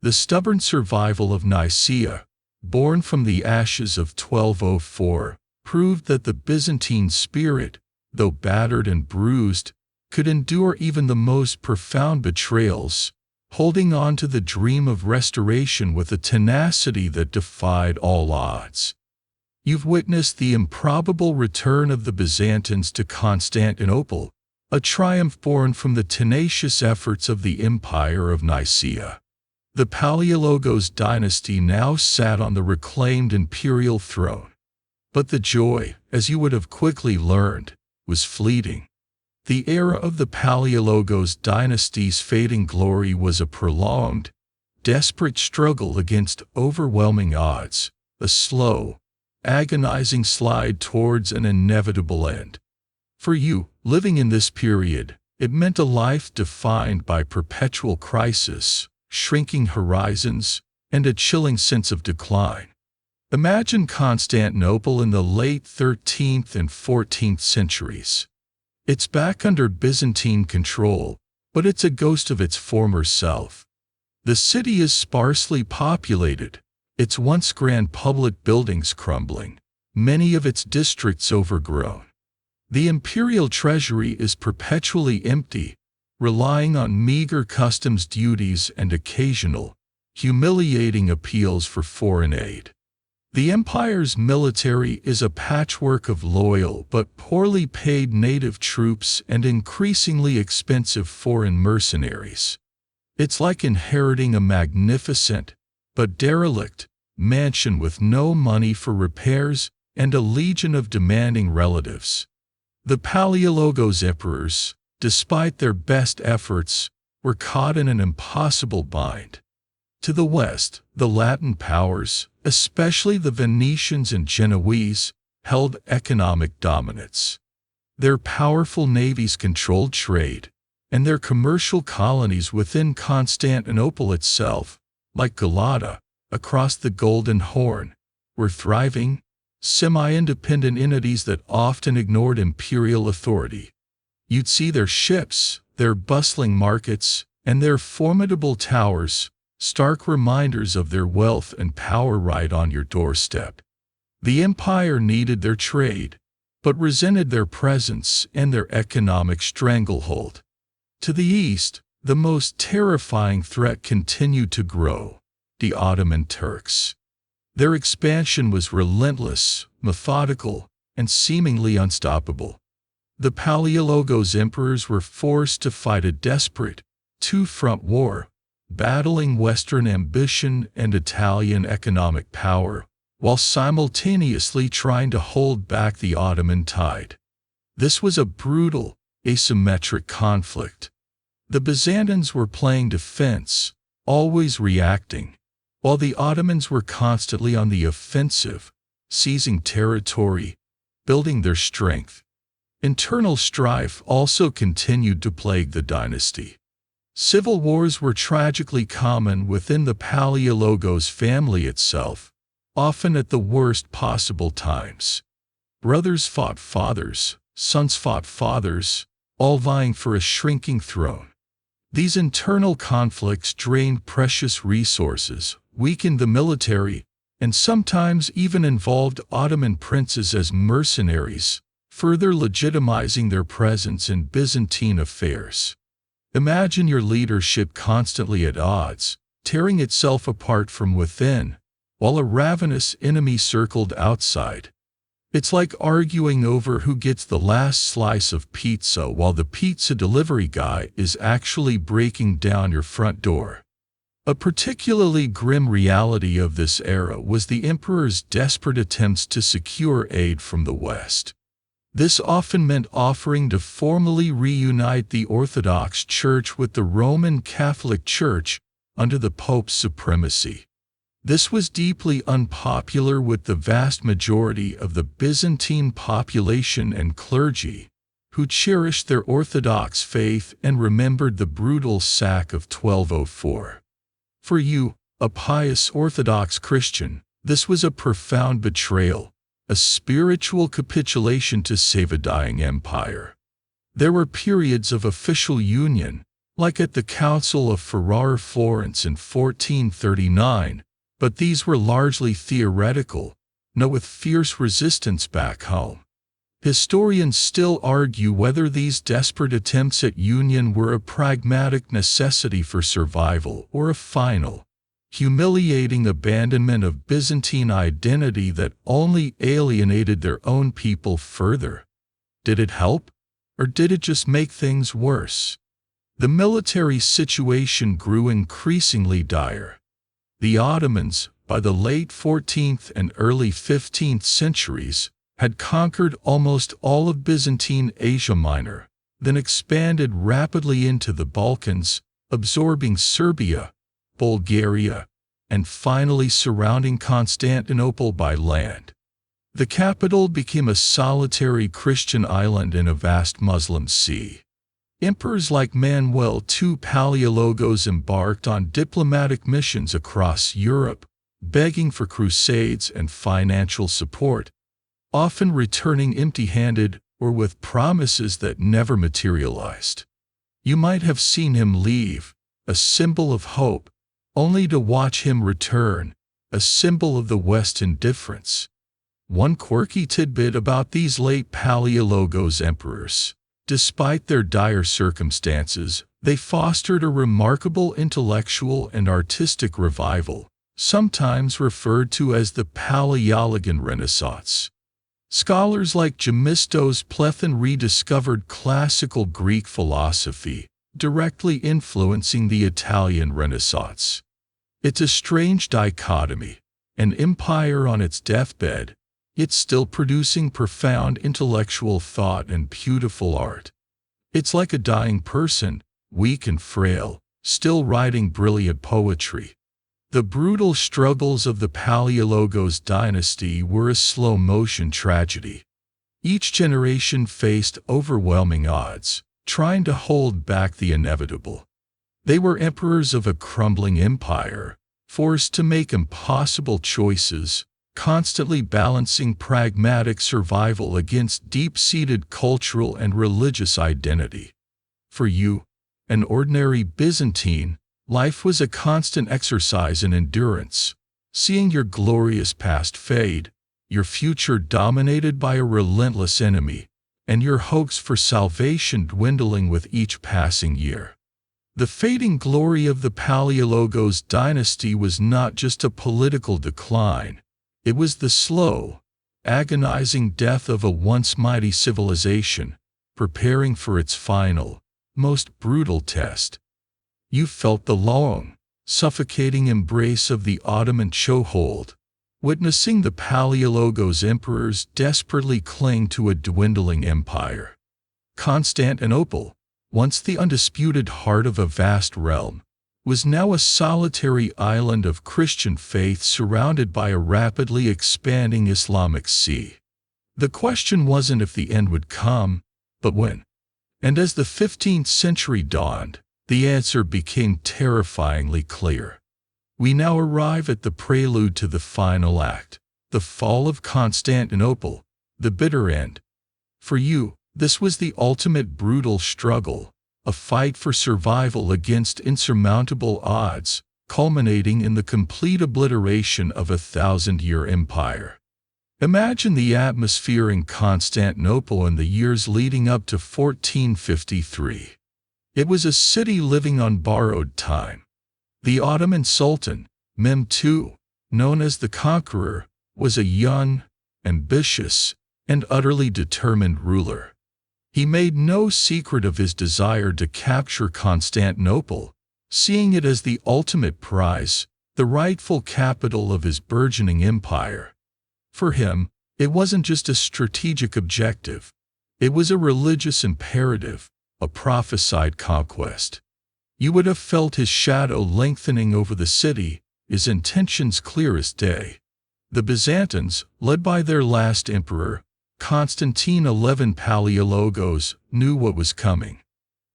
S1: The stubborn survival of Nicaea, born from the ashes of 1204, proved that the Byzantine spirit, though battered and bruised, could endure even the most profound betrayals, holding on to the dream of restoration with a tenacity that defied all odds. You've witnessed the improbable return of the Byzantines to Constantinople, a triumph born from the tenacious efforts of the Empire of Nicaea. The Palaiologos dynasty now sat on the reclaimed imperial throne. But the joy, as you would have quickly learned, was fleeting. The era of the Palaiologos dynasty's fading glory was a prolonged, desperate struggle against overwhelming odds, a slow, agonizing slide towards an inevitable end. For you, living in this period, it meant a life defined by perpetual crisis, shrinking horizons, and a chilling sense of decline. Imagine Constantinople in the late 13th and 14th centuries. It's back under Byzantine control, but it's a ghost of its former self. The city is sparsely populated, its once grand public buildings crumbling, many of its districts overgrown. The imperial treasury is perpetually empty, relying on meager customs duties and occasional, humiliating appeals for foreign aid. The empire's military is a patchwork of loyal but poorly paid native troops and increasingly expensive foreign mercenaries. It's like inheriting a magnificent, but derelict, mansion with no money for repairs and a legion of demanding relatives. The Palaiologos emperors, despite their best efforts, were caught in an impossible bind. To the west, the Latin powers, especially the Venetians and Genoese, held economic dominance. Their powerful navies controlled trade, and their commercial colonies within Constantinople itself, like Galata, across the Golden Horn, were thriving, semi-independent entities that often ignored imperial authority. You'd see their ships, their bustling markets, and their formidable towers, stark reminders of their wealth and power right on your doorstep. The empire needed their trade, but resented their presence and their economic stranglehold. To the east, the most terrifying threat continued to grow: the Ottoman Turks. Their expansion was relentless, methodical, and seemingly unstoppable. The Palaiologos emperors were forced to fight a desperate, two-front war, battling Western ambition and Italian economic power, while simultaneously trying to hold back the Ottoman tide. This was a brutal, asymmetric conflict. The Byzantines were playing defense, always reacting, while the Ottomans were constantly on the offensive, seizing territory, building their strength. Internal strife also continued to plague the dynasty. Civil wars were tragically common within the Palaiologos family itself, often at the worst possible times. Brothers fought fathers, sons fought fathers, all vying for a shrinking throne. These internal conflicts drained precious resources, weakened the military, and sometimes even involved Ottoman princes as mercenaries, further legitimizing their presence in Byzantine affairs. Imagine your leadership constantly at odds, tearing itself apart from within, while a ravenous enemy circled outside. It's like arguing over who gets the last slice of pizza while the pizza delivery guy is actually breaking down your front door. A particularly grim reality of this era was the emperor's desperate attempts to secure aid from the West. This often meant offering to formally reunite the Orthodox Church with the Roman Catholic Church under the Pope's supremacy. This was deeply unpopular with the vast majority of the Byzantine population and clergy, who cherished their Orthodox faith and remembered the brutal sack of 1204. For you, a pious Orthodox Christian, this was a profound betrayal, a spiritual capitulation to save a dying empire. There were periods of official union, like at the Council of Ferrara, Florence in 1439, but these were largely theoretical, met with fierce resistance back home. Historians still argue whether these desperate attempts at union were a pragmatic necessity for survival or a final, humiliating abandonment of Byzantine identity that only alienated their own people further. Did it help, or did it just make things worse? The military situation grew increasingly dire. The Ottomans, by the late 14th and early 15th centuries, had conquered almost all of Byzantine Asia Minor, then expanded rapidly into the Balkans, absorbing Serbia, Bulgaria, and finally surrounding Constantinople by land. The capital became a solitary Christian island in a vast Muslim sea. Emperors like Manuel II Palaiologos embarked on diplomatic missions across Europe, begging for crusades and financial support, often returning empty-handed or with promises that never materialized. You might have seen him leave, a symbol of hope, only to watch him return, a symbol of the West's indifference. One quirky tidbit about these late Palaiologos emperors: despite their dire circumstances, they fostered a remarkable intellectual and artistic revival, sometimes referred to as the Palaiologan Renaissance. Scholars like Gemistos Plethon rediscovered classical Greek philosophy, directly influencing the Italian Renaissance. It's a strange dichotomy: an empire on its deathbed, yet still producing profound intellectual thought and beautiful art. It's like a dying person, weak and frail, still writing brilliant poetry. The brutal struggles of the Palaiologos dynasty were a slow-motion tragedy. Each generation faced overwhelming odds, trying to hold back the inevitable. They were emperors of a crumbling empire, forced to make impossible choices, constantly balancing pragmatic survival against deep-seated cultural and religious identity. For you, an ordinary Byzantine, life was a constant exercise in endurance, seeing your glorious past fade, your future dominated by a relentless enemy, and your hopes for salvation dwindling with each passing year. The fading glory of the Palaiologos dynasty was not just a political decline. It was the slow, agonizing death of a once mighty civilization, preparing for its final, most brutal test. You felt the long, suffocating embrace of the Ottoman chokehold, witnessing the Palaiologos emperors desperately cling to a dwindling empire. Constantinople, once the undisputed heart of a vast realm, was now a solitary island of Christian faith surrounded by a rapidly expanding Islamic sea. The question wasn't if the end would come, but when. And as the 15th century dawned, the answer became terrifyingly clear. We now arrive at the prelude to the final act, the fall of Constantinople, the bitter end. For you, this was the ultimate brutal struggle, a fight for survival against insurmountable odds, culminating in the complete obliteration of a 1,000-year empire. Imagine the atmosphere in Constantinople in the years leading up to 1453. It was a city living on borrowed time. The Ottoman Sultan, Mehmed II, known as the Conqueror, was a young, ambitious, and utterly determined ruler. He made no secret of his desire to capture Constantinople, seeing it as the ultimate prize, the rightful capital of his burgeoning empire. For him, it wasn't just a strategic objective. It was a religious imperative, a prophesied conquest. You would have felt his shadow lengthening over the city, his intentions clear as day. The Byzantines, led by their last emperor, Constantine XI Palaiologos, knew what was coming.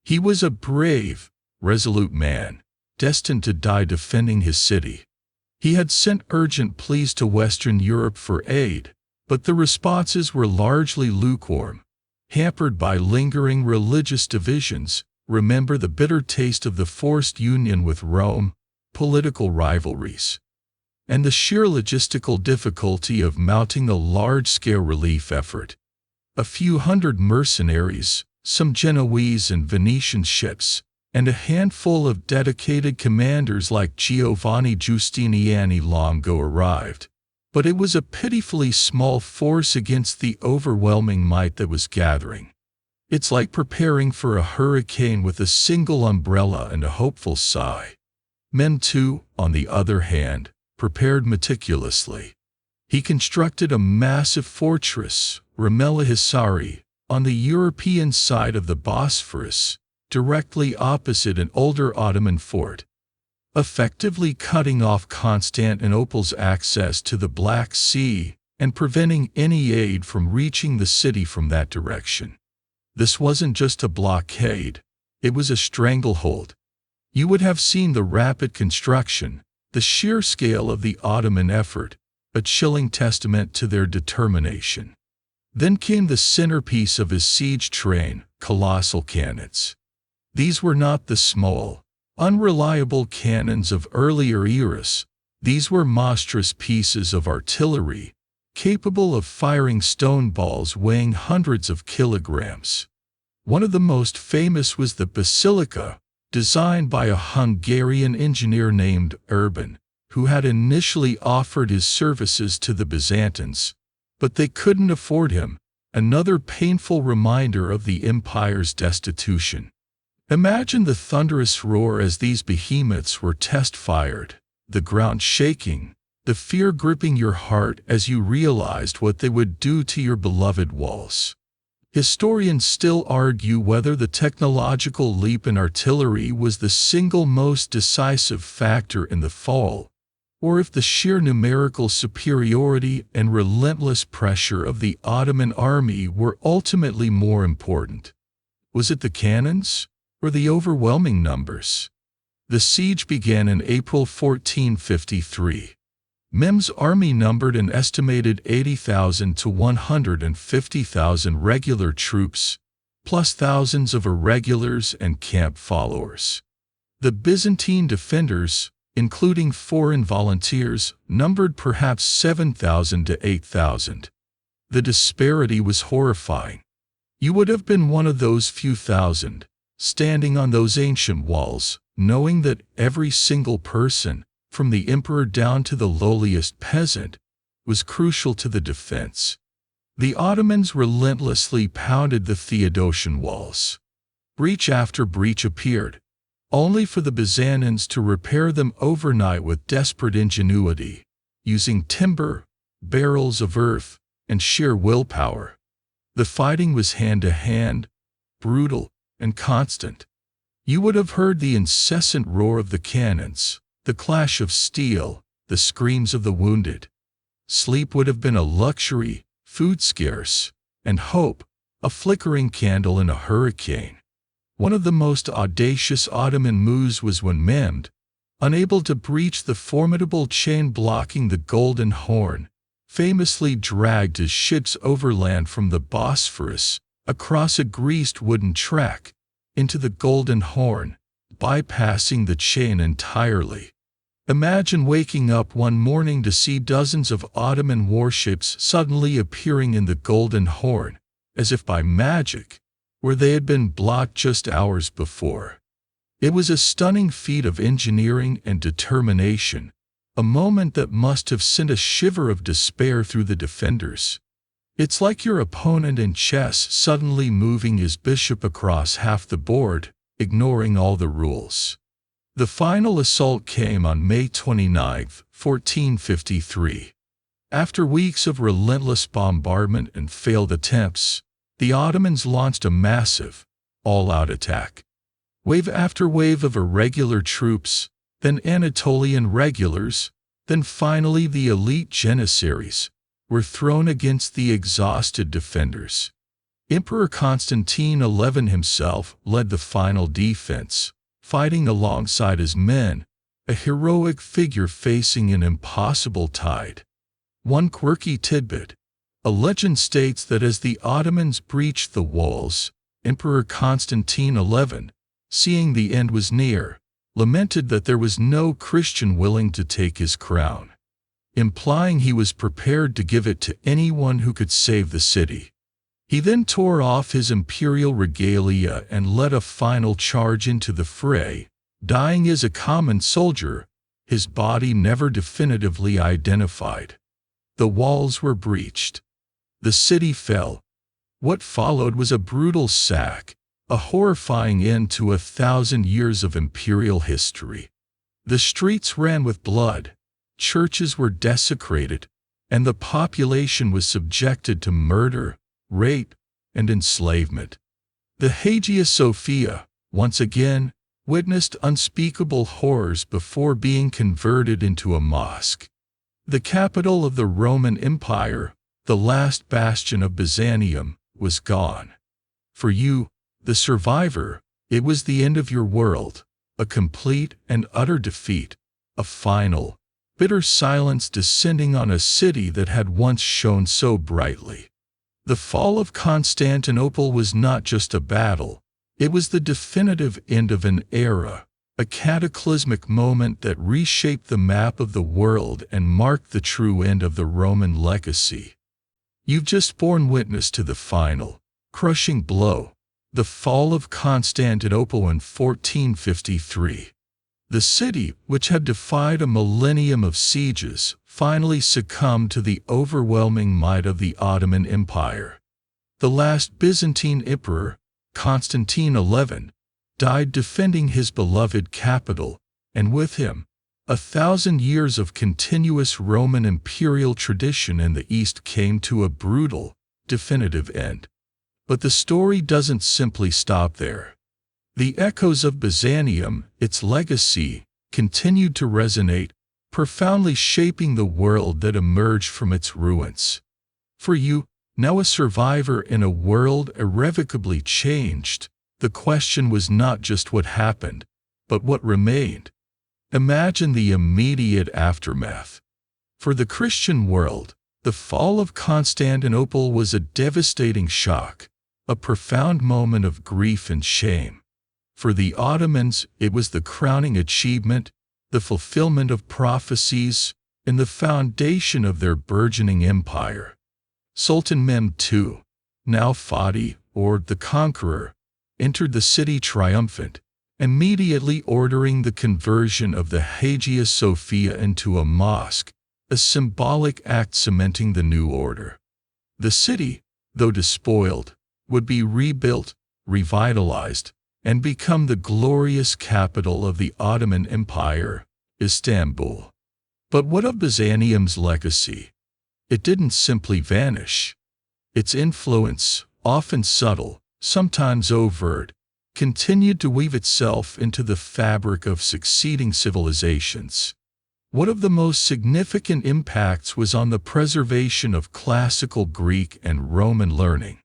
S1: He was a brave, resolute man, destined to die defending his city. He had sent urgent pleas to Western Europe for aid, but the responses were largely lukewarm, hampered by lingering religious divisions. Remember the bitter taste of the forced union with Rome, political rivalries, and the sheer logistical difficulty of mounting a large-scale relief effort. A few hundred mercenaries, some Genoese and Venetian ships, and a handful of dedicated commanders like Giovanni Giustiniani long ago arrived. But it was a pitifully small force against the overwhelming might that was gathering. It's like preparing for a hurricane with a single umbrella and a hopeful sigh. Mehmed II, on the other hand, prepared meticulously. He constructed a massive fortress, Ramela Hisari, on the European side of the Bosphorus, directly opposite an older Ottoman fort, effectively cutting off Constantinople's access to the Black Sea and preventing any aid from reaching the city from that direction. This wasn't just a blockade, it was a stranglehold. You would have seen the rapid construction, the sheer scale of the Ottoman effort, a chilling testament to their determination. Then came the centerpiece of his siege train, colossal cannons. These were not the small, unreliable cannons of earlier eras. These were monstrous pieces of artillery, capable of firing stone balls weighing hundreds of kilograms. One of the most famous was the Basilica, designed by a Hungarian engineer named Urban, who had initially offered his services to the Byzantines, but they couldn't afford him, another painful reminder of the empire's destitution. Imagine the thunderous roar as these behemoths were test-fired, the ground shaking, the fear gripping your heart as you realized what they would do to your beloved walls. Historians still argue whether the technological leap in artillery was the single most decisive factor in the fall, or if the sheer numerical superiority and relentless pressure of the Ottoman army were ultimately more important. Was it the cannons, or the overwhelming numbers? The siege began in April 1453. Mehmed's army numbered an estimated 80,000 to 150,000 regular troops, plus thousands of irregulars and camp followers. The Byzantine defenders, including foreign volunteers, numbered perhaps 7,000 to 8,000. The disparity was horrifying. You would have been one of those few thousand, standing on those ancient walls, knowing that every single person, from the emperor down to the lowliest peasant, was crucial to the defense. The Ottomans relentlessly pounded the Theodosian walls. Breach after breach appeared, only for the Byzantines to repair them overnight with desperate ingenuity, using timber, barrels of earth, and sheer willpower. The fighting was hand-to-hand, brutal, and constant. You would have heard the incessant roar of the cannons, the clash of steel, the screams of the wounded. Sleep would have been a luxury, food scarce, and hope, a flickering candle in a hurricane. One of the most audacious Ottoman moves was when Mehmed, unable to breach the formidable chain blocking the Golden Horn, famously dragged his ships overland from the Bosphorus, across a greased wooden track, into the Golden Horn, bypassing the chain entirely. Imagine waking up one morning to see dozens of Ottoman warships suddenly appearing in the Golden Horn, as if by magic, where they had been blocked just hours before. It was a stunning feat of engineering and determination, a moment that must have sent a shiver of despair through the defenders. It's like your opponent in chess suddenly moving his bishop across half the board, ignoring all the rules. The final assault came on May 29, 1453. After weeks of relentless bombardment and failed attempts, the Ottomans launched a massive, all-out attack. Wave after wave of irregular troops, then Anatolian regulars, then finally the elite Janissaries, were thrown against the exhausted defenders. Emperor Constantine XI himself led the final defense, fighting alongside his men, a heroic figure facing an impossible tide. One quirky tidbit: a legend states that as the Ottomans breached the walls, Emperor Constantine XI, seeing the end was near, lamented that there was no Christian willing to take his crown, implying he was prepared to give it to anyone who could save the city. He then tore off his imperial regalia and led a final charge into the fray, dying as a common soldier, his body never definitively identified. The walls were breached. The city fell. What followed was a brutal sack, a horrifying end to 1,000 years of imperial history. The streets ran with blood, churches were desecrated, and the population was subjected to murder, rape, and enslavement. The Hagia Sophia, once again, witnessed unspeakable horrors before being converted into a mosque. The capital of the Roman Empire, the last bastion of Byzantium, was gone. For you, the survivor, it was the end of your world, a complete and utter defeat, a final, bitter silence descending on a city that had once shone so brightly. The fall of Constantinople was not just a battle, it was the definitive end of an era, a cataclysmic moment that reshaped the map of the world and marked the true end of the Roman legacy. You've just borne witness to the final, crushing blow, the fall of Constantinople in 1453. The city, which had defied a millennium of sieges, finally succumbed to the overwhelming might of the Ottoman Empire. The last Byzantine emperor, Constantine XI, died defending his beloved capital, and with him, 1,000 years of continuous Roman imperial tradition in the East came to a brutal, definitive end. But the story doesn't simply stop there. The echoes of Byzantium, its legacy, continued to resonate, profoundly shaping the world that emerged from its ruins. For you, now a survivor in a world irrevocably changed, the question was not just what happened, but what remained. Imagine the immediate aftermath. For the Christian world, the fall of Constantinople was a devastating shock, a profound moment of grief and shame. For the Ottomans, it was the crowning achievement, the fulfillment of prophecies, and the foundation of their burgeoning empire. Sultan Mehmed II, now Fatih, or the Conqueror, entered the city triumphant, immediately ordering the conversion of the Hagia Sophia into a mosque, a symbolic act cementing the new order. The city, though despoiled, would be rebuilt, revitalized, and become the glorious capital of the Ottoman Empire, Istanbul. But what of Byzantium's legacy? It didn't simply vanish. Its influence, often subtle, sometimes overt, continued to weave itself into the fabric of succeeding civilizations. One of the most significant impacts was on the preservation of classical Greek and Roman learning.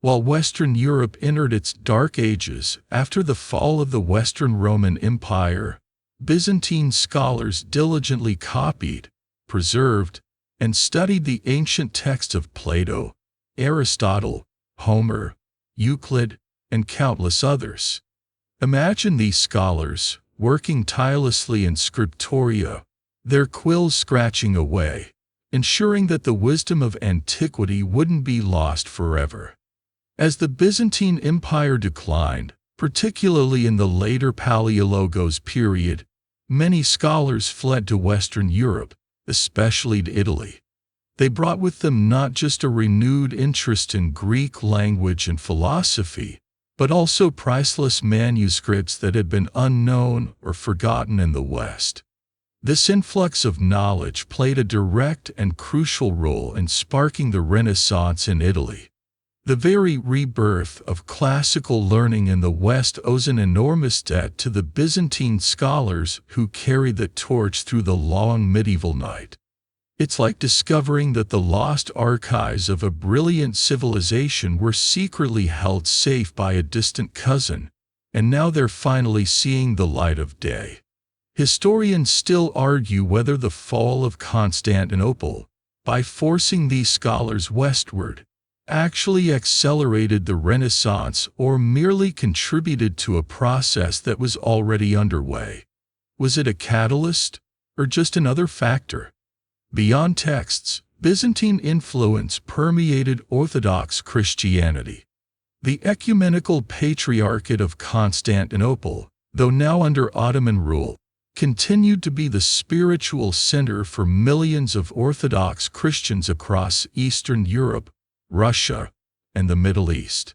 S1: While Western Europe entered its dark ages after the fall of the Western Roman Empire, Byzantine scholars diligently copied, preserved, and studied the ancient texts of Plato, Aristotle, Homer, Euclid, and countless others. Imagine these scholars, working tirelessly in scriptoria, their quills scratching away, ensuring that the wisdom of antiquity wouldn't be lost forever. As the Byzantine Empire declined, particularly in the later Paleologos period, many scholars fled to Western Europe, especially to Italy. They brought with them not just a renewed interest in Greek language and philosophy, but also priceless manuscripts that had been unknown or forgotten in the West. This influx of knowledge played a direct and crucial role in sparking the Renaissance in Italy. The very rebirth of classical learning in the West owes an enormous debt to the Byzantine scholars who carried the torch through the long medieval night. It's like discovering that the lost archives of a brilliant civilization were secretly held safe by a distant cousin, and now they're finally seeing the light of day. Historians still argue whether the fall of Constantinople, by forcing these scholars westward, actually accelerated the Renaissance or merely contributed to a process that was already underway. Was it a catalyst, or just another factor? Beyond texts, Byzantine influence permeated Orthodox Christianity. The ecumenical Patriarchate of Constantinople, though now under Ottoman rule, continued to be the spiritual center for millions of Orthodox Christians across Eastern Europe, Russia, and the Middle East.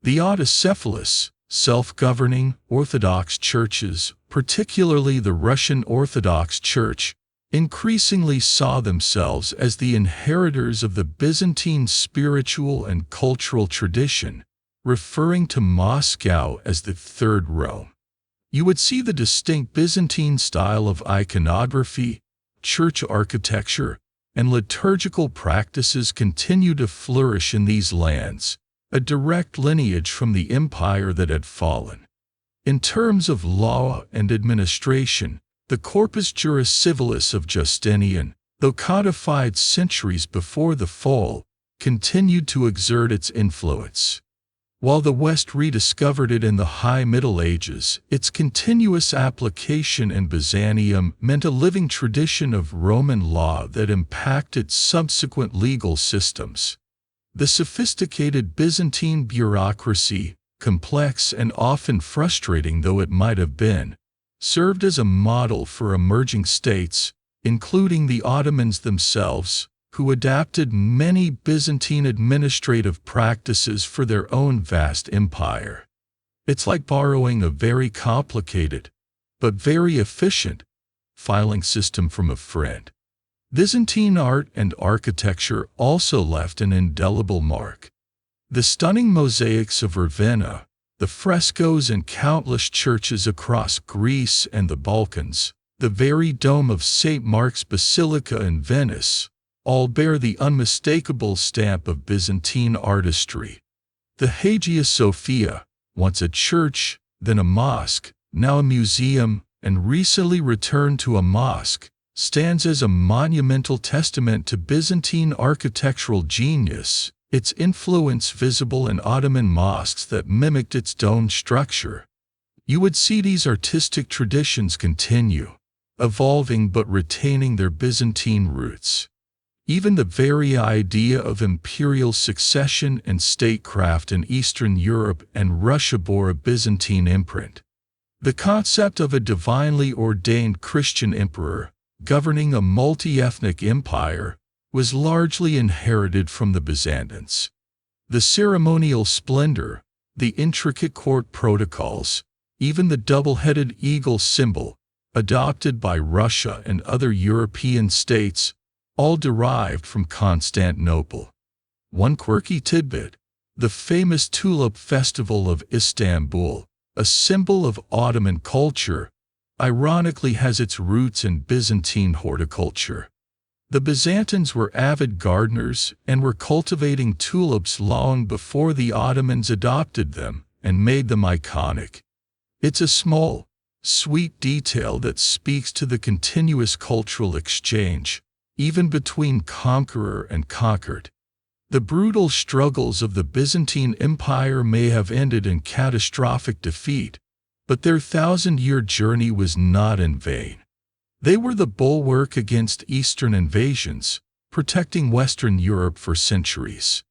S1: The autocephalous, self-governing Orthodox churches, particularly the Russian Orthodox Church, increasingly saw themselves as the inheritors of the Byzantine spiritual and cultural tradition, referring to Moscow as the Third Rome. You would see the distinct Byzantine style of iconography, church architecture, and liturgical practices continue to flourish in these lands, a direct lineage from the empire that had fallen. In terms of law and administration, the Corpus Juris Civilis of Justinian, though codified centuries before the fall, continued to exert its influence. While the West rediscovered it in the High Middle Ages, its continuous application in Byzantium meant a living tradition of Roman law that impacted subsequent legal systems. The sophisticated Byzantine bureaucracy, complex and often frustrating though it might have been, served as a model for emerging states, including the Ottomans themselves, who adapted many Byzantine administrative practices for their own vast empire. It's like borrowing a very complicated, but very efficient, filing system from a friend. Byzantine art and architecture also left an indelible mark. The stunning mosaics of Ravenna, the frescoes in countless churches across Greece and the Balkans, the very dome of St. Mark's Basilica in Venice, all bear the unmistakable stamp of Byzantine artistry. The Hagia Sophia, once a church, then a mosque, now a museum, and recently returned to a mosque, stands as a monumental testament to Byzantine architectural genius, its influence visible in Ottoman mosques that mimicked its dome structure. You would see these artistic traditions continue, evolving but retaining their Byzantine roots. Even the very idea of imperial succession and statecraft in Eastern Europe and Russia bore a Byzantine imprint. The concept of a divinely ordained Christian emperor, governing a multi-ethnic empire, was largely inherited from the Byzantines. The ceremonial splendor, the intricate court protocols, even the double-headed eagle symbol, adopted by Russia and other European states, all derived from Constantinople. One quirky tidbit: the famous Tulip Festival of Istanbul, a symbol of Ottoman culture, ironically has its roots in Byzantine horticulture. The Byzantines were avid gardeners and were cultivating tulips long before the Ottomans adopted them and made them iconic. It's a small, sweet detail that speaks to the continuous cultural exchange, even between conqueror and conquered. The brutal struggles of the Byzantine Empire may have ended in catastrophic defeat, But their 1,000-year journey was not in vain. They were the bulwark against Eastern invasions, protecting Western Europe for centuries.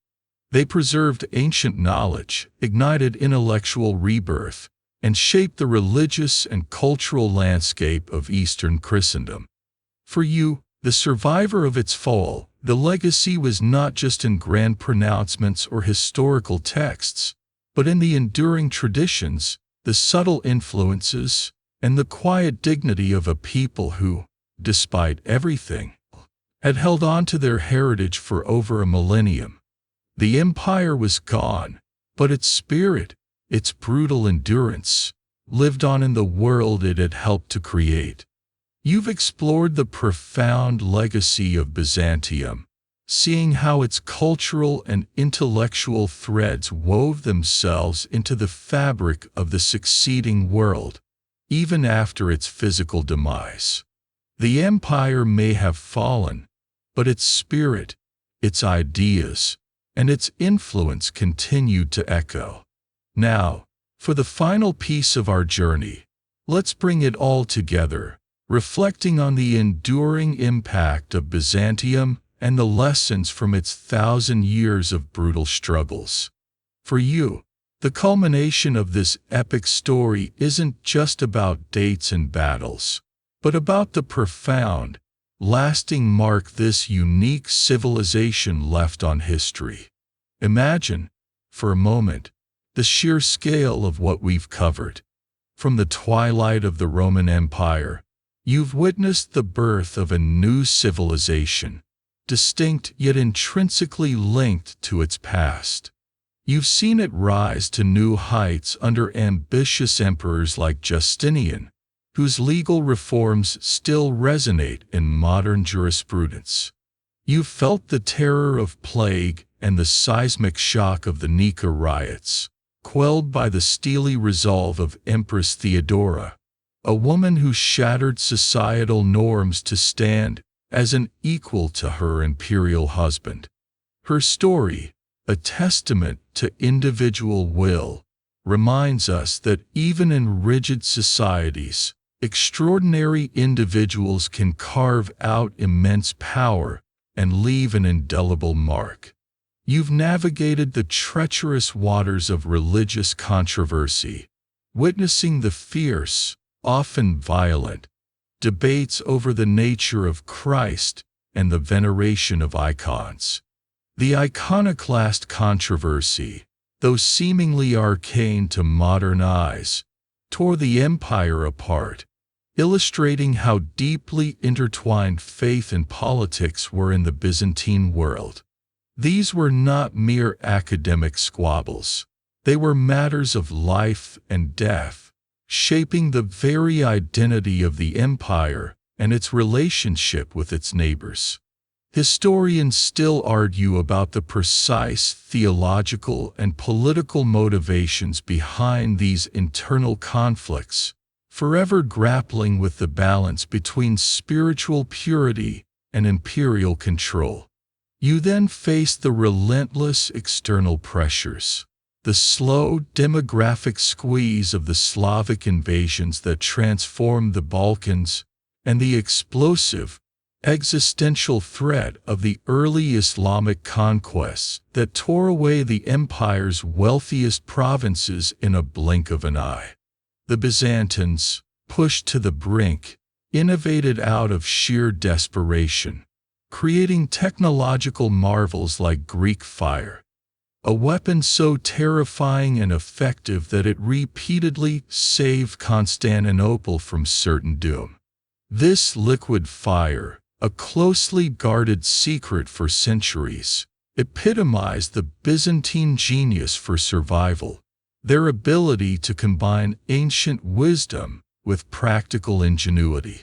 S1: They preserved ancient knowledge, ignited intellectual rebirth, and shaped the religious and cultural landscape of Eastern Christendom. For you, the survivor of its fall, the legacy was not just in grand pronouncements or historical texts, but in the enduring traditions, the subtle influences, and the quiet dignity of a people who, despite everything, had held on to their heritage for over a millennium. The empire was gone, but its spirit, its brutal endurance, lived on in the world it had helped to create. You've explored the profound legacy of Byzantium, seeing how its cultural and intellectual threads wove themselves into the fabric of the succeeding world, even after its physical demise. The empire may have fallen, but its spirit, its ideas, and its influence continued to echo. Now, for the final piece of our journey, let's bring it all together, reflecting on the enduring impact of Byzantium and the lessons from its 1,000 years of brutal struggles. For you, the culmination of this epic story isn't just about dates and battles, but about the profound, lasting mark this unique civilization left on history. Imagine, for a moment, the sheer scale of what we've covered. From the twilight of the Roman Empire, you've witnessed the birth of a new civilization, distinct yet intrinsically linked to its past. You've seen it rise to new heights under ambitious emperors like Justinian, whose legal reforms still resonate in modern jurisprudence. You've felt the terror of plague and the seismic shock of the Nika riots, quelled by the steely resolve of Empress Theodora, a woman who shattered societal norms to stand as an equal to her imperial husband. Her story, a testament to individual will, reminds us that even in rigid societies, extraordinary individuals can carve out immense power and leave an indelible mark. You've navigated the treacherous waters of religious controversy, witnessing the fierce, often violent, debates over the nature of Christ and the veneration of icons. The iconoclast controversy, though seemingly arcane to modern eyes, tore the empire apart, illustrating how deeply intertwined faith and politics were in the Byzantine world. These were not mere academic squabbles. They were matters of life and death, shaping the very identity of the empire and its relationship with its neighbors. Historians still argue about the precise theological and political motivations behind these internal conflicts, forever grappling with the balance between spiritual purity and imperial control. You then face the relentless external pressures, the slow demographic squeeze of the Slavic invasions that transformed the Balkans, and the explosive, existential threat of the early Islamic conquests that tore away the empire's wealthiest provinces in a blink of an eye. The Byzantines, pushed to the brink, innovated out of sheer desperation, creating technological marvels like Greek fire, a weapon so terrifying and effective that it repeatedly saved Constantinople from certain doom. This liquid fire, a closely guarded secret for centuries, epitomized the Byzantine genius for survival, their ability to combine ancient wisdom with practical ingenuity.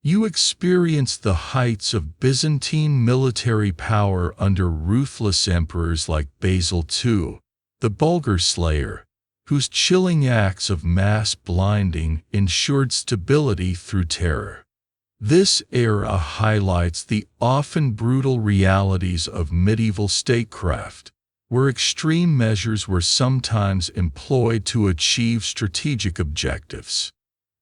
S1: You experienced the heights of Byzantine military power under ruthless emperors like Basil II, the Bulgar Slayer, whose chilling acts of mass blinding ensured stability through terror. This era highlights the often brutal realities of medieval statecraft, where extreme measures were sometimes employed to achieve strategic objectives.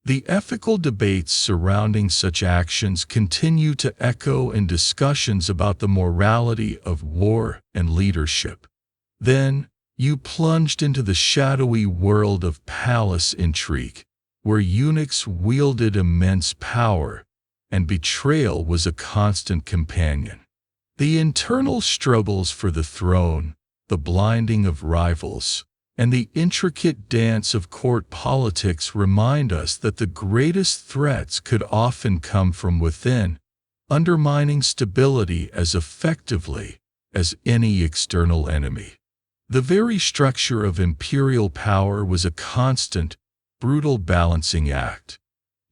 S1: The ethical debates surrounding such actions continue to echo in discussions about the morality of war and leadership. Then, you plunged into the shadowy world of palace intrigue, where eunuchs wielded immense power, and betrayal was a constant companion. The internal struggles for the throne, the blinding of rivals, and the intricate dance of court politics remind us that the greatest threats could often come from within, undermining stability as effectively as any external enemy. The very structure of imperial power was a constant, brutal balancing act.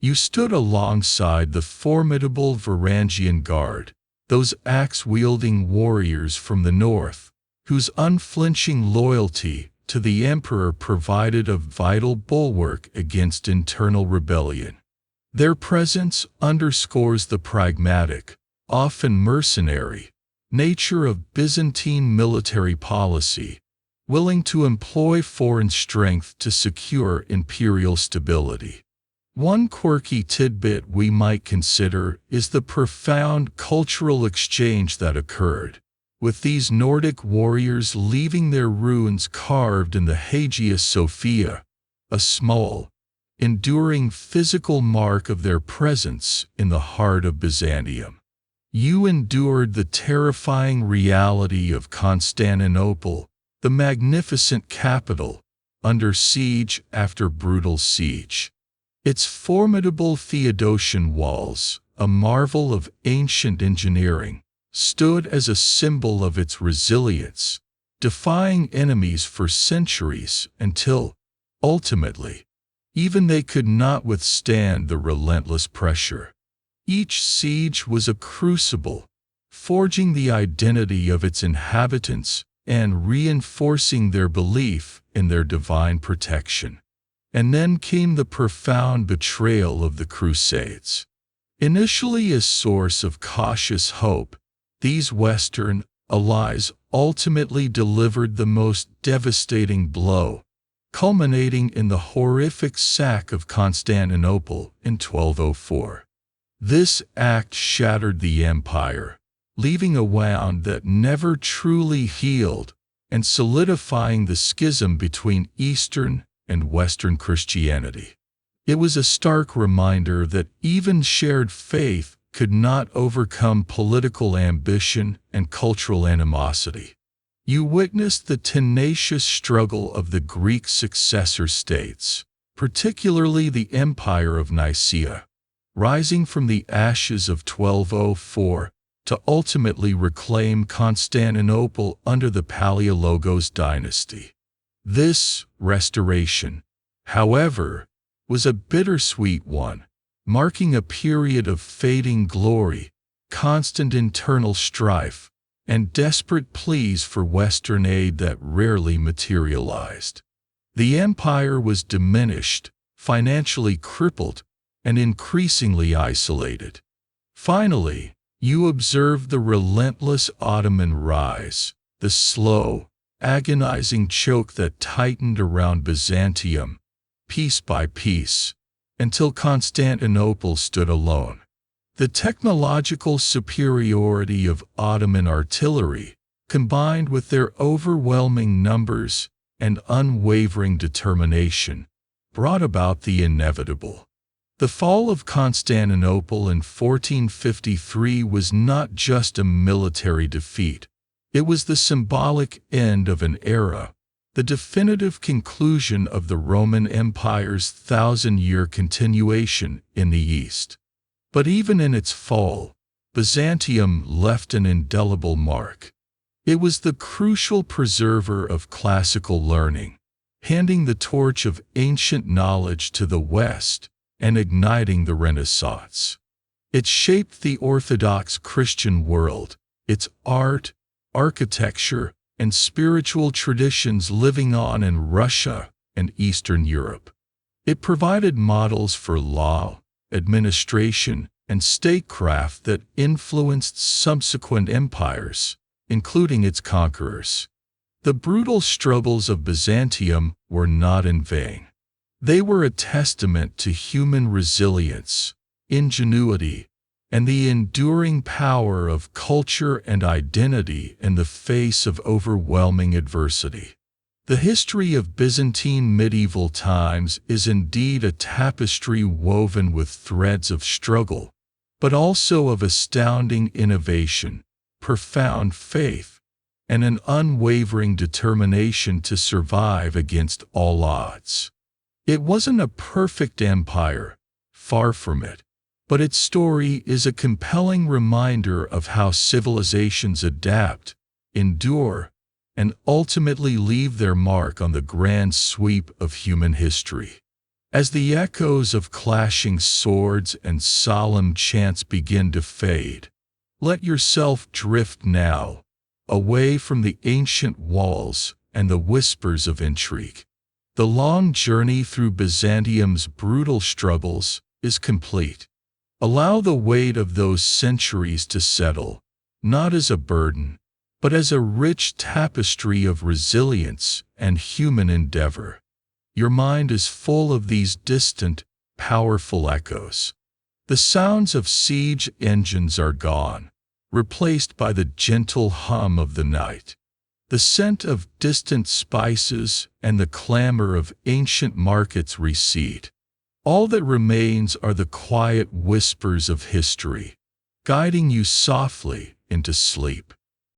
S1: You stood alongside the formidable Varangian Guard, those axe-wielding warriors from the north, whose unflinching loyalty to the emperor provided a vital bulwark against internal rebellion. Their presence underscores the pragmatic, often mercenary, nature of Byzantine military policy, willing to employ foreign strength to secure imperial stability. One quirky tidbit we might consider is the profound cultural exchange that occurred, with these Nordic warriors leaving their runes carved in the Hagia Sophia, a small, enduring physical mark of their presence in the heart of Byzantium. You endured the terrifying reality of Constantinople, the magnificent capital, under siege after brutal siege. Its formidable Theodosian walls, a marvel of ancient engineering, stood as a symbol of its resilience, defying enemies for centuries until, ultimately, even they could not withstand the relentless pressure. Each siege was a crucible, forging the identity of its inhabitants and reinforcing their belief in their divine protection. And then came the profound betrayal of the Crusades. Initially a source of cautious hope, these Western allies ultimately delivered the most devastating blow, culminating in the horrific sack of Constantinople in 1204. This act shattered the empire, leaving a wound that never truly healed and solidifying the schism between Eastern and Western Christianity. It was a stark reminder that even shared faith could not overcome political ambition and cultural animosity. You witnessed the tenacious struggle of the Greek successor states, particularly the Empire of Nicaea, rising from the ashes of 1204 to ultimately reclaim Constantinople under the Palaiologos dynasty. This restoration, however, was a bittersweet one, marking a period of fading glory, constant internal strife, and desperate pleas for Western aid that rarely materialized. The empire was diminished, financially crippled, and increasingly isolated. Finally, you observed the relentless Ottoman rise, the slow, agonizing choke that tightened around Byzantium, piece by piece, until Constantinople stood alone. The technological superiority of Ottoman artillery, combined with their overwhelming numbers and unwavering determination, brought about the inevitable. The fall of Constantinople in 1453 was not just a military defeat. It was the symbolic end of an era, the definitive conclusion of the Roman Empire's thousand-year continuation in the East. But even in its fall, Byzantium left an indelible mark. It was the crucial preserver of classical learning, handing the torch of ancient knowledge to the West and igniting the Renaissance. It shaped the Orthodox Christian world, its art, architecture, and spiritual traditions living on in Russia and Eastern Europe. It provided models for law, administration, and statecraft that influenced subsequent empires, including its conquerors. The brutal struggles of Byzantium were not in vain. They were a testament to human resilience, ingenuity, and the enduring power of culture and identity in the face of overwhelming adversity. The history of Byzantine medieval times is indeed a tapestry woven with threads of struggle, but also of astounding innovation, profound faith, and an unwavering determination to survive against all odds. It wasn't a perfect empire, far from it, but its story is a compelling reminder of how civilizations adapt, endure, and ultimately leave their mark on the grand sweep of human history. As the echoes of clashing swords and solemn chants begin to fade, let yourself drift now, away from the ancient walls and the whispers of intrigue. The long journey through Byzantium's brutal struggles is complete. Allow the weight of those centuries to settle, not as a burden, but as a rich tapestry of resilience and human endeavor. Your mind is full of these distant, powerful echoes. The sounds of siege engines are gone, replaced by the gentle hum of the night. The scent of distant spices and the clamor of ancient markets recede. All that remains are the quiet whispers of history, guiding you softly into sleep.